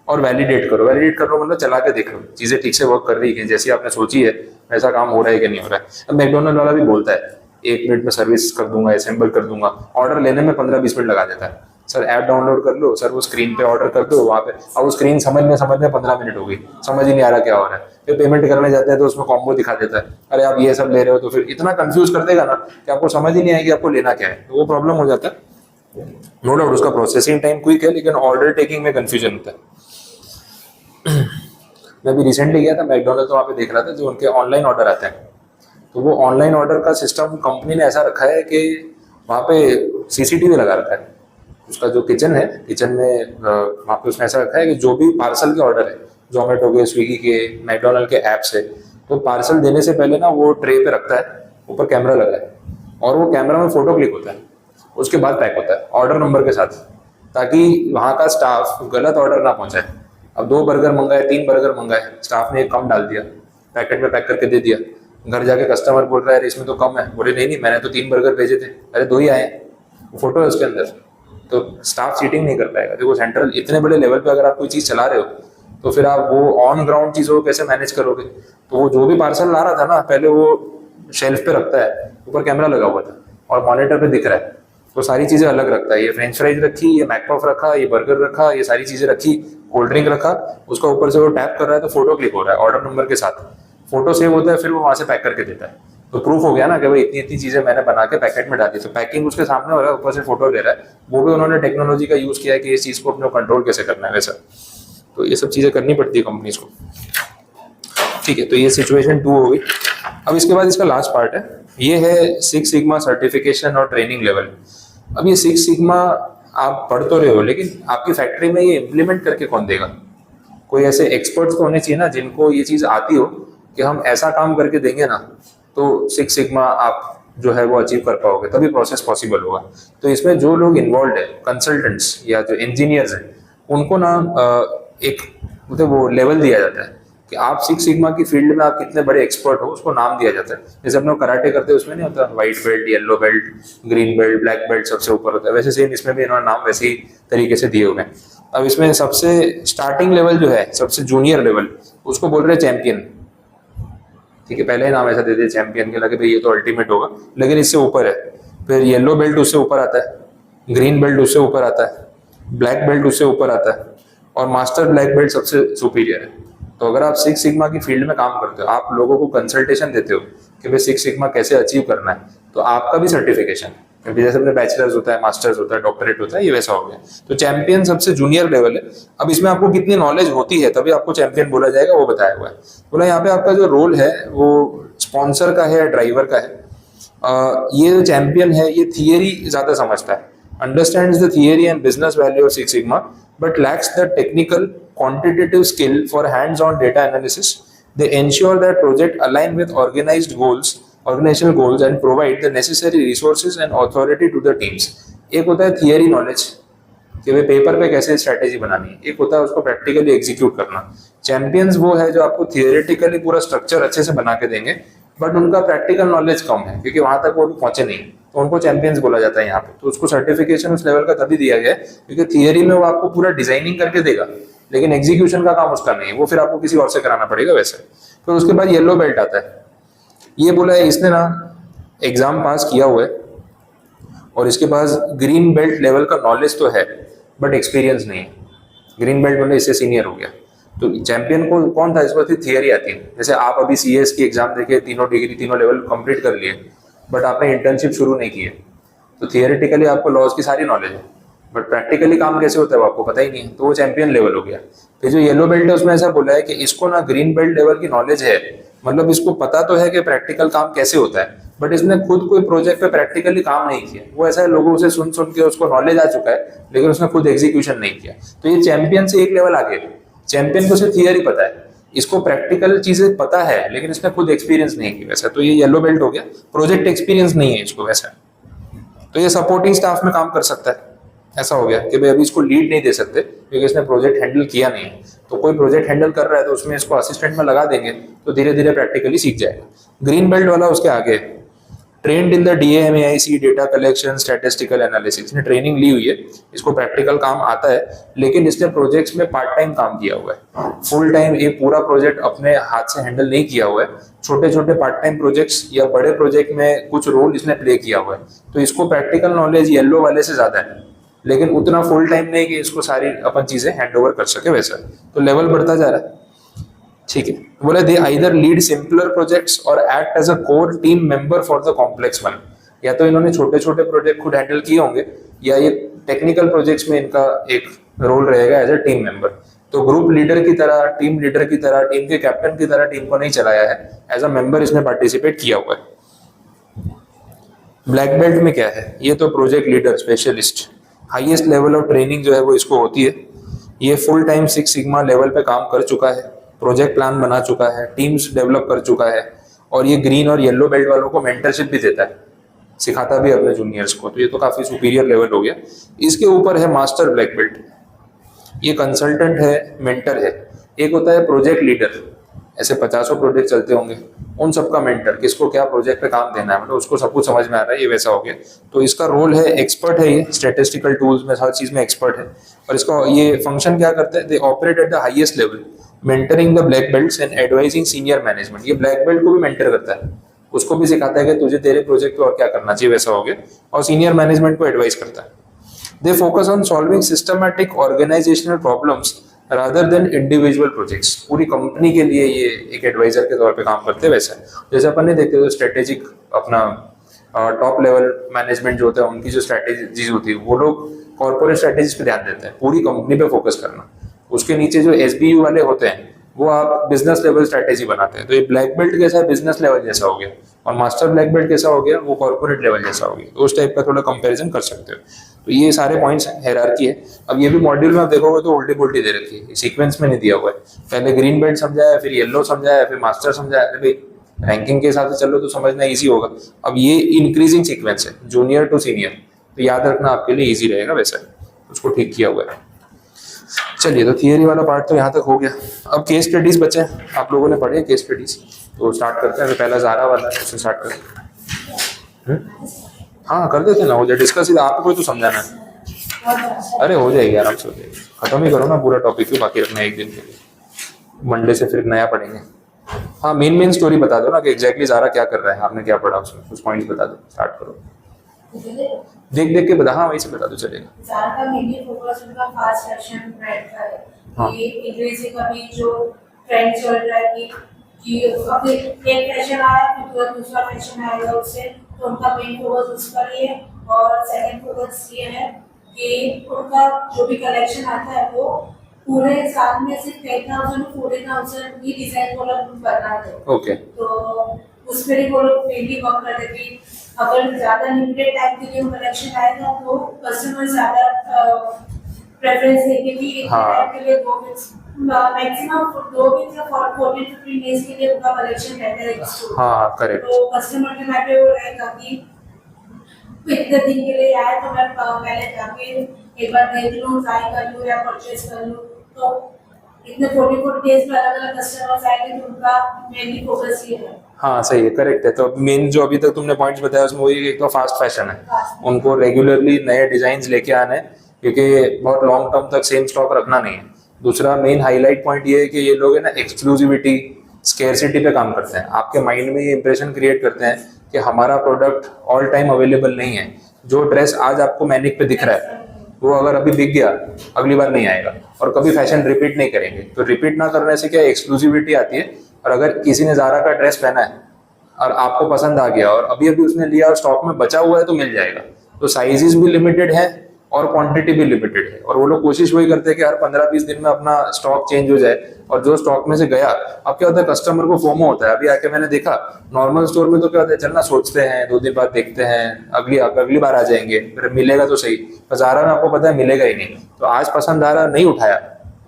[SPEAKER 1] और वैलिडेट करो। वैलिडेट करो मतलब चला के देख लो चीजें ठीक से वर्क कर रही है, जैसी आपने सोची है वैसा काम हो रहा है कि नहीं हो रहा है। अब मैकडोनल्ड वाला भी बोलता है 1 मिनट में सर्विस कर दूंगा, असेंबल कर दूंगा, ऑर्डर लेने में 15-20 मिनट लगा देता है। सर ऐप डाउनलोड कर लो, सर वो स्क्रीन पे ऑर्डर कर दो वहाँ पे, अब वो स्क्रीन समझ में 15 मिनट हो गई, समझ ही नहीं आ रहा क्या हो रहा है। फिर पेमेंट करने जाते हैं तो उसमें कॉम्बो दिखा देता है, अरे आप ये सब ले रहे हो, तो फिर इतना कंफ्यूज कर देगा ना कि आपको समझ ही नहीं आएगी आपको लेना क्या है, तो वो प्रॉब्लम हो जाता है। नो डाउट उसका प्रोसेसिंग टाइम क्विक है, लेकिन ऑर्डर टेकिंग में कंफ्यूजन होता है। मैं भी रिसेंटली गया था मैकडोनल्ड, तो वहाँ पे देख रहा था जो उनके ऑनलाइन ऑर्डर आते हैं, तो वो ऑनलाइन ऑर्डर का सिस्टम कंपनी ने ऐसा रखा है कि वहाँ पे CCTV लगा रखा है। उसका जो किचन है, किचन में वहाँ पे उसने ऐसा रखा है कि जो भी पार्सल के ऑर्डर है, जोमेटो के, स्विगी के, मैकडोनल्ड के ऐप से, तो पार्सल देने से पहले ना वो ट्रे पे रखता है, ऊपर कैमरा लगा है, और वो कैमरा में फोटो क्लिक होता है, उसके बाद पैक होता है ऑर्डर नंबर के साथ, ताकि वहाँ का स्टाफ गलत ऑर्डर ना पहुँचाए। अब 2 बर्गर मंगाए, 3 बर्गर मंगाए, स्टाफ ने एक कम डाल दिया, पैकेट में पैक करके दे दिया, घर जाके कस्टमर बोल रहा है इसमें तो कम है, बोले नहीं मैंने तो 3 बर्गर भेजे थे, अरे 2 ही आए, फोटो है उसके अंदर। तो स्टाफ चीटिंग नहीं कर पाएगा। देखो सेंट्रल इतने बड़े लेवल पे अगर आप कोई चीज़ चला रहे हो, तो फिर आप वो ऑन ग्राउंड चीज़ों को कैसे मैनेज करोगे। तो वो जो भी पार्सल ला रहा था ना, पहले वो शेल्फ पे रखता है, ऊपर कैमरा लगा हुआ था और मॉनिटर पे दिख रहा है, तो सारी चीज़ें अलग रखता है। ये फ्रेंच फ्राइज रखी, ये मैकपफ रखा, ये बर्गर रखा, ये सारी चीज़ें रखी, कोल्ड ड्रिंक रखा, उसका ऊपर से वो टैप कर रहा है तो फोटो क्लिक हो रहा है ऑर्डर नंबर के साथ, फोटो सेव होता है, फिर वो वहाँ से पैक करके देता है। तो प्रूफ हो गया ना कि भाई इतनी चीजें मैंने बना के पैकेट में डाली, तो पैकिंग उसके सामने हो रहा है, ऊपर से फोटो ले रहा है। वो भी उन्होंने टेक्नोलॉजी का यूज किया है कि इस चीज को अपने कंट्रोल कैसे करना है वैसा। तो ये सब चीजें करनी पड़ती है कंपनीज को। ठीक है, तो ये सिचुएशन 2 हो गई। अब इसके बाद इसका लास्ट पार्ट है, ये है 6 सिग्मा सर्टिफिकेशन और ट्रेनिंग लेवल। अब ये 6 सिग्मा आप पढ़ तो रहे हो, लेकिन आपकी फैक्ट्री में ये इम्प्लीमेंट करके कौन देगा। कोई ऐसे एक्सपर्ट्स तो होने चाहिए ना जिनको ये चीज आती हो कि हम ऐसा काम करके देंगे ना तो 6 सिग्मा आप जो है वो अचीव कर पाओगे, तभी प्रोसेस पॉसिबल होगा। तो इसमें जो लोग इन्वॉल्व है, कंसल्टेंट्स या जो इंजीनियर्स हैं, उनको ना एक मतलब वो लेवल दिया जाता है कि आप सिक्स सिग्मा की फील्ड में आप कितने बड़े एक्सपर्ट हो, उसको नाम दिया जाता है। जैसे अपने कराटे करते हैं उसमें नहीं होता white belt, yellow belt, green belt, black belt सबसे ऊपर होता है, वैसे सेम इसमें भी इन्होंने नाम वैसे ही तरीके से दिए हुए हैं। अब इसमें सबसे स्टार्टिंग लेवल जो है, सबसे जूनियर लेवल, उसको बोल रहे हैं चैंपियन। ठीक है, पहले ही नाम ऐसा दे दिया चैंपियन के, लगे भाई ये तो अल्टीमेट होगा, लेकिन इससे ऊपर है। फिर येलो बेल्ट उससे ऊपर आता है, ग्रीन बेल्ट उससे ऊपर आता है, ब्लैक बेल्ट उससे ऊपर आता है, और मास्टर ब्लैक बेल्ट सबसे सुपीरियर है। तो अगर आप सिक्स सिग्मा की फील्ड में काम करते हो, आप लोगों को कंसल्टेशन देते हो कि भाई सिक्स सिग्मा कैसे अचीव करना है, तो आपका भी सर्टिफिकेशन, क्योंकि जैसे अपने बैचलर्स होता है, मास्टर्स होता है, डॉक्टरेट होता है, ये वैसा हो गया। तो चैंपियन सबसे जूनियर लेवल है। अब इसमें आपको कितनी नॉलेज होती है तभी आपको चैंपियन बोला जाएगा, वो बताया हुआ है। बोला यहाँ पे आपका जो रोल है वो स्पॉन्सर का है या ड्राइवर का है। ये जो चैंपियन है ये थियरी ज्यादा समझता है, understands the theory and business value of six sigma, but lacks the technical quantitative skill for hands-on data analysis. They ensure that project align with organizational goals and provide the necessary resources and authority to the teams. एक होता है थियरी नॉलेज कि भाई पेपर पे कैसे स्ट्रेटेजी बनानी है, एक होता है उसको प्रैक्टिकली एग्जीक्यूट करना। चैंपियंस वो है जो आपको थियोरेटिकली पूरा स्ट्रक्चर अच्छे से बना के देंगे, बट उनका प्रैक्टिकल नॉलेज कम है क्योंकि वहां तक वो भी पहुंचे नहीं, तो उनको चैंपियंस बोला जाता है यहाँ पे। तो उसको सर्टिफिकेशन उस लेवल का तभी दिया गया है क्योंकि थियरी में वो आपको पूरा डिजाइनिंग करके देगा, लेकिन एग्जीक्यूशन का काम उसका नहीं है, वो फिर आपको किसी और से कराना पड़ेगा वैसे। फिर उसके बाद येलो बेल्ट आता है। ये बोला है इसने ना एग्जाम पास किया हुआ है और इसके पास ग्रीन बेल्ट लेवल का नॉलेज तो है बट एक्सपीरियंस नहीं है। ग्रीन बेल्ट मतलब इससे सीनियर हो गया। तो चैंपियन को कौन था, इस पर थियरी आती है। जैसे आप अभी सीएस की एग्जाम देके तीनों डिग्री तीनों लेवल कंप्लीट कर लिए, बट आपने इंटर्नशिप शुरू नहीं की है, तो थियोरेटिकली आपको लॉज की सारी नॉलेज है, बट प्रैक्टिकली काम कैसे होता है वो आपको पता ही नहीं है, तो वो चैंपियन लेवल हो गया। फिर जो येलो बेल्ट है उसमें ऐसा बोला है कि इसको ना ग्रीन बेल्ट लेवल की नॉलेज है, मतलब इसको पता तो है कि प्रैक्टिकल काम कैसे होता है, बट इसने खुद कोई प्रोजेक्ट पे प्रैक्टिकली काम नहीं किया। वो ऐसा है लोगों से सुन सुन के उसको नॉलेज आ चुका है, लेकिन उसने खुद एग्जीक्यूशन नहीं किया। तो ये चैंपियन से एक लेवल आगे है। चैंपियन को सिर्फ थियरी पता है, इसको प्रैक्टिकल चीजें पता है, लेकिन इसने खुद एक्सपीरियंस नहीं किया वैसा, तो ये येलो बेल्ट हो गया। प्रोजेक्ट एक्सपीरियंस नहीं है इसको वैसा, तो ये सपोर्टिंग स्टाफ में काम कर सकता है। ऐसा हो गया कि भाई अभी इसको लीड नहीं दे सकते क्योंकि इसने प्रोजेक्ट हैंडल किया नहीं है, तो कोई प्रोजेक्ट हैंडल कर रहा है तो उसमें इसको असिस्टेंट में लगा देंगे तो धीरे धीरे प्रैक्टिकली सीख जाएगा। ग्रीन बेल्ट वाला उसके आगे, trend in the DAMAIC data collection statistical analysis, इसने ट्रेनिंग ली हुई है, इसको प्रैक्टिकल काम आता है, लेकिन इसने प्रोजेक्ट्स में पार्ट टाइम काम किया हुआ है। फुल टाइम एक पूरा प्रोजेक्ट अपने हाथ से हैंडल नहीं किया हुआ है, छोटे छोटे पार्ट टाइम प्रोजेक्ट्स या बड़े प्रोजेक्ट में कुछ रोल इसने प्ले किया हुआ है, तो इसको प्रैक्टिकल नॉलेज येलो वाले से ज्यादा है, लेकिन उतना फुल टाइम नहीं कि इसको सारी अपन चीजें हैंड ओवर कर सके वैसा, तो लेवल बढ़ता जा रहा है। ठीक है, बोले they either lead simpler projects और act as a core team member for the complex one. या तो इन्होंने छोटे छोटे प्रोजेक्ट खुद हैंडल किए होंगे, या ये टेक्निकल प्रोजेक्ट्स में इनका एक रोल रहेगा एज अ टीम मेंबर। तो ग्रुप लीडर की तरह, टीम लीडर की तरह, टीम के कैप्टन की तरह टीम को नहीं चलाया है, एज अ मेंबर इसने पार्टिसिपेट किया हुआ है। ब्लैक बेल्ट में क्या है, ये तो project leader specialist, highest level of training जो है वो इसको होती है। ये full time six sigma level पे काम कर चुका है, प्रोजेक्ट प्लान बना चुका है, टीम्स डेवलप कर चुका है, और ये ग्रीन और येलो बेल्ट वालों को मेंटरशिप भी देता है, सिखाता भी अपने जूनियर्स को, तो ये तो काफी सुपीरियर लेवल हो गया। इसके ऊपर है मास्टर ब्लैक बेल्ट, ये कंसल्टेंट है, मेंटर है। एक होता है प्रोजेक्ट लीडर, ऐसे 50 प्रोजेक्ट चलते होंगे, उन सबका मेंटर, किसको क्या प्रोजेक्ट पे काम देना है, मतलब उसको सब कुछ समझ में आ रहा है, ये वैसा हो गया। तो इसका रोल है, एक्सपर्ट है, ये स्टैटिस्टिकल टूल्स में हर चीज में एक्सपर्ट है। और इसका ये फंक्शन क्या करते हैं, they operate at the highest level, mentoring the black belts and advising senior management. ये ब्लैक बेल्ट को भी मेंटर करता है, उसको भी सिखाता है कि तुझे तेरे प्रोजेक्ट पे और क्या करना चाहिए, वैसा हो गया, और सीनियर मैनेजमेंट को एडवाइस करता है। They focus on solving systematic organisational problems rather than individual projects. पूरी कंपनी के लिए ये एक एडवाइजर के तौर पे काम करते हैं वैसा। जैसे अपन नहीं देखते तो स्ट्रेटेजिक अपना टॉप लेवल मैनेजमेंट जो होता है, उनकी जो स्ट्रेटेजीज होती है, वो लोग कॉर्पोरेट स्ट्रेटेजीज पे ध्यान देते हैं, पूरी कंपनी पे फोकस करना। उसके नीचे जो SBU वाले होते हैं वो आप बिजनेस लेवल स्ट्रेटेजी बनाते हैं। तो ये ब्लैक बेल्ट कैसा है, बिजनेस लेवल जैसा हो गया, और मास्टर ब्लैक बेल्ट कैसा हो गया, वो कॉर्पोरेट लेवल जैसा हो गया। तो उस टाइप का थोड़ा कंपैरिजन कर सकते हो। तो ये सारे पॉइंट्स हैं, हायरार्की है। अब ये भी मॉड्यूल में आप देखोगे तो उल्टी पुल्टी दे रखी है, सीक्वेंस में नहीं दिया हुआ है। पहले ग्रीन बेल्ट समझाया, फिर येलो समझाया, फिर मास्टर समझाया। अरे भाई रैंकिंग के हिसाब से चलो तो समझना इजी होगा। अब ये इंक्रीजिंग सीक्वेंस है, जूनियर टू सीनियर, तो याद रखना आपके लिए इजी रहेगा वैसे, उसको ठीक किया हुआ है। चलिए, तो थियरी वाला पार्ट तो यहाँ तक हो गया। अब केस स्टडीज बचे हैं, आप लोगों ने पढ़े केस स्टडीज, तो स्टार्ट करते हैं। तो पहला ज़ारा वाला है, उससे स्टार्ट करते हैं। हाँ कर देते ना, हो जाए डिस्कस, आपको तो समझाना है। अरे हो जाएगी, आराम से हो जाएगी, खत्म ही करो ना पूरा टॉपिक, क्यों बाकी रखना है एक दिन के लिए, मंडे से फिर नया पढ़ेंगे। हाँ मेन स्टोरी बता दो ना कि एग्जैक्टली ज़ारा क्या कर रहा है, आपने क्या पढ़ा उसमें, कुछ पॉइंट्स बता दो, स्टार्ट करो। देख देख के बता, हाँ वहीं से बता दो चलेगा।
[SPEAKER 3] ज़ारा का मेनली फोकस उनका फास्ट फैशन ट्रेंड का है।
[SPEAKER 1] हाँ।
[SPEAKER 3] ये इंग्रेजी का भी जो ट्रेंड चल रहा है कि अभी एक फैशन आया फिर तुरंत दूसरा फैशन आएगा उससे, तो उनका मेन फोकस उस पर ही है। और सेकंड फोकस ये है कि उनका जो भी कलेक्शन आता है वो पूरे साल में सिर्फ 10,000 40,000 ही डिजाइन वो लोग बनाते हैं।
[SPEAKER 1] ओके।
[SPEAKER 3] तो उस पर ही वो लोग मेनली वर्क करते हैं कि अगर ज्यादा लिमिटेड टाइम के लिए कलेक्शन आएगा तो कस्टमर ज्यादा प्रेफरेंस देंगे कि एक
[SPEAKER 1] हाँ।
[SPEAKER 3] टाइम के लिए मैक्सिमम 2 वीक या 14-15 डेज के लिए उनका कलेक्शन रहता है स्टोर।
[SPEAKER 1] हाँ करेक्ट।
[SPEAKER 3] तो कस्टमर के माइंड में वो रहेगा कि इतने दिन के लिए आए तो मैं पहले जाके एक बार देख लूँ, ट्राई कर लूँ या परचेज कर लूँ। तो इतने 44 डेज में अलग अलग कस्टमर्स आएंगे तो उनका मेनली फोकस ये है।
[SPEAKER 1] हाँ सही है, करेक्ट है। तो मेन जो अभी तक तुमने पॉइंट्स बताया उसमें वही, एक तो फास्ट फैशन है, उनको रेगुलरली नए डिजाइन लेके आने हैं, क्योंकि बहुत लॉन्ग टर्म तक सेम स्टॉक रखना नहीं है। दूसरा मेन हाईलाइट पॉइंट ये है कि ये लोग है ना एक्सक्लूसिविटी, स्केर्सिटी पे काम करते हैं, आपके माइंड में ये इंप्रेशन क्रिएट करते हैं कि हमारा प्रोडक्ट ऑल टाइम अवेलेबल नहीं है। जो ड्रेस आज आपको मैनिक पे दिख रहा है वो अगर अभी बिक गया अगली बार नहीं आएगा, और कभी फैशन रिपीट नहीं करेंगे। तो रिपीट ना करने से क्या एक्सक्लूसिविटी आती है। और अगर किसी ने ज़ारा का ड्रेस पहना है और आपको पसंद आ गया और अभी अभी उसने लिया और स्टॉक में बचा हुआ है तो मिल जाएगा। तो साइजेस भी लिमिटेड है और क्वांटिटी भी लिमिटेड है, और वो लोग कोशिश वही करते हैं कि हर 15-20 दिन में अपना स्टॉक चेंज हो जाए। और जो स्टॉक में से गया, अब क्या होता है कस्टमर को फोमो होता है। अभी आके मैंने देखा नॉर्मल स्टोर में तो क्या होता है, चलना सोचते हैं, 2 दिन बाद देखते हैं, अगली बार आ जाएंगे, फिर मिलेगा तो सही। ज़ारा में आपको पता है मिलेगा ही नहीं, तो आज पसंद आ रहा, नहीं उठाया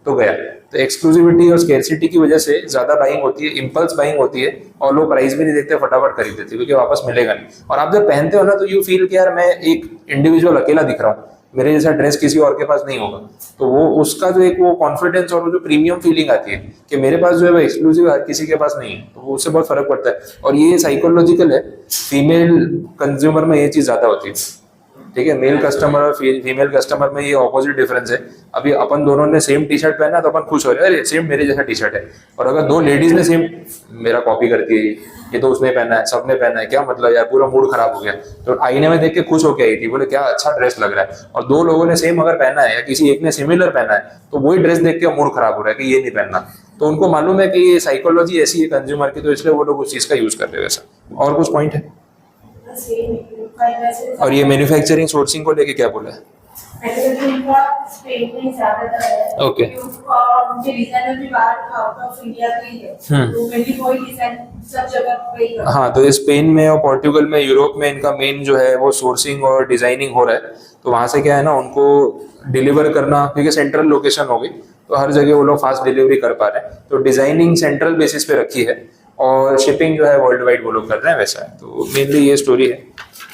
[SPEAKER 1] तो गया। तो एक्सक्लूसिविटी और स्केर्सिटी की वजह से ज्यादा बाइंग होती है, इंपल्स बाइंग होती है, और लोग प्राइस भी नहीं देखते, फटाफट खरीद देते क्योंकि वापस मिलेगा नहीं। और आप जब पहनते हो ना तो यू फील कि यार मैं एक इंडिविजुअल अकेला दिख रहा हूँ, मेरे जैसा ड्रेस किसी और के पास नहीं होगा। तो वो उसका जो एक वो कॉन्फिडेंस और वो जो प्रीमियम फीलिंग आती है कि मेरे पास जो है वो एक्सक्लूसिव हर किसी के पास नहीं है, तो वो उससे बहुत फर्क पड़ता है। और ये साइकोलॉजिकल है, फीमेल कंज्यूमर में ये चीज ज्यादा होती है, ठीक है। मेल कस्टमर और फीमेल कस्टमर में ये ऑपोजिट डिफरेंस है। अभी अपन दोनों ने सेम टी शर्ट पहना तो अपन खुश हो रहे हैं, अरे सेम मेरे जैसा टी शर्ट है। और अगर 2 लेडीज ने सेम, मेरा कॉपी करती है ये तो उसने पहना है, सबने पहना है, क्या मतलब यार, पूरा मूड खराब हो गया। तो आईने में देख के खुश होके आई थी, बोले क्या अच्छा ड्रेस लग रहा है। और 2 लोगों ने सेम अगर पहना है या किसी एक ने सिमिलर पहना है तो वही ड्रेस देख के मूड खराब हो रहा है कि ये नहीं पहनना। तो उनको मालूम है कि ये साइकोलॉजी ऐसी है कंज्यूमर की, तो इसलिए वो लोग उस चीज का यूज कर रहे हैं वैसा। और कुछ पॉइंट है? और ये मैन्युफैक्चरिंग सोर्सिंग को लेके क्या बोला है? ओके। हाँ, तो स्पेन में और पोर्टुगल में, यूरोप में इनका मेन जो है वो सोर्सिंग और डिजाइनिंग हो रहा है। तो वहां से क्या है ना, उनको डिलीवर करना, क्योंकि सेंट्रल लोकेशन होगी तो हर जगह वो लोग फास्ट डिलीवरी कर पा रहे हैं। तो डिजाइनिंग सेंट्रल बेसिस पे रखी है और शिपिंग जो है वर्ल्ड वाइड वो लोग कर रहे हैं, वैसा है। तो मेनली ये स्टोरी है,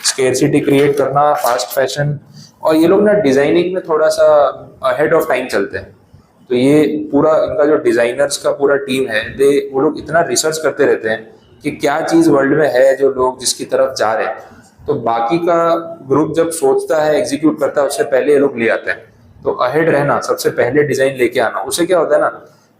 [SPEAKER 1] स्केर्सिटी क्रिएट करना, फास्ट फैशन। और ये लोग ना डिजाइनिंग में थोड़ा सा अहेड ऑफ टाइम चलते हैं। तो ये पूरा इनका जो डिजाइनर्स का पूरा टीम है, वो लोग इतना रिसर्च करते रहते हैं कि क्या चीज़ वर्ल्ड में है जो लोग जिसकी तरफ जा रहे हैं। तो बाकी का ग्रुप जब सोचता है, एग्जीक्यूट करता है, उससे पहले ये लोग ले आते हैं। तो अहेड रहना, सबसे पहले डिजाइन लेके आना, उससे क्या होता है ना,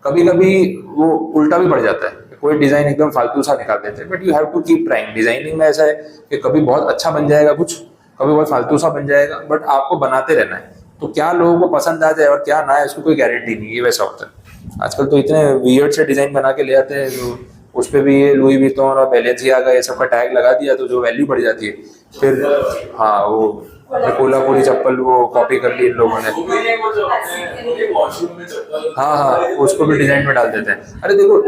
[SPEAKER 1] कभी कभी वो उल्टा भी पड़ जाता है, कोई डिजाइन एकदम फालतू सा निकाल देते हैं। But you have to keep trying. Designing में ऐसा है कि कभी बहुत अच्छा बन जाएगा कुछ, कभी बहुत फालतू सा बन जाएगा, बट आपको बनाते रहना है। तो क्या लोगों को पसंद आ जाए और क्या ना है, उसको कोई गारंटी नहीं, ये वैसा होता है। आजकल तो इतने वियर्ड से डिजाइन बना के ले आते हैं, जो उस पर भी ये लुई विटॉन और बैलेंसियागा ये सब का टैग लगा दिया तो जो वैल्यू बढ़ जाती है। फिर हाँ, वो कोल्हापुरी चप्पल वो कॉपी कर ली इन लोगों ने। हाँ, उसको भी डिजाइन में डाल देते हैं। अरे देखो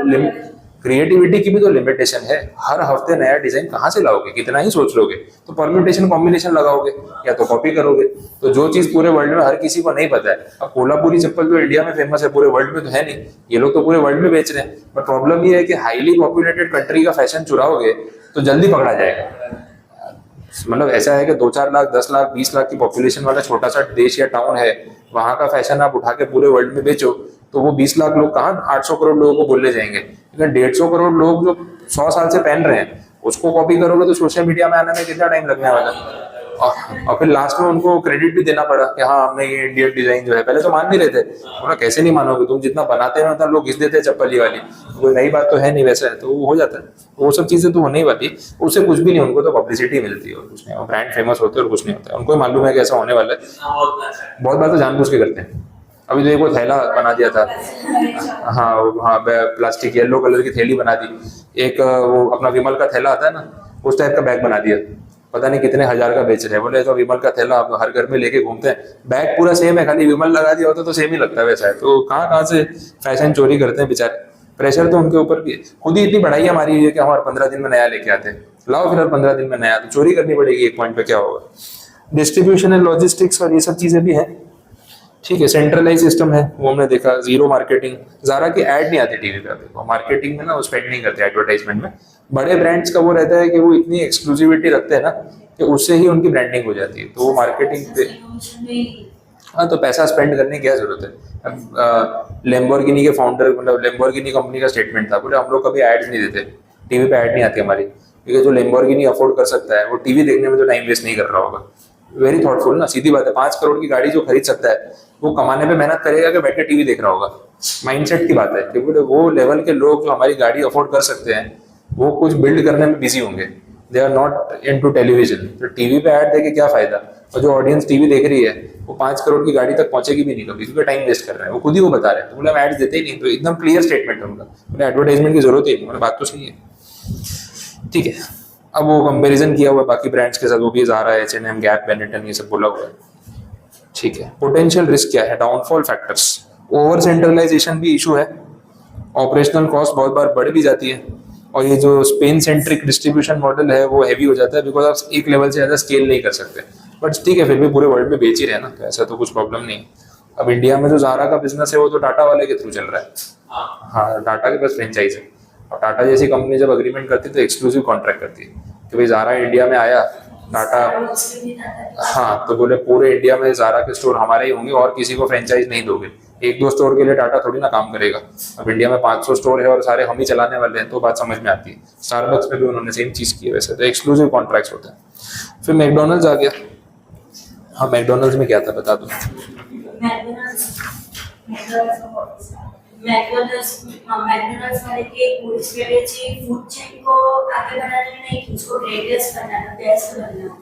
[SPEAKER 1] क्रिएटिविटी की भी तो लिमिटेशन है। हर हफ्ते नया डिजाइन कहाँ से लाओगे, कितना ही सोच लोगे, तो परम्यूटेशन कॉम्बिनेशन लगाओगे या तो कॉपी करोगे। तो जो चीज पूरे वर्ल्ड में हर किसी को नहीं पता है, अब कोल्हापुरी चप्पल तो इंडिया में फेमस है, पूरे वर्ल्ड में तो है नहीं, ये लोग तो पूरे वर्ल्ड में बेच रहे हैं। बट प्रॉब्लम ये है कि हाईली पॉपुलेटेड कंट्री का फैशन चुराओगे तो जल्दी पकड़ा जाएगा। मतलब ऐसा है कि 2-4 लाख, 10 लाख, 20 लाख की पॉपुलेशन वाला छोटा सा देश या टाउन है, वहां का फैशन आप उठा के पूरे वर्ल्ड में बेचो तो वो 20 लाख लोग कहाँ 800 करोड़ लोगों को बोलने जाएंगे। लेकिन 150 करोड़ लोग जो 100 साल से पहन रहे हैं उसको कॉपी करोगे तो सोशल मीडिया में आने में कितना टाइम लगने वाला है। और फिर लास्ट में उनको क्रेडिट भी देना पड़ा कि हाँ हमने ये इंडियन डिजाइन जो है, पहले तो मान नहीं रहे थे, बोला कैसे नहीं मानोगे, तुम जितना बनाते हो उतना लोग घिस देते हैं चप्पल वाली, कोई नई बात तो है नहीं वैसे, तो वो हो जाता है। वो सब चीजें तो होने ही वाली, उससे कुछ भी नहीं, उनको तो पब्लिसिटी मिलती है और कुछ नहीं, ब्रांड फेमस होते हैं और कुछ नहीं होता है, उनको मालूम है कि ऐसा होने वाला है। बहुत बार तो जानबूझ के करते हैं। अभी तो एक वो थैला बना दिया था, हाँ हाँ प्लास्टिक येलो कलर की थैली बना दी, एक वो अपना विमल का थैला आता है ना उस टाइप का बैग बना दिया, पता नहीं कितने हजार का बेच रहे हैं। बोले तो विमल का थैला आप हर घर में लेके घूमते हैं, बैग पूरा सेम है, खाली विमल लगा दिया होता तो सेम ही लगता है वैसा है। तो कहाँ कहाँ से फैशन चोरी करते हैं बेचारे, प्रेशर तो उनके ऊपर भी है। खुद ही इतनी बढ़ाई हमारी हुई है कि हम हर 15 दिन में नया लेके आते हैं, लाओ फिर हर 15 दिन में नया, तो चोरी करनी पड़ेगी एक पॉइंट पे, क्या होगा। डिस्ट्रीब्यूशन एंड लॉजिस्टिक्स और ये सब चीजें भी हैं, ठीक है। सेंट्रलाइज सिस्टम है, वो हमने देखा। जीरो मार्केटिंग, जारा की ऐड नहीं आती टीवी पे, देखो मार्केटिंग में ना वो स्पेंड नहीं करते एडवर्टाइजमेंट में। बड़े ब्रांड्स का वो रहता है कि वो इतनी एक्सक्लूसिविटी रखते हैं ना कि उससे ही उनकी ब्रांडिंग हो जाती है, तो वो मार्केटिंग पे हाँ तो पैसा स्पेंड करने की क्या जरूरत है। अब लैम्बोर्गिनी के फाउंडर, मतलब लैम्बोर्गिनी कंपनी का स्टेटमेंट था, बोले हम लोग कभी एड्स नहीं देते, टीवी पे ऐड नहीं आती हमारी, क्योंकि जो लैम्बोर्गिनी अफोर्ड कर सकता है वो टीवी देखने में तो टाइम वेस्ट नहीं कर रहा होगा। वेरी थॉटफुल ना, सीधी बात है। 5 करोड़ की गाड़ी जो खरीद सकता है वो कमाने पे मेहनत करेगा कि बैठ के टीवी देख रहा होगा। माइंडसेट की बात है, क्योंकि वो लेवल के लोग जो हमारी गाड़ी अफोर्ड कर सकते हैं वो कुछ बिल्ड करने में बिजी होंगे, they are not into television. तो टीवी पे ऐड देके क्या फायदा, और जो ऑडियंस टीवी देख रही है वो 5 करोड़ की गाड़ी तक पहुंचेगी भी नहीं कभी, क्योंकि टाइम वेस्ट कर रहे हैं, वो खुद ही वो बता रहे हैं। तो बोला हम एड्स देते ही नहीं, तो एकदम क्लियर स्टेटमेंट है उनका, बोले एडवर्टाइजमेंट की जरूरत ही नहीं। बात तो सही है, ठीक है। अब वो कंपैरिजन किया हुआ बाकी ब्रांड्स के साथ, वो भी ज़ारा, H&M, गैप, बेनेटन, ये सब बोला हुआ है, ठीक है। पोटेंशियल रिस्क क्या है, डाउनफॉल फैक्टर्स, ओवर सेंट्रलाइजेशन भी इशू है, ऑपरेशनल कॉस्ट बहुत बार बढ़ भी जाती है, और ये जो स्पेन सेंट्रिक डिस्ट्रीब्यूशन मॉडल है वो हैवी हो जाता है, बिकॉज आप एक लेवल से ज़्यादा स्केल नहीं कर सकते। बट ठीक है, फिर भी पूरे वर्ल्ड में बेच ही रहे हैं ना, तो ऐसा तो कुछ प्रॉब्लम नहीं है। अब इंडिया में जो ज़ारा का बिजनेस है वो तो टाटा वाले के थ्रू चल रहा है, हाँ टाटा के पास फ्रेंचाइज है, और टाटा जैसी कंपनी जब अग्रीमेंट करती है तो एक्सक्लूसिव कॉन्ट्रैक्ट करती है कि भाई ज़ारा इंडिया में आया, टाटा हाँ तो बोले पूरे इंडिया में ज़ारा के स्टोर हमारे ही होंगे और किसी को फ्रेंचाइज नहीं दोगे। 1-2 स्टोर के लिए टाटा थोड़ी ना काम करेगा, अब इंडिया में 500 स्टोर है और सारे हम ही चलाने वाले हैं, तो बात समझ में आती है। स्टारबक्स में भी उन्होंने सेम चीज़ की है वैसे, तो एक्सक्लूसिव कॉन्ट्रैक्ट्स होते हैं। फिर मैकडोनल्ड्स आ गया, हाँ मैकडोनल्ड्स में क्या था बता दो।
[SPEAKER 4] मैकडोनल्ड्स वाले की पूरी स्ट्रेटेजी फूड चेन को आगे बढ़ाने में नहीं, उसको ग्रेटेस्ट बनाना, बेस्ट बनाना।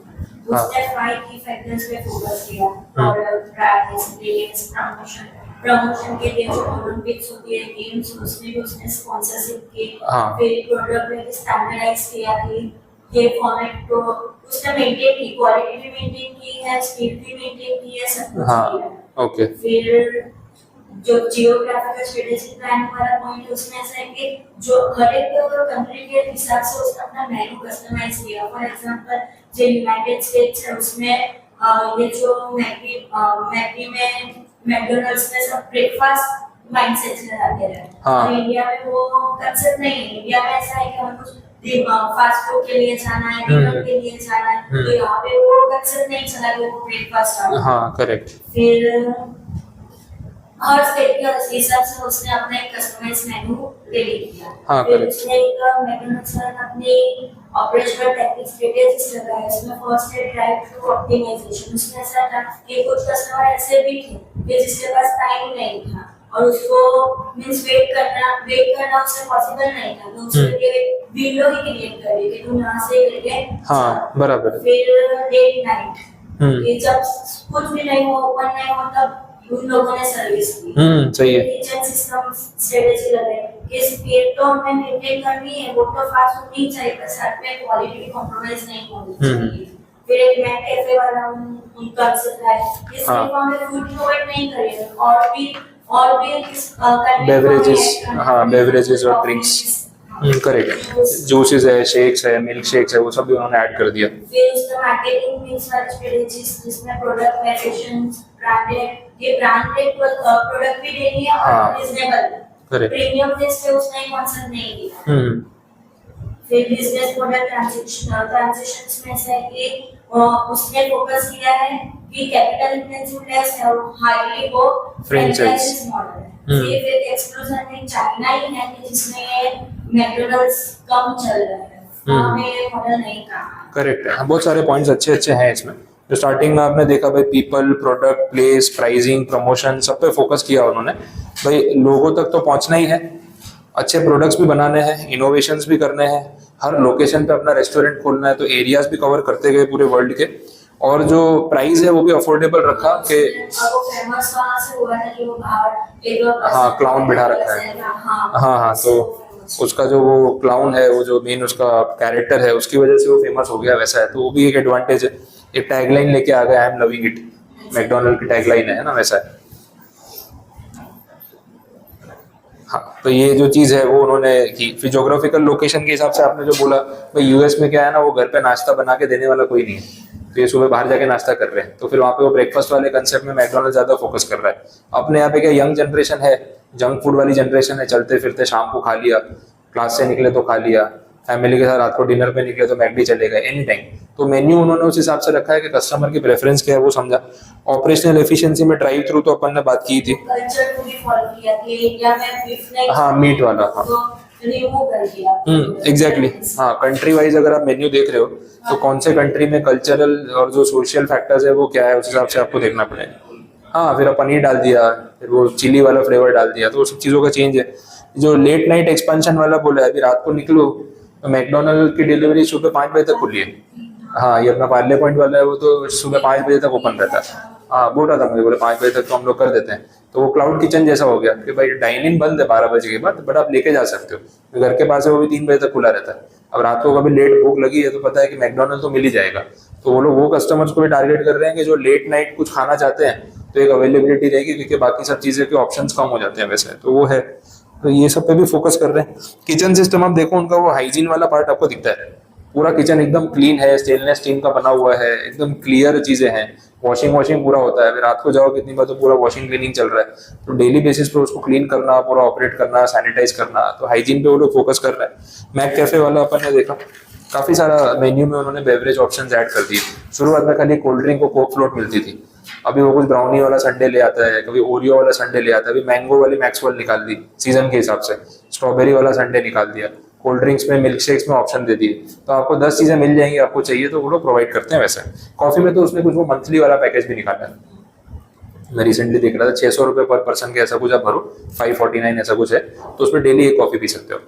[SPEAKER 4] उसने 5 की फैक्टर्स पे फोकस किया, और प्राइस, रेट्स, प्रमोशन के लिए जो ओलंपिक्स होती है, गेम्स, उसमें भी उसने स्पॉन्सरशिप की, फिर प्रोडक्ट में स्टैंडर्डाइज किया कि ये फॉर्मेट को उसने मेंटेन की, क्वालिटी भी मेंटेन की है, स्पीड भी मेंटेन की है, सब कुछ किया है।
[SPEAKER 1] ओके,
[SPEAKER 4] फिर जो जियोग्राफिकल स्ट्रेटेजी प्लान वाला पॉइंट है उसमें ऐसा है कि जो हर एक कंट्री के हिसाब से उसने अपना मेनू कस्टमाइज किया। फॉर एग्जांपल जो यूनाइटेड स्टेट्स है उसमें ये जो मैगी में मैकडोनल्ड्स में सब ब्रेकफास्ट माइंडसेट से आते हैं, और इंडिया में वो कंसेप्ट नहीं है। इंडिया में ऐसा है कि हम कुछ फास्ट फूड के लिए जाना है, डिनर के लिए जाना है, तो यहाँ पे वो कंसेप्ट नहीं चला कि वो ब्रेकफास्ट आ।
[SPEAKER 1] हाँ करेक्ट।
[SPEAKER 4] फिर हर स्टेट के हिसाब से उसने अपना एक कस्टमाइज मेनू रेडी किया।
[SPEAKER 1] हाँ,
[SPEAKER 4] फिर उसने एक मैकडोनल्ड्स ने अपनी ऑपरेशनल टेक्निक स्ट्रेटेजीज लगाया। इसमें फर्स्ट है ड्राइव थ्रू ऑप्टिमाइजेशन। उसमें ऐसा था कि कुछ कस्टमर ऐसे भी थे कि जिसके पास टाइम नहीं था और उसको मींस वेट करना उससे पॉसिबल नहीं था, तो उसके लिए विंडो ही क्रिएट करी कि तुम यहाँ से लेके।
[SPEAKER 1] हाँ बराबर।
[SPEAKER 4] फिर डे नाइट, ये जब कुछ भी नहीं हो, ओपन नहीं हो, तब उन लोगों ने सर्विस की।
[SPEAKER 1] सही है।
[SPEAKER 4] किचन सिस्टम स्ट्रेटेजी लगाई कि स्पीड तो हमें मेंटेन करनी है, वो तो फास्ट होनी चाहिए, पर साथ में क्वालिटी भी कॉम्प्रोमाइज नहीं होनी चाहिए। फिर एक मैक कैफे वाला उनका कंसेप्ट है, इसमें हमें फूड प्रोवाइड नहीं करेगा, और भी बेवरेजेस,
[SPEAKER 1] हाँ बेवरेजेस और ड्रिंक्स, करेक्ट, जूसेस है, शेक्स है, मिल्क शेक्स है, वो सब भी उन्होंने ऐड कर दिया।
[SPEAKER 4] फिर उसका मार्केटिंग मिक्स वाली स्ट्रेटजी जिसमें प्रोडक्ट वेरिएशंस, ब्रांडेड, ये ब्रांडेड प्रोडक्ट भी देनी है
[SPEAKER 1] हाँ।
[SPEAKER 4] और रीजनेबल,
[SPEAKER 1] करेक्ट।
[SPEAKER 4] प्रीमियम लिस्ट पे उसने कॉन्सेप्ट नहीं दिया। फिर बिजनेस प्रोडक्ट ट्रांजिशंस में से कि उसने फोकस किया है कि कैपिटल इंटेंसिव लेस है और हाईली वो
[SPEAKER 1] Franchise
[SPEAKER 4] मॉडल है। फिर एक्सक्लूसिव में चाइना ही है कि जिसमें ये मैकडॉनल्ड्स कम चल रहा है, वहाँ पे ये मॉडल नहीं काम है।
[SPEAKER 1] करेक्ट है। हाँ, बहुत सारे पॉइंट्स अच्छे अच्छे हैं इसमें। जो स्टार्टिंग में आपने देखा भाई, people, product, place, pricing, promotion, सब पे फोकस किया उन्होंने। भाई लोगों तक तो पहुंचना ही है, अच्छे प्रोडक्ट्स भी बनाने हैं, इनोवेशंस भी करने हैं, हर लोकेशन पे अपना रेस्टोरेंट खोलना है, तो एरियाज भी कवर करते गए पूरे वर्ल्ड के, और जो प्राइस है वो भी अफोर्डेबल रखा कि
[SPEAKER 4] वो फेमस वहाँ से हुआ था कि वो बाहर एक
[SPEAKER 1] हाँ, क्लाउन बिठा रखा है। हाँ, तो उसका जो वो क्लाउन है, वो जो मेन उसका कैरेक्टर है, उसकी वजह से वो फेमस हो गया, वैसा है। तो वो भी एक एडवांटेज है। एक टैगलाइन लेके आ गया, I am loving it, McDonald की टैगलाइन है ना, वैसा है। हाँ, तो ये जो चीज़ है वो उन्होंने की। फिर जोग्राफिकल लोकेशन के हिसाब से आपने जो बोला भाई, यूएस में क्या है ना, वो घर पे नाश्ता बना के देने वाला कोई नहीं है, तो ये सुबह बाहर जाके नाश्ता कर रहे हैं, तो फिर वहाँ पे वो ब्रेकफास्ट वाले कंसेप्ट में मैकडोनल्ड ज्यादा फोकस कर रहा है। अपने यहाँ पे क्या यंग जनरेशन है, जंक फूड वाली जनरेशन है, चलते फिरते शाम को खा लिया, क्लास से निकले तो खा लिया, फैमिली के साथ रात को डिनर पे निकले तो मैकडी चले गए एनी टाइम। तो मेन्यू उन्होंने उस हिसाब से रखा है कि कस्टमर की प्रेफरेंस क्या है वो समझा। ऑपरेशनल एफिशिएंसी में ड्राइव थ्रू तो अपन ने बात की थी।
[SPEAKER 4] कल्चर को भी फॉलो किया कि इंडिया में बीफ नहीं,
[SPEAKER 1] हाँ, मीट वाला, हाँ,
[SPEAKER 4] रिमूव कर दिया।
[SPEAKER 1] एग्जैक्टली। हाँ, कंट्री वाइज अगर आप मेन्यू देख रहे हो तो कौन से कंट्री में कल्चरल और जो सोशल फैक्टर्स है वो क्या है, उस हिसाब से आपको देखना पड़ेगा। हाँ, फिर पनीर डाल दिया, फिर वो चिली वाला फ्लेवर डाल दिया, तो वो सब चीज़ों का चेंज है। जो लेट नाइट एक्सपेंशन वाला बोला है, अभी रात को निकलो तो मैकडोनल्ड की डिलीवरी सुबह 5 बजे तक खुली है। हाँ, ये अपना पार्ले पॉइंट वाला है, वो तो सुबह 5 बजे तक ओपन रहता है। हाँ, बोल रहा था मुझे, बोले 5 बजे तक तो हम लोग कर देते हैं। तो वो क्लाउड किचन जैसा हो गया कि भाई डाइन इन बंद है 12 बजे के बाद, बट आप लेके जा सकते हो। घर के पास है, वो भी 3 बजे तक खुला रहता है। अब रात को कभी लेट भूख लगी है तो पता है कि मैकडोनल्ड तो मिल ही जाएगा, तो वो लोग वो कस्टमर्स को भी टारगेट कर रहे हैं कि जो लेट नाइट कुछ खाना चाहते हैं, तो एक अवेलेबिलिटी रहेगी, क्योंकि बाकी सब चीज़ें के ऑप्शंस कम हो जाते हैं वैसे, तो वो है। तो ये सब पे भी फोकस कर रहे हैं। किचन सिस्टम आप देखो, उनका वो हाइजीन वाला पार्ट आपको दिखता है, पूरा किचन एकदम क्लीन है, स्टेनलेस स्टील का बना हुआ है, एकदम क्लियर चीजें हैं। वॉशिंग पूरा होता है, अगर रात को जाओ कितनी बार तो पूरा वॉशिंग क्लीनिंग चल रहा है, तो डेली बेसिस पे उसको क्लीन करना, पूरा ऑपरेट करना, सैनिटाइज करना, तो हाइजीन पे वो लोग फोकस कर रहे हैं। मैक कैफे वाला अपन ने देखा, काफी सारा मेन्यू में उन्होंने बेवरेज ऑप्शंस ऐड कर दिए। शुरुआत में खाली कोल्ड ड्रिंक और कोक फ्लोट मिलती थी, अभी वो कुछ ब्राउनी वाला संडे ले आता है, कभी ओरियो वाला संडे ले आता है, अभी मैंगो वाली मैक्सवेल निकाल दी सीजन के हिसाब से, स्ट्रॉबेरी वाला संडे निकाल दिया, कोल्ड ड्रिंक्स में, मिल्क शेक्स में ऑप्शन दे दिए, तो आपको 10 चीजें मिल जाएंगी, आपको चाहिए तो वो लोग प्रोवाइड करते हैं। वैसे कॉफी में तो उसने कुछ वो मंथली वाला पैकेज भी निकाला है, मैं रिसेंटली देख रहा था, 600 रुपये पर पर्सन के ऐसा कुछ आप भरो, 549 ऐसा कुछ है, तो उसमें डेली एक कॉफी पी सकते हो,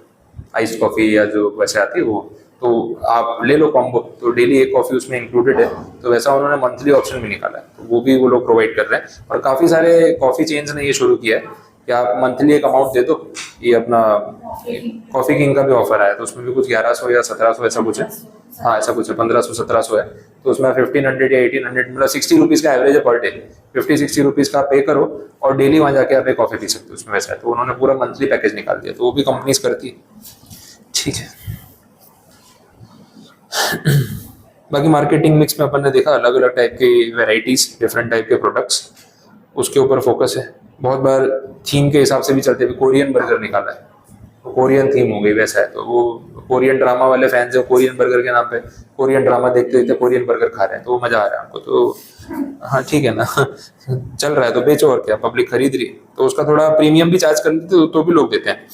[SPEAKER 1] आइस कॉफी या जो वैसे आती है वो, तो आप ले लो कॉम्बो, तो डेली एक कॉफी उसमें इंक्लूडेड है, तो वैसा उन्होंने मंथली ऑप्शन भी निकाला है, तो वो भी वो लोग प्रोवाइड कर रहे हैं। और काफी सारे कॉफी चेन्स ने ये शुरू किया है कि आप मंथली एक अमाउंट दे दो, ये अपना कॉफी किंग का भी ऑफर आया, तो उसमें भी कुछ 1100 या 1700 ऐसा कुछ है, हाँ ऐसा कुछ है, 1500-1700 है, तो उसमें 1500 या 1800 मतलब 60 रुपीज़ का एवरेज है पर डे, 50-60 रुपीज़ का पे करो और डेली वहाँ जाके आप एक कॉफी पी सकते हो उसमें, वैसा है। तो उन्होंने पूरा मंथली पैकेज निकाल दिया, तो वो भी कंपनीज करती है, ठीक है। बाकी मार्केटिंग मिक्स में अपन ने देखा अलग अलग टाइप की वेराइटीज, डिफरेंट टाइप के प्रोडक्ट्स, उसके ऊपर फोकस है। बहुत बार थीम के हिसाब से भी चलते हैं, कोरियन बर्गर निकाला है, तो कोरियन थीम हो गई, वैसा है। तो वो कोरियन ड्रामा वाले फैंस है, कोरियन बर्गर के नाम पे कोरियन ड्रामा देखते देखते कोरियन बर्गर खा रहे हैं, तो वो मजा आ रहा है हमको, तो हाँ ठीक है ना चल रहा है तो बेचो, और क्या, पब्लिक खरीद रही है, तो उसका थोड़ा प्रीमियम भी चार्ज कर देते तो भी लोग देते हैं।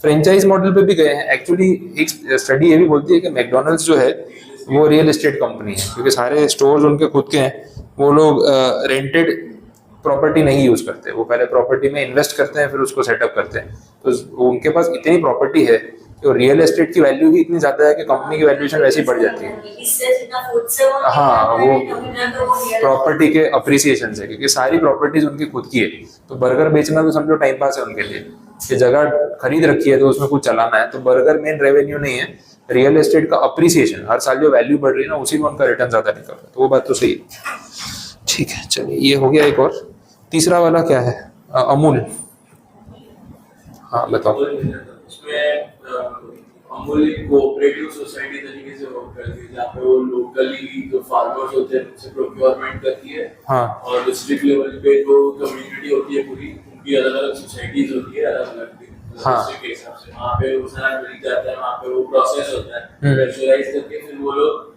[SPEAKER 1] फ्रेंचाइज मॉडल पे भी गए हैं। एक्चुअली एक स्टडी ये भी बोलती है कि मैकडोनल्ड्स जो है वो रियल एस्टेट कंपनी है, क्योंकि सारे स्टोर्स उनके खुद के हैं, वो लोग रेंटेड प्रॉपर्टी नहीं यूज करते, वो पहले प्रॉपर्टी में इन्वेस्ट करते हैं, फिर उसको सेटअप करते हैं, तो उनके पास इतनी प्रॉपर्टी है कि रियल एस्टेट की वैल्यू भी इतनी ज्यादा है कि कंपनी की वैल्यूएशन वैसी बढ़ जाती है। हाँ, वो प्रॉपर्टी के अप्रिसिएशन से, क्योंकि सारी प्रॉपर्टीज उनकी खुद की है, तो बर्गर बेचना तो समझो टाइम पास है उनके लिए, कि जगह खरीद रखी है तो उसमें कुछ चलाना है, तो बर्गर मेन रेवेन्यू नहीं है, रियल एस्टेट का अप्रिसिएशन, हर साल जो वैल्यू बढ़ रही है ना उसी में उनका रिटर्न ज्यादा निकल रहा है, तो वो बात तो सही है। ठीक है, चलिए ये हो गया। एक और तीसरा वाला क्या है, अमूल, हाँ बताओ।
[SPEAKER 2] उसमें अमूल एक कोऑपरेटिव सोसाइटी तरीके से वर्क करती है, जहाँ पे वो लोकली जो फार्मर्स होते हैं उनसे प्रोक्योरमेंट करती है।
[SPEAKER 1] हाँ।
[SPEAKER 2] और डिस्ट्रिक्ट लेवल पे जो कम्युनिटी होती है पूरी, उनकी अलग अलग सोसाइटीज होती है, अलग अलग
[SPEAKER 1] हाँ।
[SPEAKER 2] डिस्ट्रिक्ट के हिसाब से वहाँ पे वो सारा मिल जाता है, वहाँ पे वो प्रोसेस होता है,
[SPEAKER 1] हम्म।
[SPEAKER 2] प्रेशराइज करके फिर वो लोग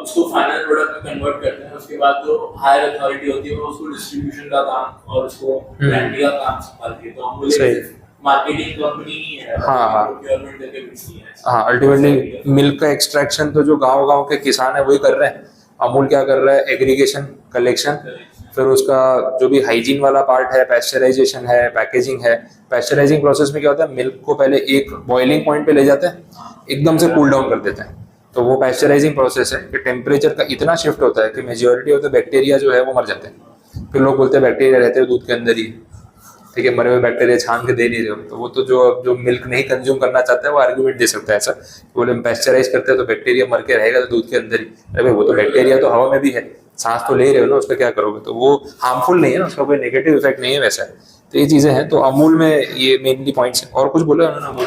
[SPEAKER 2] उसको फाइनल प्रोडक्ट में कन्वर्ट करते हैं। उसके बाद जो हायर अथॉरिटी होती है वो उसको डिस्ट्रीब्यूशन का काम और उसको ब्रांडिंग का काम संभालती है। तो अमूल
[SPEAKER 1] सही।
[SPEAKER 2] मार्केटिंग कंपनी ही है,
[SPEAKER 1] हाँ, हाँ।
[SPEAKER 2] प्रोक्योरमेंट करके बेचती है।
[SPEAKER 1] हाँ, अल्टीमेटली मिल्क का एक्सट्रैक्शन तो जो गांव-गांव के किसान है वही कर रहे हैं। अमूल क्या कर रहा है, एग्रीगेशन, कलेक्शन, फिर उसका जो भी हाइजीन वाला पार्ट है, पैस्चराइजेशन है, पैकेजिंग है। पैस्चराइजिंग प्रोसेस में क्या होता है, मिल्क को पहले एक बॉइलिंग पॉइंट पे ले जाते हैं, एकदम से कूल डाउन कर देते हैं। तो वो पैस्चराइजिंग प्रोसेस है कि टेम्परेचर का इतना शिफ्ट होता है कि मेजॉरिटी ऑफ द बैक्टीरिया जो है वो मर जाते हैं। फिर लोग बोलते हैं बैक्टीरिया रहते हैं दूध के अंदर ही, ठीक है, मरे हुए बैक्टीरिया छान के दे नहीं रहे हो। तो वो तो जो मिल्क नहीं कंज्यूम करना चाहता है वो आर्ग्यूमेंट दे सकता है ऐसा, बोले हम पैस्चराइज करते हैं तो बैक्टीरिया मर के रहेगा तो दूध के अंदर ही। अरे भाई, वो तो बैक्टीरिया तो हवा में भी है, सांस तो ले रहे हो ना, उसका क्या करोगे? तो वो हार्मफुल नहीं है ना, उसका कोई नेगेटिव इफेक्ट नहीं है वैसा। तो ये चीजें हैं। तो अमूल में ये मेनली पॉइंट्स हैं। और कुछ बोला उन्होंने?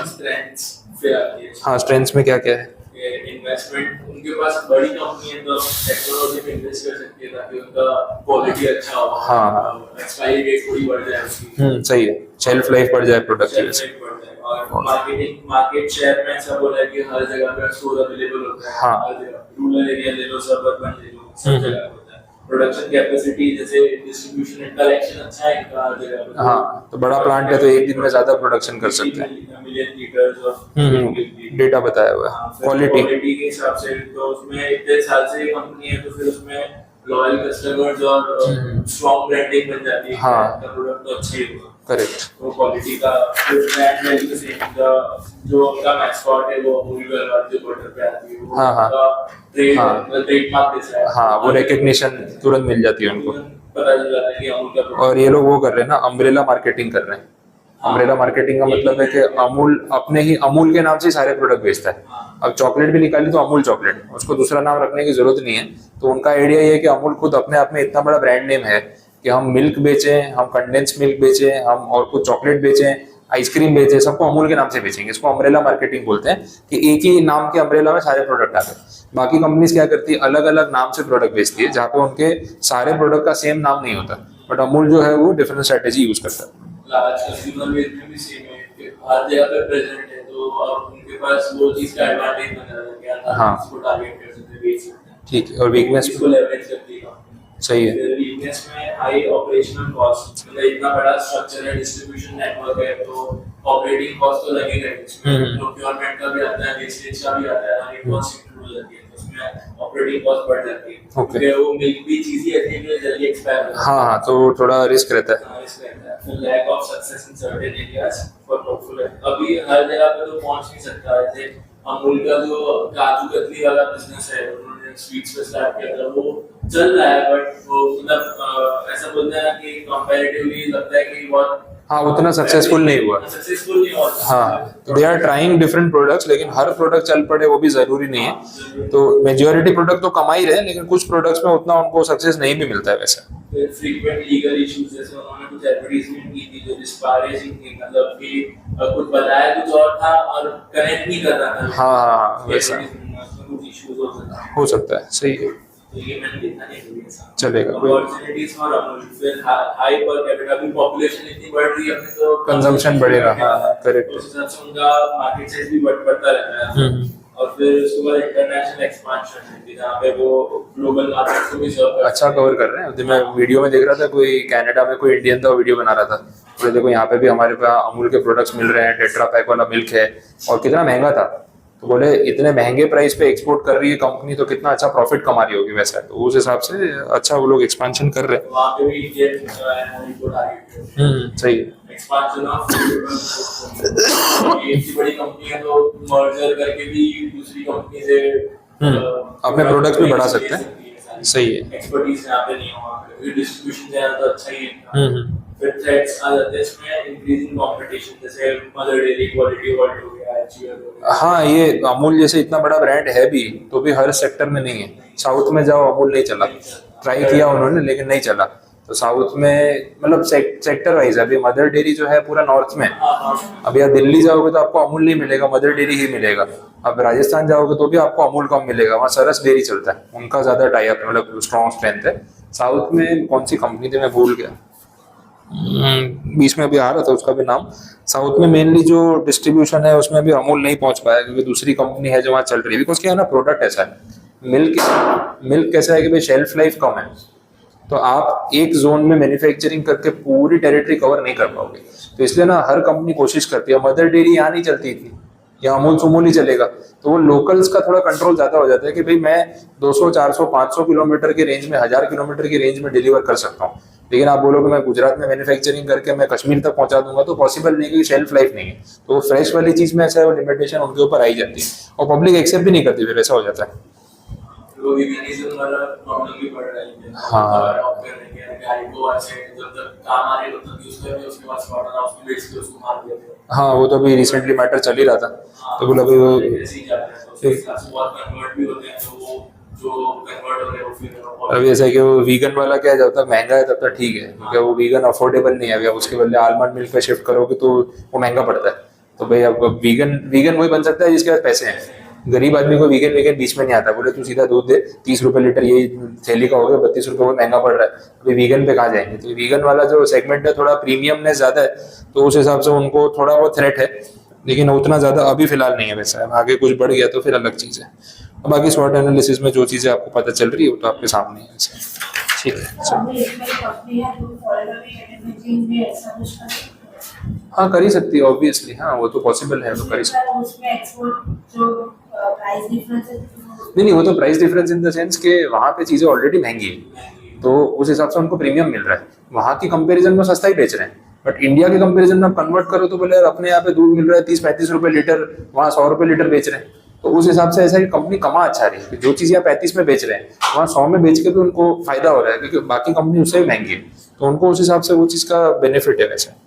[SPEAKER 1] हाँ, स्ट्रेंथ्स में क्या क्या है?
[SPEAKER 2] इन्वेस्टमेंट उनके पास बड़ी कंपनी है तो टेक्नोलॉजी में इन्वेस्ट कर सकती है ताकि उनका क्वालिटी अच्छा हो।
[SPEAKER 1] हाँ।
[SPEAKER 2] एक्सपायरी डेट थोड़ी बढ़ जाए उसकी।
[SPEAKER 1] सही है, शेल्फ लाइफ बढ़ जाए प्रोडक्ट की।
[SPEAKER 2] शेल्फ लाइफ बढ़ जाए। और मार्केट शेयर में ऐसा बोला है कि हर जगह पे स्टोर अवेलेबल होता है।
[SPEAKER 1] हाँ।
[SPEAKER 2] हर जगह, रूरल एरिया ले लो, सबर्बन ले लो, सब जगह होता है। प्रोडक्शन कैपेसिटी जैसे डिस्ट्रीब्यूशन एंड कलेक्शन अच्छा है इनका हर जगह पे।
[SPEAKER 1] हाँ, तो बड़ा प्लांट है तो एक दिन में ज्यादा प्रोडक्शन कर सकते हैं।
[SPEAKER 2] मिलियन लीटर्स ऑफ
[SPEAKER 1] डेटा बताया हुआ है। क्वालिटी
[SPEAKER 2] के हिसाब से तो उसमें इतने साल से ये कंपनी है तो फिर उसमें लॉयल कस्टमर्स और स्ट्रॉन्ग ब्रांडिंग बन जाती है।
[SPEAKER 1] हाँ।
[SPEAKER 2] प्रोडक्ट तो अच्छा ही होगा।
[SPEAKER 1] करेक्ट।
[SPEAKER 2] तो क्वालिटी का ब्रांड वैल्यू से जो उनका मैस्कॉट है वो अमूल गलवार जो बॉर्डर पे आती है वो
[SPEAKER 1] हाँ, हाँ।
[SPEAKER 2] उनका ट्रेडमार्क जैसा है।
[SPEAKER 1] हाँ, वो रिकग्निशन तुरंत मिल जाती है उनको।
[SPEAKER 2] पता चल जाता है कि अमूल का product
[SPEAKER 1] और ये लोग वो कर रहे हैं ना, अम्ब्रेला मार्केटिंग कर रहे हैं। अम्ब्रेला मार्केटिंग का मतलब है कि अमूल अपने ही अमूल के नाम से सारे प्रोडक्ट बेचता है। अब चॉकलेट भी निकाली तो अमूल चॉकलेट, उसको दूसरा नाम रखने की जरूरत नहीं है। तो उनका आइडिया ये है कि अमूल खुद अपने आप में इतना बड़ा ब्रांड नेम है कि हम मिल्क बेचें, हम कंडेंस मिल्क बेचें, हम और कुछ चॉकलेट बेचें, आइसक्रीम बेचें, सबको अमूल के नाम से बेचेंगे। इसको अम्ब्रेला मार्केटिंग बोलते हैं कि एक ही नाम के अम्ब्रेला में सारे प्रोडक्ट आते हैं। बाकी कंपनीज क्या करती है, अलग अलग नाम से प्रोडक्ट बेचती है, जहाँ पे उनके सारे प्रोडक्ट का सेम नाम नहीं होता। बट अमूल जो है वो डिफरेंट स्ट्रेटेजी यूज करता है।
[SPEAKER 2] लार्ज कंज्यूमर बेस में भी सेम है कि हर जगह पे प्रेजेंट है तो और उनके पास वो चीज का एडवांटेज बन जाता है कि यार
[SPEAKER 1] हाँ।
[SPEAKER 2] इसको टारगेट कर सकते हैं, बेच सकते हैं।
[SPEAKER 1] ठीक है। और वीकनेस
[SPEAKER 2] इसको लेवरेज करती है।
[SPEAKER 1] सही है।
[SPEAKER 2] वीकनेस में हाई ऑपरेशनल कॉस्ट, मतलब इतना बड़ा स्ट्रक्चर है, डिस्ट्रीब्यूशन नेटवर्क है तो ऑपरेटिंग कॉस्ट तो लगेगा ही। इसमें प्रोक्योरमेंट का भी आता है, वेस्टेज का भी आता है, हर एक कॉस्ट इंक्लूड हो जाती है तो उसमें ऑपरेटिंग कॉस्ट बढ़ जाती है।
[SPEAKER 1] Okay.
[SPEAKER 2] क्योंकि वो मिल्क भी चीज ही ऐसी है कि जल्दी एक्सपायर हो जाती है।
[SPEAKER 1] हाँ, तो थोड़ा रिस्क रहता है।
[SPEAKER 2] Lack of success in certain areas for portfolio. अभी हर जगह पे तो पहुंच नहीं सकता है। जैसे अमूल का जो काजू कतली वाला बिजनेस है, उन्होंने स्वीट्स पे स्टार्ट किया था, वो चल रहा है बट वो मतलब ऐसा बोलते हैं ना कि कंपैरेटिवली लगता है कि बहुत
[SPEAKER 1] हाँ, उतना सक्सेसफुल नहीं हुआ।
[SPEAKER 2] सक्सेसफुल नहीं हुआ।
[SPEAKER 1] हाँ, they are trying different products, लेकिन हर प्रोडक्ट चल पड़े वो भी जरूरी नहीं है। तो मेजॉरिटी प्रोडक्ट तो कमा ही रहे हैं, लेकिन कुछ प्रोडक्ट्स में उतना उनको सक्सेस नहीं भी मिलता है वैसा।
[SPEAKER 2] फ्रीक्वेंट लीगल इश्यूज, जैसे उन्होंने कुछ एडवर्टाइजमेंट की थी जो डिस्पैरेजिंग थी, मतलब कि कुछ बताया कुछ और था और कनेक्ट नहीं कर रहा था।
[SPEAKER 1] हाँ, वैसा
[SPEAKER 2] कुछ इश्यूज
[SPEAKER 1] हो सकता है। सही है,
[SPEAKER 2] तो ये मैंने देखा नहीं कभी ऐसा।
[SPEAKER 1] चलेगा।
[SPEAKER 2] अपॉर्चुनिटीज फॉर अमूल, फिर हाई पर कैपिटा भी पॉपुलेशन इतनी बढ़ रही है अपने तो
[SPEAKER 1] कंजम्पशन बढ़ेगा। हाँ, करेक्ट।
[SPEAKER 2] उस हिसाब से उनका मार्केट साइज भी बढ़ता रहता है। और फिर उसके बाद इंटरनेशनल एक्सपांशन है जहाँ पे वो ग्लोबल मार्केट को भी सर्व कर
[SPEAKER 1] अच्छा कवर कर रहे हैं। तो मैं वीडियो में देख रहा था, कोई कनाडा में कोई इंडियन था, वो वीडियो बना रहा था। बोले देखो यहाँ पे भी हमारे पास अमूल के प्रोडक्ट्स मिल रहे हैं, टेट्रा पैक वाला मिल्क है, और कितना महंगा था। तो बोले इतने महंगे प्राइस पे एक्सपोर्ट कर रही है कंपनी तो कितना अच्छा प्रॉफिट कमा रही होगी वैसा। तो उस हिसाब से अच्छा वो लोग एक्सपांशन कर रहे हैं।
[SPEAKER 2] वहाँ पे भी इंडियन रिपोर्ट आ गई।
[SPEAKER 1] सही है।
[SPEAKER 2] एक्सपांशन ऑफ एक बड़ी कंपनी है तो मर्जर करके भी दूसरी कंपनी से
[SPEAKER 1] अपने प्रोडक्ट्स भी बढ़ा सकते हैं। सही है।
[SPEAKER 2] एक्सपर्टीज यहाँ पे नहीं हुआ, डिस्ट्रीब्यूशन ज्यादा तो अच्छा ही है। फिर थ्रेट्स आ जाते हैं इसमें, इंक्रीजिंग कंपटीशन, जैसे मदर डेयरी, क्वालिटी वर्ल्ड हो गया, एचयूएल हो गया।
[SPEAKER 1] हाँ, ये अमूल जैसे इतना बड़ा ब्रांड है भी तो भी हर सेक्टर में नहीं है। साउथ में जाओ अमूल नहीं चला, ट्राई किया उन्होंने लेकिन नहीं चला। तो साउथ में मतलब सेक्टर वाइज अभी मदर डेयरी जो है पूरा नॉर्थ में है।
[SPEAKER 2] हाँ,
[SPEAKER 1] अभी आप दिल्ली जाओगे तो आपको अमूल नहीं मिलेगा, मदर डेयरी ही मिलेगा। अब राजस्थान जाओगे तो भी आपको अमूल कम मिलेगा, वहाँ सरस डेयरी चलता है, उनका ज्यादा टाई अप मतलब स्ट्रॉन्ग स्ट्रेंथ है। साउथ में कौन सी कंपनी थी मैं भूल गया, बीच में अभी आ रहा था उसका भी नाम। साउथ में मेनली जो डिस्ट्रीब्यूशन है उसमें अभी अमूल नहीं पहुंच पाया क्योंकि दूसरी कंपनी है जो वहाँ चल रही है। बिकॉज क्या है ना, प्रोडक्ट ऐसा है, मिल्क कैसा है कि भाई शेल्फ लाइफ कम है, तो आप एक जोन में मैन्युफैक्चरिंग करके पूरी टेरिटरी कवर नहीं कर पाओगे। तो इसलिए ना हर कंपनी कोशिश करती है, मदर डेयरी यहाँ नहीं चलती इतनी, या अमूल सुमूल ही चलेगा, तो वो लोकल्स का थोड़ा कंट्रोल ज्यादा हो जाता है कि भाई मैं 200 400 500 किलोमीटर के रेंज में, 1000 किलोमीटर की रेंज में डिलीवर कर सकता हूँ। लेकिन आप बोलोगे मैं गुजरात में मैन्युफैक्चरिंग करके मैं कश्मीर तक पहुंचा दूंगा, तो पॉसिबल नहीं, क्योंकि शेल्फ लाइफ नहीं है। तो वो फ्रेश वाली चीज में ऐसा है, वो लिमिटेशन उनके ऊपर आई जाती है और पब्लिक एक्सेप्ट भी नहीं करती, फिर ऐसा हो जाता है।
[SPEAKER 2] तो veganism वाला प्रॉब्लम भी बढ़ रहा है।
[SPEAKER 1] हाँ।
[SPEAKER 2] अडॉप्ट करने के गाय को ऐसे जब तक काम आ रही हो तब यूज करते, उसके बाद स्लॉटर हाउस में बेच के उसको मार देते हैं।
[SPEAKER 1] हाँ, वो तो अभी रिसेंटली मैटर चल ही रहा था, तो बोला भाई वो
[SPEAKER 2] ऐसे ही जाते हैं, तो उसके हिसाब से बहुत कन्वर्ट भी होते हैं, तो वो जो कन्वर्ट हो रहे हैं वो फिर
[SPEAKER 1] अभी ऐसा है कि वो वीगन वाला क्या है, जब तक महंगा है तब तक ठीक है, क्योंकि वो वीगन अफोर्डेबल नहीं है। अभी आप उसके बदले आलमंड मिल्क पे शिफ्ट करोगे तो वो महंगा पड़ता है। तो भाई अब वीगन वही बन सकता है जिसके पास पैसे हैं। गरीब आदमी को वीगन बीच में नहीं आता, बोले तू सीधा दूध दे 30 रुपए लीटर, ये थैली का हो गया 32 रुपए, वो महंगा पड़ रहा है, अभी वीगन पे कहाँ जाएंगे। तो वीगन वाला जो सेगमेंट है थोड़ा प्रीमियमनेस ज्यादा है, तो उस हिसाब से उनको थोड़ा वो थ्रेट है, लेकिन उतना ज्यादा अभी फिलहाल नहीं है। वैसा है, आगे कुछ बढ़ गया तो फिर अलग चीज है। और बाकी स्वॉट एनालिसिस में जो चीजें आपको पता चल रही है वो तो आपके सामने है। ठीक है, चलो।
[SPEAKER 3] अभी इसमें कंपनी है जो फॉरेनर में चीज में एस्टैब्लिश कर सकती है।
[SPEAKER 1] हाँ, कर ही सकती है ऑब्वियसली, हाँ वो तो पॉसिबल है, तो कर ही सकती है।
[SPEAKER 3] उसमें एक्सपोर्ट जो प्राइस डिफरेंस है,
[SPEAKER 1] नहीं, वो तो price difference in the sense के वहाँ पे चीजें ऑलरेडी महंगी है, तो उस हिसाब से उनको प्रीमियम मिल रहा है। वहाँ की कंपैरिजन में सस्ता ही बेच रहे हैं, बट इंडिया के कंपैरिजन में आप कन्वर्ट करो तो बोले यार अपने यहाँ पे दूध मिल रहा है 30-35 रुपए लीटर, वहाँ 100 रुपए लीटर बेच रहे हैं। तो उस हिसाब से ऐसा है कि कंपनी कमा अच्छा रही है, जो चीज़ यहाँ 35 में बेच रहे हैं वहाँ 100 में बेच के भी उनको फायदा हो रहा है, क्योंकि बाकी कंपनी उससे भी महंगी है, तो उनको उस हिसाब से वो चीज़ का बेनिफिट है वैसे।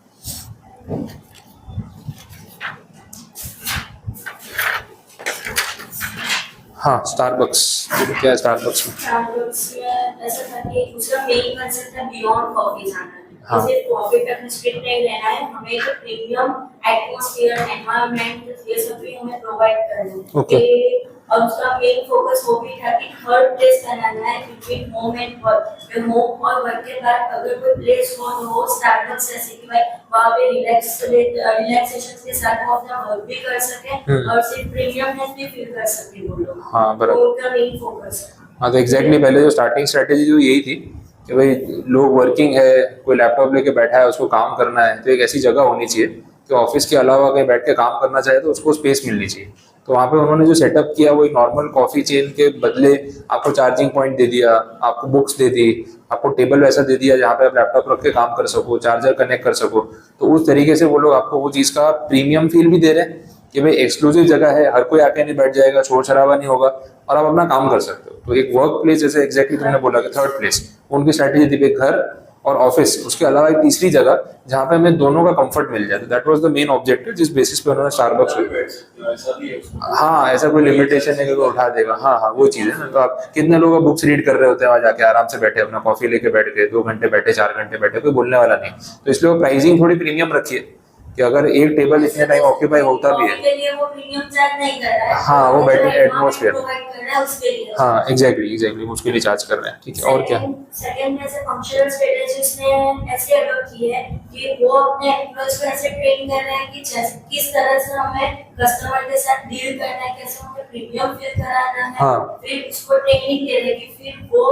[SPEAKER 1] हाँ, स्टारबक्स क्या है स्टारबक्स में?
[SPEAKER 4] स्टारबक्स में ऐसा था कि उसका मेन कंसेप्ट है बियॉन्ड कॉफी जाना।
[SPEAKER 1] हाँ।
[SPEAKER 4] सिर्फ कॉफी तक रिस्ट्रिक्ट नहीं रहना है, हमें तो प्रीमियम एटमॉस्फेयर, एनवायरनमेंट ये सब भी हमें प्रोवाइड करना है।
[SPEAKER 1] Okay.
[SPEAKER 4] और उसका मेन फोकस वो भी था कि थर्ड प्लेस बनाना है between home and work. Home और वर्क के बाद अगर कोई प्लेस हो स्टारबक्स ऐसे कि भाई वहाँ पे रिलैक्सेशन के साथ वो अपना वर्क भी कर सके और सिर्फ प्रीमियमनेस भी फील कर सके वो लोग।
[SPEAKER 1] हाँ, बराबर।
[SPEAKER 4] तो उनका मेन फोकस है।
[SPEAKER 1] हाँ, तो एग्जैक्टली पहले जो स्टार्टिंग स्ट्रेटेजी जो यही थी कि भाई लोग वर्किंग है, कोई लैपटॉप लेके बैठा है, उसको काम करना है, तो एक ऐसी जगह होनी चाहिए कि ऑफिस के अलावा कहीं बैठ के काम करना चाहे तो उसको स्पेस मिलनी चाहिए। तो वहाँ पे उन्होंने जो सेटअप किया वो एक नॉर्मल कॉफी चेन के बदले आपको चार्जिंग पॉइंट दे दिया, आपको बुक्स दे दी, आपको टेबल वैसा दे दिया जहाँ पे आप लैपटॉप रख के काम कर सको, चार्जर कनेक्ट कर सको। तो उस तरीके से वो लोग आपको वो चीज़ का प्रीमियम फील भी दे रहे हैं कि भाई एक्सक्लूसिव जगह है, हर कोई आके नहीं बैठ जाएगा, शोर शराबा नहीं होगा और आप अपना काम कर सकते हो। तो एक वर्क प्लेस जैसे एग्जैक्टली तुमने बोला कि थर्ड प्लेस, उनकी स्ट्रैटेजी थी घर और ऑफिस, उसके अलावा एक तीसरी जगह जहाँ पे हमें दोनों का कंफर्ट मिल जाए। That was the main objective, जिस बेसिस पे उन्होंने स्टारबक्स
[SPEAKER 2] ऐसा भी है उसमें।
[SPEAKER 1] हाँ, ऐसा कोई लिमिटेशन है कि कोई उठा देगा। हाँ, वो चीज है ना। तो आप कितने लोग बुक्स रीड कर रहे होते हैं वहाँ जाके, आराम से बैठे अपना कॉफी लेके बैठ गए, 2 घंटे बैठे, 4 घंटे बैठे, कोई बोलने वाला नहीं। तो इसलिए वो प्राइसिंग थोड़ी प्रीमियम रखी है कि अगर एक टेबल इतने टाइम ऑक्यूपाई होता भी है।
[SPEAKER 4] के लिए वो प्रीमियम चार्ज नहीं कर रहा है।
[SPEAKER 1] हाँ, वो बैठे एटमॉस्फेयर।
[SPEAKER 4] प्रोवाइड कर रहा है उसके लिए।
[SPEAKER 1] हाँ, एग्जैक्टली उसके लिए चार्ज कर रहे हैं। ठीक है, और क्या?
[SPEAKER 4] सेकंड में से फंक्शनल स्ट्रेटजीज ने ऐसे अडॉप्ट की है कि वो अपने एम्प्लॉयज को ऐसे ट्रेन कर रहे हैं कि किस तरह से हमें कस्टमर के साथ डील करना है, कैसे हमें प्रीमियम फील कराना है।
[SPEAKER 1] हाँ।
[SPEAKER 4] फिर उसको ट्रेनिंग दे रहे कि फिर वो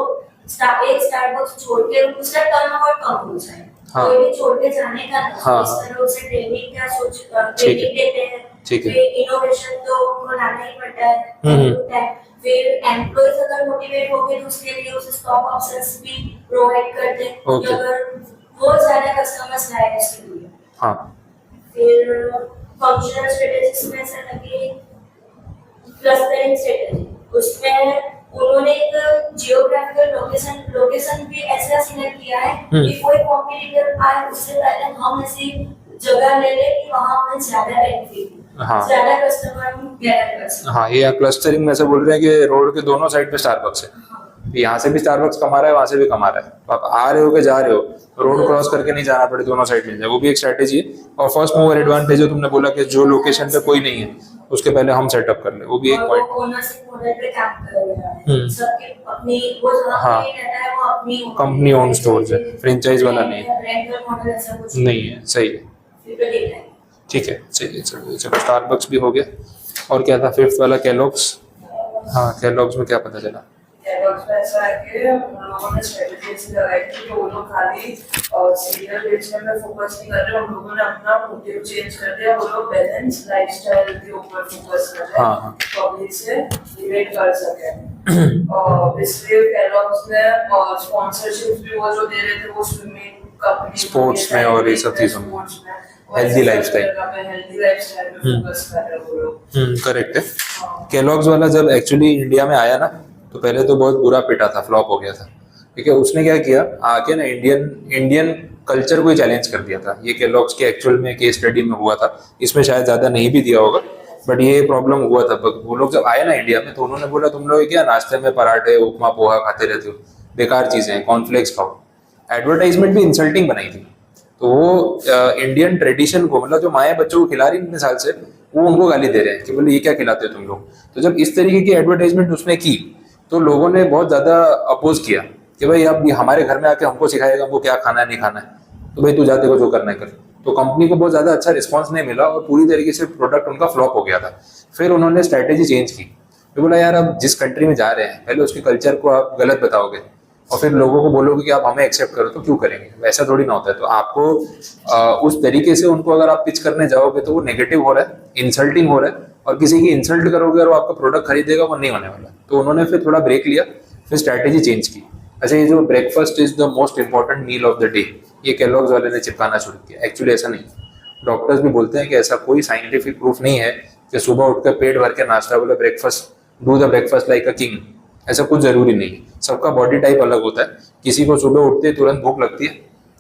[SPEAKER 4] स्टारबक्स छोड़ के उसका टर्नओवर कम हो जाए।
[SPEAKER 1] हाँ।
[SPEAKER 4] कोई भी छोड़ के जाने का नहीं।
[SPEAKER 1] हाँ।
[SPEAKER 4] इस तरह उसे ट्रेनिंग क्या
[SPEAKER 1] ठीक है।
[SPEAKER 4] ट्रेनिंग देते हैं।
[SPEAKER 1] ठीक है।
[SPEAKER 4] फिर इनोवेशन तो उनको लाना ही पड़ता है। फिर एम्प्लॉयज अगर मोटिवेट हो गए तो उसके लिए उसे स्टॉक ऑप्शंस भी प्रोवाइड करते हैं
[SPEAKER 1] Okay.
[SPEAKER 4] कि अगर बहुत ज्यादा कस्टमर्स आए उसके लिए।
[SPEAKER 1] हाँ,
[SPEAKER 4] फिर फंक्शनल स्ट्रेटजीज में ऐसा था कि क्लस्टरिंग स्ट्रेटजी, उसमें उन्होंने एक जियोग्राफिकल लोकेशन भी ऐसा सिलेक्ट किया है कि कोई कॉम्पिटिटर आए उससे पहले हम ऐसी जगह ले ले कि वहां हमें ज्यादा बेनिफिट,
[SPEAKER 1] हाँ।
[SPEAKER 4] ज्यादा कस्टमर गैदर कर सकें।
[SPEAKER 1] हाँ, ये क्लस्टरिंग में से बोल रहे हैं कि रोड के दोनों साइड पे स्टारबक्स है। यहाँ से भी स्टारबक्स कमा रहा है, वहां से भी कमा रहा है, तो आप आ रहे हो कि जा रहे हो, रोड क्रॉस करके नहीं जाना पड़े, दोनों साइड मिल जाए, वो भी एक स्ट्रैटेजी है। और फर्स्ट मूवर एडवांटेज जो तुमने बोला कि जो लोकेशन पे कोई नहीं है उसके पहले हम सेटअप कर ले, वो भी एक
[SPEAKER 4] और
[SPEAKER 1] पॉइंट।
[SPEAKER 4] वो ओनरशिप मॉडल पे काम कर रहा है, सबके अपनी वो जहाँ
[SPEAKER 1] हाँ।
[SPEAKER 4] पे रहता है वो अपनी
[SPEAKER 1] कंपनी ओन स्टोर्स है, फ्रेंचाइज वाला नहीं है।
[SPEAKER 4] रेंटल मॉडल ऐसा कुछ
[SPEAKER 1] नहीं है, सही है,
[SPEAKER 4] फिर तो देख रहे हैं।
[SPEAKER 1] ठीक है, चलिए चलो चलो, स्टारबक्स भी हो गया। और क्या था फिफ्थ वाला, केलॉग्स। हाँ, केलॉग्स में क्या पता चला?
[SPEAKER 5] केलॉग्स में ऐसा है कि उन लोगों ने स्ट्रेटजी ऐसी लगाई थी कि वो लोग खाली सीरियल बेचने में फोकस नहीं कर रहे, उन लोगों ने अपना मोटिव चेंज कर दिया, वो लोग बैलेंस लाइफस्टाइल के ऊपर फोकस कर रहे हैं, पब्लिक से डिबेट कर सके। और इसलिए केलॉग्स ने स्पॉन्सरशिप भी वो जो दे रहे थे वो स्विमिंग कंपनी,
[SPEAKER 1] स्पोर्ट्स में और ये सब चीजों में, हेल्दी लाइफस्टाइल
[SPEAKER 5] पे फोकस कर रहे हैं वो लोग।
[SPEAKER 1] करेक्ट है। केलॉग्स वाला जब एक्चुअली इंडिया में आया ना, तो पहले तो बहुत बुरा पिटा था, फ्लॉप हो गया था, ठीक है। उसने क्या किया, आके ना इंडियन कल्चर को ही चैलेंज कर दिया था। ये केलॉग्स के एक्चुअल में केस स्टडी में हुआ था, इसमें शायद ज्यादा नहीं भी दिया होगा, बट ये प्रॉब्लम हुआ था। वो लोग जब आए ना इंडिया में, तो उन्होंने बोला तुम लोग क्या नाश्ते में पराठे उपमा पोहा खाते रहते हो, बेकार चीजें हैं, कॉर्नफ्लेक्स खाओ। एडवर्टाइजमेंट भी इंसल्टिंग बनाई थी। तो वो इंडियन ट्रेडिशन को, मतलब जो माएँ बच्चों को खिला रही इतने साल से, वो उनको गाली दे रहे हैं कि बोले ये क्या खिलाते हो तुम लोग। तो जब इस तरीके की एडवर्टाइजमेंट उसने की, तो लोगों ने बहुत ज्यादा अपोज किया कि भाई अब ये हमारे घर में आके हमको सिखाएगा हमको क्या खाना है नहीं खाना है, तो भाई तू जाते को जो करना है कर। तो कंपनी को बहुत ज्यादा अच्छा रिस्पॉन्स नहीं मिला और पूरी तरीके से प्रोडक्ट उनका फ्लॉप हो गया था। फिर उन्होंने स्ट्रैटेजी चेंज की, तो बोला यार अब जिस कंट्री में जा रहे हैं पहले उसके कल्चर को आप गलत बताओगे और फिर लोगों को बोलोगे कि आप हमें एक्सेप्ट करो, तो क्यों करेंगे? वैसा थोड़ी ना होता है। तो आपको उस तरीके से उनको अगर आप पिच करने जाओगे तो वो नेगेटिव हो रहा है, इंसल्टिंग हो रहा है, और किसी की इंसल्ट करोगे और वो आपका प्रोडक्ट खरीदेगा, वो नहीं होने वाला। तो उन्होंने फिर थोड़ा ब्रेक लिया, फिर स्ट्रैटेजी चेंज की। अच्छा, ये जो breakfast is the most important meal of the day, ये केलॉग्स वाले ने चिपकाना शुरू किया। एक्चुअली ऐसा नहीं, डॉक्टर्स भी बोलते हैं कि ऐसा कोई साइंटिफिक प्रूफ नहीं है कि सुबह उठकर पेट भर के नाश्ता, बोले breakfast, do the breakfast like a king, ऐसा कुछ जरूरी नहीं है। सबका बॉडी टाइप अलग होता है। किसी को सुबह उठते ही तुरंत भूख लगती है,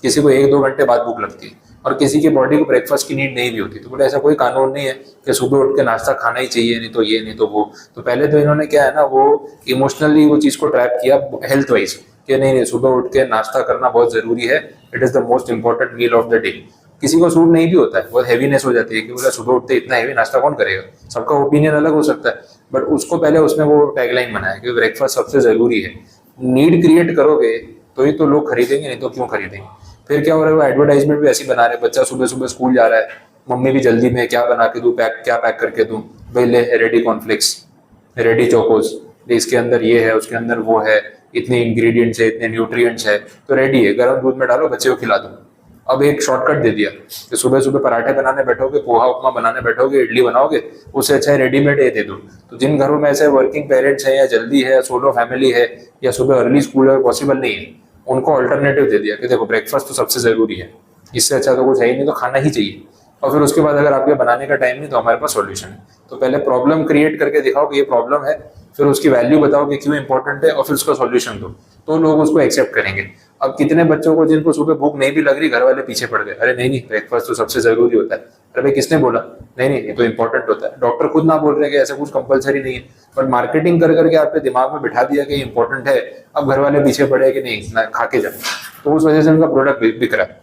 [SPEAKER 1] किसी को 1-2 घंटे बाद भूख लगती है, और किसी की बॉडी को ब्रेकफास्ट की नीड नहीं भी होती। तो बोले ऐसा कोई कानून नहीं है कि सुबह उठ के नाश्ता खाना ही चाहिए, नहीं तो ये नहीं तो वो। तो पहले तो इन्होंने क्या है ना, वो इमोशनली वो चीज़ को ट्रैप किया हेल्थ वाइज कि नहीं सुबह उठ के नाश्ता करना बहुत जरूरी है, it is the most important meal of the day. किसी को सूट नहीं भी होता है, बहुत हैवीनेस हो जाती है कि बोला सुबह उठते इतना हैवी नाश्ता कौन करेगा, सबका ओपिनियन अलग हो सकता है। बट उसको पहले उसने वो टैगलाइन बनाया कि ब्रेकफास्ट सबसे जरूरी है। नीड क्रिएट करोगे तो ही तो लोग खरीदेंगे, नहीं तो क्यों खरीदेंगे। फिर क्या हो रहा है, वो एडवर्टाइजमेंट भी ऐसी बना रहे, बच्चा सुबह सुबह स्कूल जा रहा है, मम्मी भी जल्दी में क्या बना के दूँ, क्या पैक करके दूँ, भाई ले रेडी कॉर्नफ्लेक्स, रेडी चोकोस, इसके अंदर ये है उसके अंदर वो है, इतने इंग्रेडिएंट्स है, इतने न्यूट्रिएंट्स है, तो रेडी है, गर्म दूध में डालो बच्चे को खिला दो। अब एक शॉर्टकट दे दिया कि सुबह सुबह पराठे बनाने बैठोगे, पोहा उपमा बनाने बैठोगे, इडली बनाओगे, उससे अच्छा है रेडीमेड ये दे दो। तो जिन घरों में ऐसे वर्किंग पेरेंट्स हैं या जल्दी है, सोलो फैमिली है, या सुबह अर्ली स्कूल है, पॉसिबल नहीं है, उनको अल्टरनेटिव दे दिया कि देखो ब्रेकफास्ट तो सबसे जरूरी है, इससे अच्छा तो कुछ है ही नहीं, तो खाना ही चाहिए। और फिर उसके बाद अगर आपके बनाने का टाइम नहीं तो हमारे पास सॉल्यूशन है। तो पहले प्रॉब्लम क्रिएट करके दिखाओ कि ये प्रॉब्लम है, फिर उसकी वैल्यू बताओ कि क्यों इंपॉर्टेंट है, और फिर उसका सॉल्यूशन दो, तो लोग उसको एक्सेप्ट करेंगे। अब कितने बच्चों को जिनको सुबह भूख नहीं भी लग रही, घर वाले पीछे पड़ गए, अरे नहीं नहीं ब्रेकफास्ट तो सबसे जरूरी होता है। अरे भाई किसने बोला? नहीं नहीं ये तो इंपॉर्टेंट होता है। डॉक्टर खुद ना बोल रहे कि ऐसा कुछ कंपलसरी नहीं है, बट मार्केटिंग कर करके आपके दिमाग में बिठा दिया कि इंपॉर्टेंट है, अब घर वाले पीछे पड़े कि नहीं ना खा के जाओ, तो उस वजह से उनका प्रोडक्ट बिक रहा है।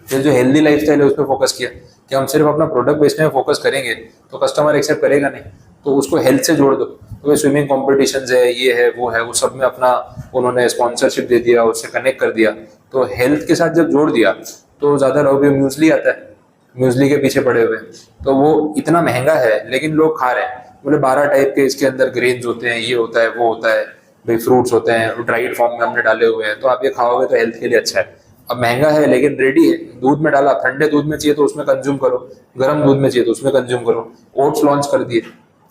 [SPEAKER 1] फिर जो हेल्दी लाइफस्टाइल है उस पर फोकस किया कि हम सिर्फ अपना प्रोडक्ट बेचने में फोकस करेंगे तो कस्टमर एक्सेप्ट करेगा नहीं, तो उसको हेल्थ से जोड़ दो। तो स्विमिंग कॉम्पिटिशन है, ये है वो है, वो सब में अपना उन्होंने स्पॉन्सरशिप दे दिया, उससे कनेक्ट कर दिया। तो हेल्थ के साथ जब जोड़ दिया तो ज़्यादा लोग, म्यूसली आता है, म्यूसली के पीछे पड़े हुए हैं, तो वो इतना महंगा है लेकिन लोग खा रहे हैं। बोले 12 टाइप के इसके अंदर ग्रेन्स होते हैं, ये होता है वो होता है, भाई फ्रूट्स होते हैं, ड्राइड फॉर्म में हमने डाले हुए हैं, तो आप ये खाओगे तो हेल्थ के लिए अच्छा है। अब महंगा है लेकिन रेडी है, दूध में डाला, ठंडे दूध में चाहिए तो उसमें कंज्यूम करो, गर्म दूध में चाहिए तो उसमें कंज्यूम करो। ओट्स लॉन्च कर दिए,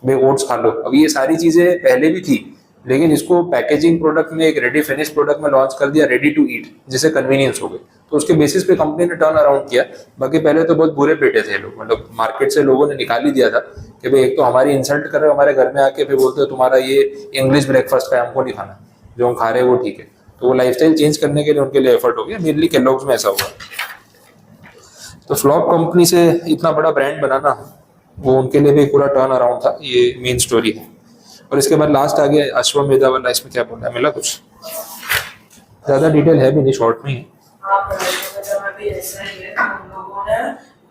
[SPEAKER 1] भाई ओट्स खा लो। अब ये सारी चीजें पहले भी थी, लेकिन इसको पैकेजिंग प्रोडक्ट में, एक रेडी फिनिश प्रोडक्ट में लॉन्च कर दिया, रेडी टू ईट, जिससे कन्वीनियंस हो गई। तो उसके बेसिस पे कंपनी ने टर्न अराउंड किया। बाकी पहले तो बहुत बुरे पेटे थे लोग, मतलब मार्केट से लोगों ने निकाल ही दिया था कि भाई एक तो हमारी इंसल्ट कर रहे हो हमारे घर में आके, फिर बोलते हो तुम्हारा ये इंग्लिश ब्रेकफास्ट का हमको नहीं खाना, जो हम खा रहे हैं वो ठीक है। तो वो लाइफस्टाइल चेंज करने के लिए उनके लिए एफर्ट हो गया। मेनली केलॉग्स में ऐसा हुआ। तो फ्लॉप कंपनी से इतना बड़ा ब्रांड बनाना, वो उनके लिए भी पूरा टर्न अराउंड था। ये मेन स्टोरी है। और इसके बाद लास्ट आ गया अश्वमेधा वाला, इसमें क्या बोलना है, मिला कुछ? ज़्यादा डिटेल है भी नहीं, शॉर्ट में ही है।
[SPEAKER 5] हाँ, पढ़ाई में भी ऐसा ही है। हम लोगों ने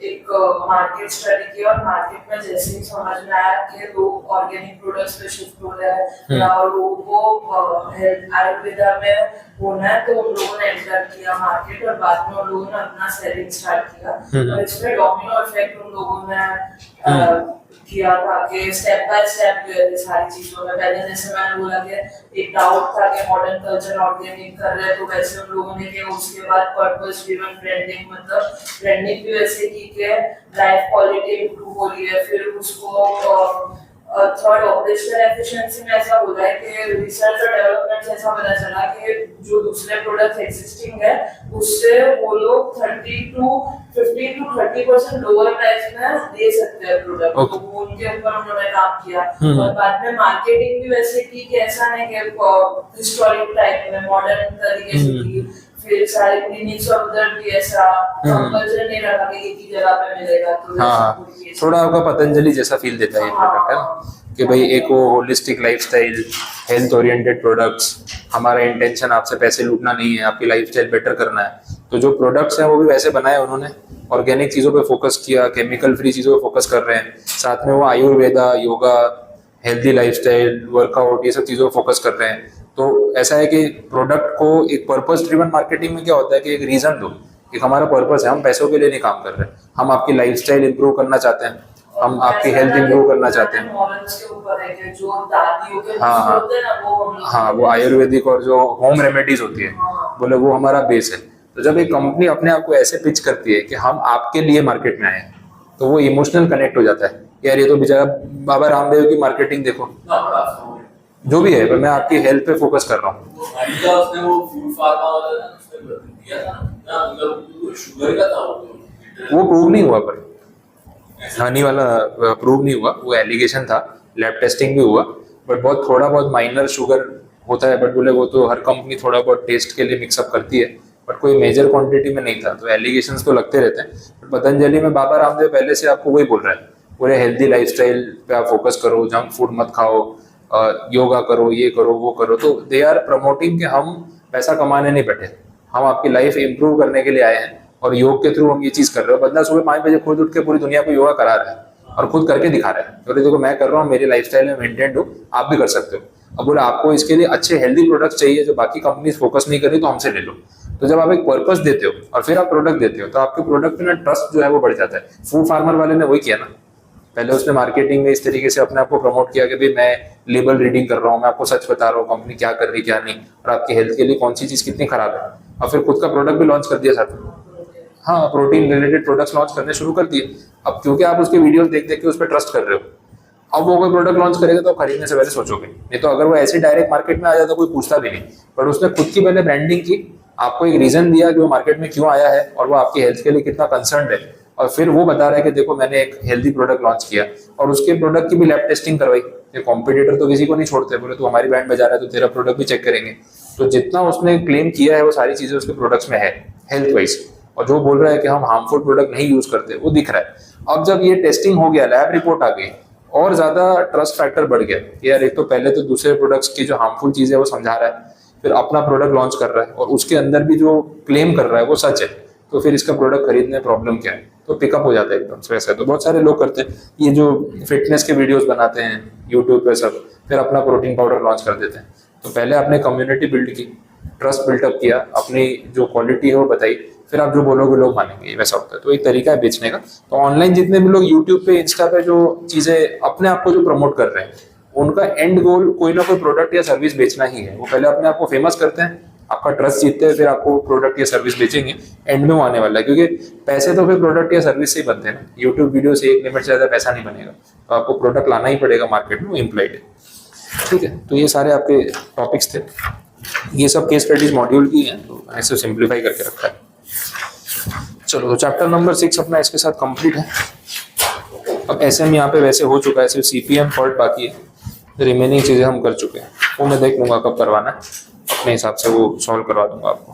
[SPEAKER 5] एक मार्केट स्टडी किया और मार्केट में जैसे ही समझ में आया कि लोग ऑर्गेनिक प्रोडक्ट्स पे शिफ्ट हो रहे हैं या लोगों को हेल्थ आयुर्वेदा में होना है, तो उन लोगों ने एंटर किया मार्केट और बाद में उन लोगों ने अपना सेलिंग स्टार्ट किया। और इसमें डोमिनो इफेक्ट उन लोगों ने किया था कि स्टेप बाय स्टेप गए थे सारी चीजों में। पहले जैसे मैंने बोला कि एक डाउट था कि मॉडर्न कल्चर ऑर्गेनिक कर रहे हैं, तो वैसे उन लोगों ने किया। उसके बाद पर्पस ड्रिवन ब्रांडिंग, मतलब ब्रांडिंग भी वैसे की कि लाइफ क्वालिटी इंप्रूव हो रही है। फिर उसको थर्ड ऑपरेशनल एफिशिएंसी में ऐसा बोला है कि रिसर्च और डेवलपमेंट से ऐसा पता चला कि जो दूसरे प्रोडक्ट एग्जिस्टिंग है उससे वो लोग 15 to 30% लोअर प्राइस में दे सकते हैं प्रोडक्ट। तो वो उनके ऊपर उन्होंने काम किया। और बाद में मार्केटिंग भी वैसे की कि ऐसा नहीं कि हिस्टोरिक टाइप में मॉडर्न तरीके से की। फिर सारे क्लिनिक्स और उधर भी ऐसा कंपल्सरी नहीं रखा कि एक ही जगह पे मिलेगा। तो
[SPEAKER 1] हाँ, थोड़ा आपका पतंजलि जैसा फील देता है ये प्रोडक्ट, है ना, कि भाई एक वो holistic lifestyle, health oriented products, हमारा इंटेंशन आपसे पैसे लूटना नहीं है, आपकी लाइफस्टाइल बेटर करना है। तो जो प्रोडक्ट्स हैं वो भी वैसे बनाए उन्होंने, ऑर्गेनिक चीज़ों पे फोकस किया, केमिकल फ्री चीज़ों पे फोकस कर रहे हैं, साथ में वो Ayurveda, yoga, healthy lifestyle, workout, ये सब चीज़ों पे फोकस कर रहे हैं। तो ऐसा है कि प्रोडक्ट को एक पर्पस ड्रिवन मार्केटिंग में क्या होता है कि एक रीज़न दो, एक हमारा पर्पस है, हम पैसों के लिए नहीं काम कर रहे, हम आपकी लाइफस्टाइल इंप्रूव करना चाहते हैं, हम आपकी हेल्थ इंप्रूव करना चाहते हैं। हाँ, वो आयुर्वेदिक और जो होम रेमेडीज होती है, बोले वो हमारा बेस है। तो जब एक कंपनी अपने आप को ऐसे पिच करती है कि हम आपके लिए मार्केट में आए हैं, तो वो इमोशनल कनेक्ट हो जाता है। यार ये तो बेचारा बाबा रामदेव की मार्केटिंग देखो, जो भी है, पर मैं आपकी हेल्थ पे फोकस कर रहा हूँ। वो प्रूव नहीं हुआ, पर हनी वाला प्रूव नहीं हुआ, वो एलिगेशन था, लैब टेस्टिंग भी हुआ, बट बहुत थोड़ा बहुत माइनर शुगर होता है। बट बोले वो तो हर कंपनी थोड़ा बहुत टेस्ट के लिए मिक्सअप करती है, बट कोई मेजर क्वांटिटी में नहीं था। तो एलिगेशंस तो लगते रहते हैं। बट पतंजलि में बाबा रामदेव पहले से आपको वही बोल रहा है, पूरे हेल्दी लाइफस्टाइल पे आप फोकस करो, जंक फूड मत खाओ, योगा करो, ये करो, वो करो। तो दे आर प्रमोटिंग कि हम पैसा कमाने नहीं बैठे, हम आपकी लाइफ इंप्रूव करने के लिए आए हैं और योग के थ्रू हम ये चीज़ कर रहे हो। बंदा सुबह 5 बजे खुद उठ के पूरी दुनिया को योगा करा रहा है और खुद करके दिखा रहा है, तो देखो मैं कर रहा हूँ, मेरी लाइफस्टाइल में मेंटेन हो, आप भी कर सकते हो। अब बोले आपको इसके लिए अच्छे हेल्दी प्रोडक्ट्स चाहिए जो बाकी कंपनीज फोकस नहीं करी, तो हमसे ले लो। तो जब आप एक पर्पस देते हो और फिर आप प्रोडक्ट देते हो, तो आपके प्रोडक्ट में ट्रस्ट जो है वो बढ़ जाता है। फूड फार्मर वाले ने वही किया ना, पहले उसने मार्केटिंग में इस तरीके से अपने आप को प्रमोट किया कि भाई मैं लेबल रीडिंग कर रहा हूँ, मैं आपको सच बता रहा हूँ कंपनी क्या कर रही क्या नहीं, और आपकी हेल्थ के लिए कौन सी चीज़ कितनी खराब है। और फिर खुद का प्रोडक्ट भी लॉन्च कर दिया साथ में। हाँ, प्रोटीन रिलेटेड प्रोडक्ट्स लॉन्च करने शुरू कर दिए। अब क्योंकि आप उसके वीडियोस देख देख के उस पर ट्रस्ट कर रहे हो, अब वो कोई प्रोडक्ट लॉन्च करेगा तो खरीदने से पहले सोचोगे, नहीं तो अगर वो ऐसे डायरेक्ट मार्केट में आ जाता कोई पूछता भी नहीं। पर उसने खुद की पहले ब्रांडिंग की, आपको एक रीजन दिया कि वो मार्केट में क्यों आया है और वो आपकी हेल्थ के लिए कितना कंसर्न है, और फिर वो बता रहा है कि देखो मैंने एक हेल्दी प्रोडक्ट लॉन्च किया और उसके प्रोडक्ट की भी लैब टेस्टिंग करवाई। ये कॉम्पिटिटर तो किसी को नहीं छोड़ते, बोले तो हमारी ब्रांड बजा रहा है तो तेरा प्रोडक्ट भी चेक करेंगे। तो जितना उसने क्लेम किया है वो सारी चीजें उसके प्रोडक्ट्स में है हेल्थ वाइज, और जो बोल रहा है कि हम हार्मफुल प्रोडक्ट नहीं यूज करते वो दिख रहा है। अब जब ये टेस्टिंग हो गया, लैब रिपोर्ट आ गई, और ज्यादा ट्रस्ट फैक्टर बढ़ गया कि यार एक तो पहले तो दूसरे प्रोडक्ट्स की जो हार्मफुल चीज है वो समझा रहा है, फिर अपना प्रोडक्ट लॉन्च कर रहा है और उसके अंदर भी जो क्लेम कर रहा है वो सच है, तो फिर इसका प्रोडक्ट खरीदने में प्रॉब्लम क्या है, तो पिकअप हो जाता है एकदम से। वैसे तो बहुत सारे लोग करते हैं, ये जो फिटनेस के वीडियोस बनाते हैं यूट्यूब पे सब, फिर अपना प्रोटीन पाउडर लॉन्च कर देते हैं। तो पहले आपने कम्युनिटी बिल्ड की, ट्रस्ट बिल्डअप किया, अपनी जो क्वालिटी है वो बताई, फिर आप जो बोलोगे लोग मानेंगे, वैसा होता है। तो एक तरीका है बेचने का। तो ऑनलाइन जितने भी लोग यूट्यूब पे, इंस्टा पे जो चीज़ें अपने आप को जो प्रमोट कर रहे हैं, उनका एंड गोल कोई ना कोई प्रोडक्ट या सर्विस बेचना ही है। वो पहले अपने आप को फेमस करते हैं, आपका ट्रस्ट जीतते हैं, फिर आपको प्रोडक्ट या सर्विस बेचेंगे, एंड में वो आने वाला है। क्योंकि पैसे तो फिर प्रोडक्ट या सर्विस से ही बनते हैं ना, यूट्यूब वीडियो से एक लिमिट से ज़्यादा पैसा नहीं बनेगा, तो आपको प्रोडक्ट लाना ही पड़ेगा मार्केट में, वो इम्प्लाइड है। ठीक है, तो ये सारे आपके टॉपिक्स थे, ये सब केस स्टडीज मॉड्यूल की हैं, तो ऐसे सिंप्लीफाई करके रखा है। चलो, तो चैप्टर नंबर 6 अपना इसके साथ कंप्लीट है। अब SM यहाँ पे वैसे हो चुका है, सिर्फ CPM पार्ट बाकी है, रिमेनिंग चीज़ें हम कर चुके हैं। वो मैं देख लूँगा कब करवाना है, अपने हिसाब से वो सॉल्व करवा दूंगा आपको।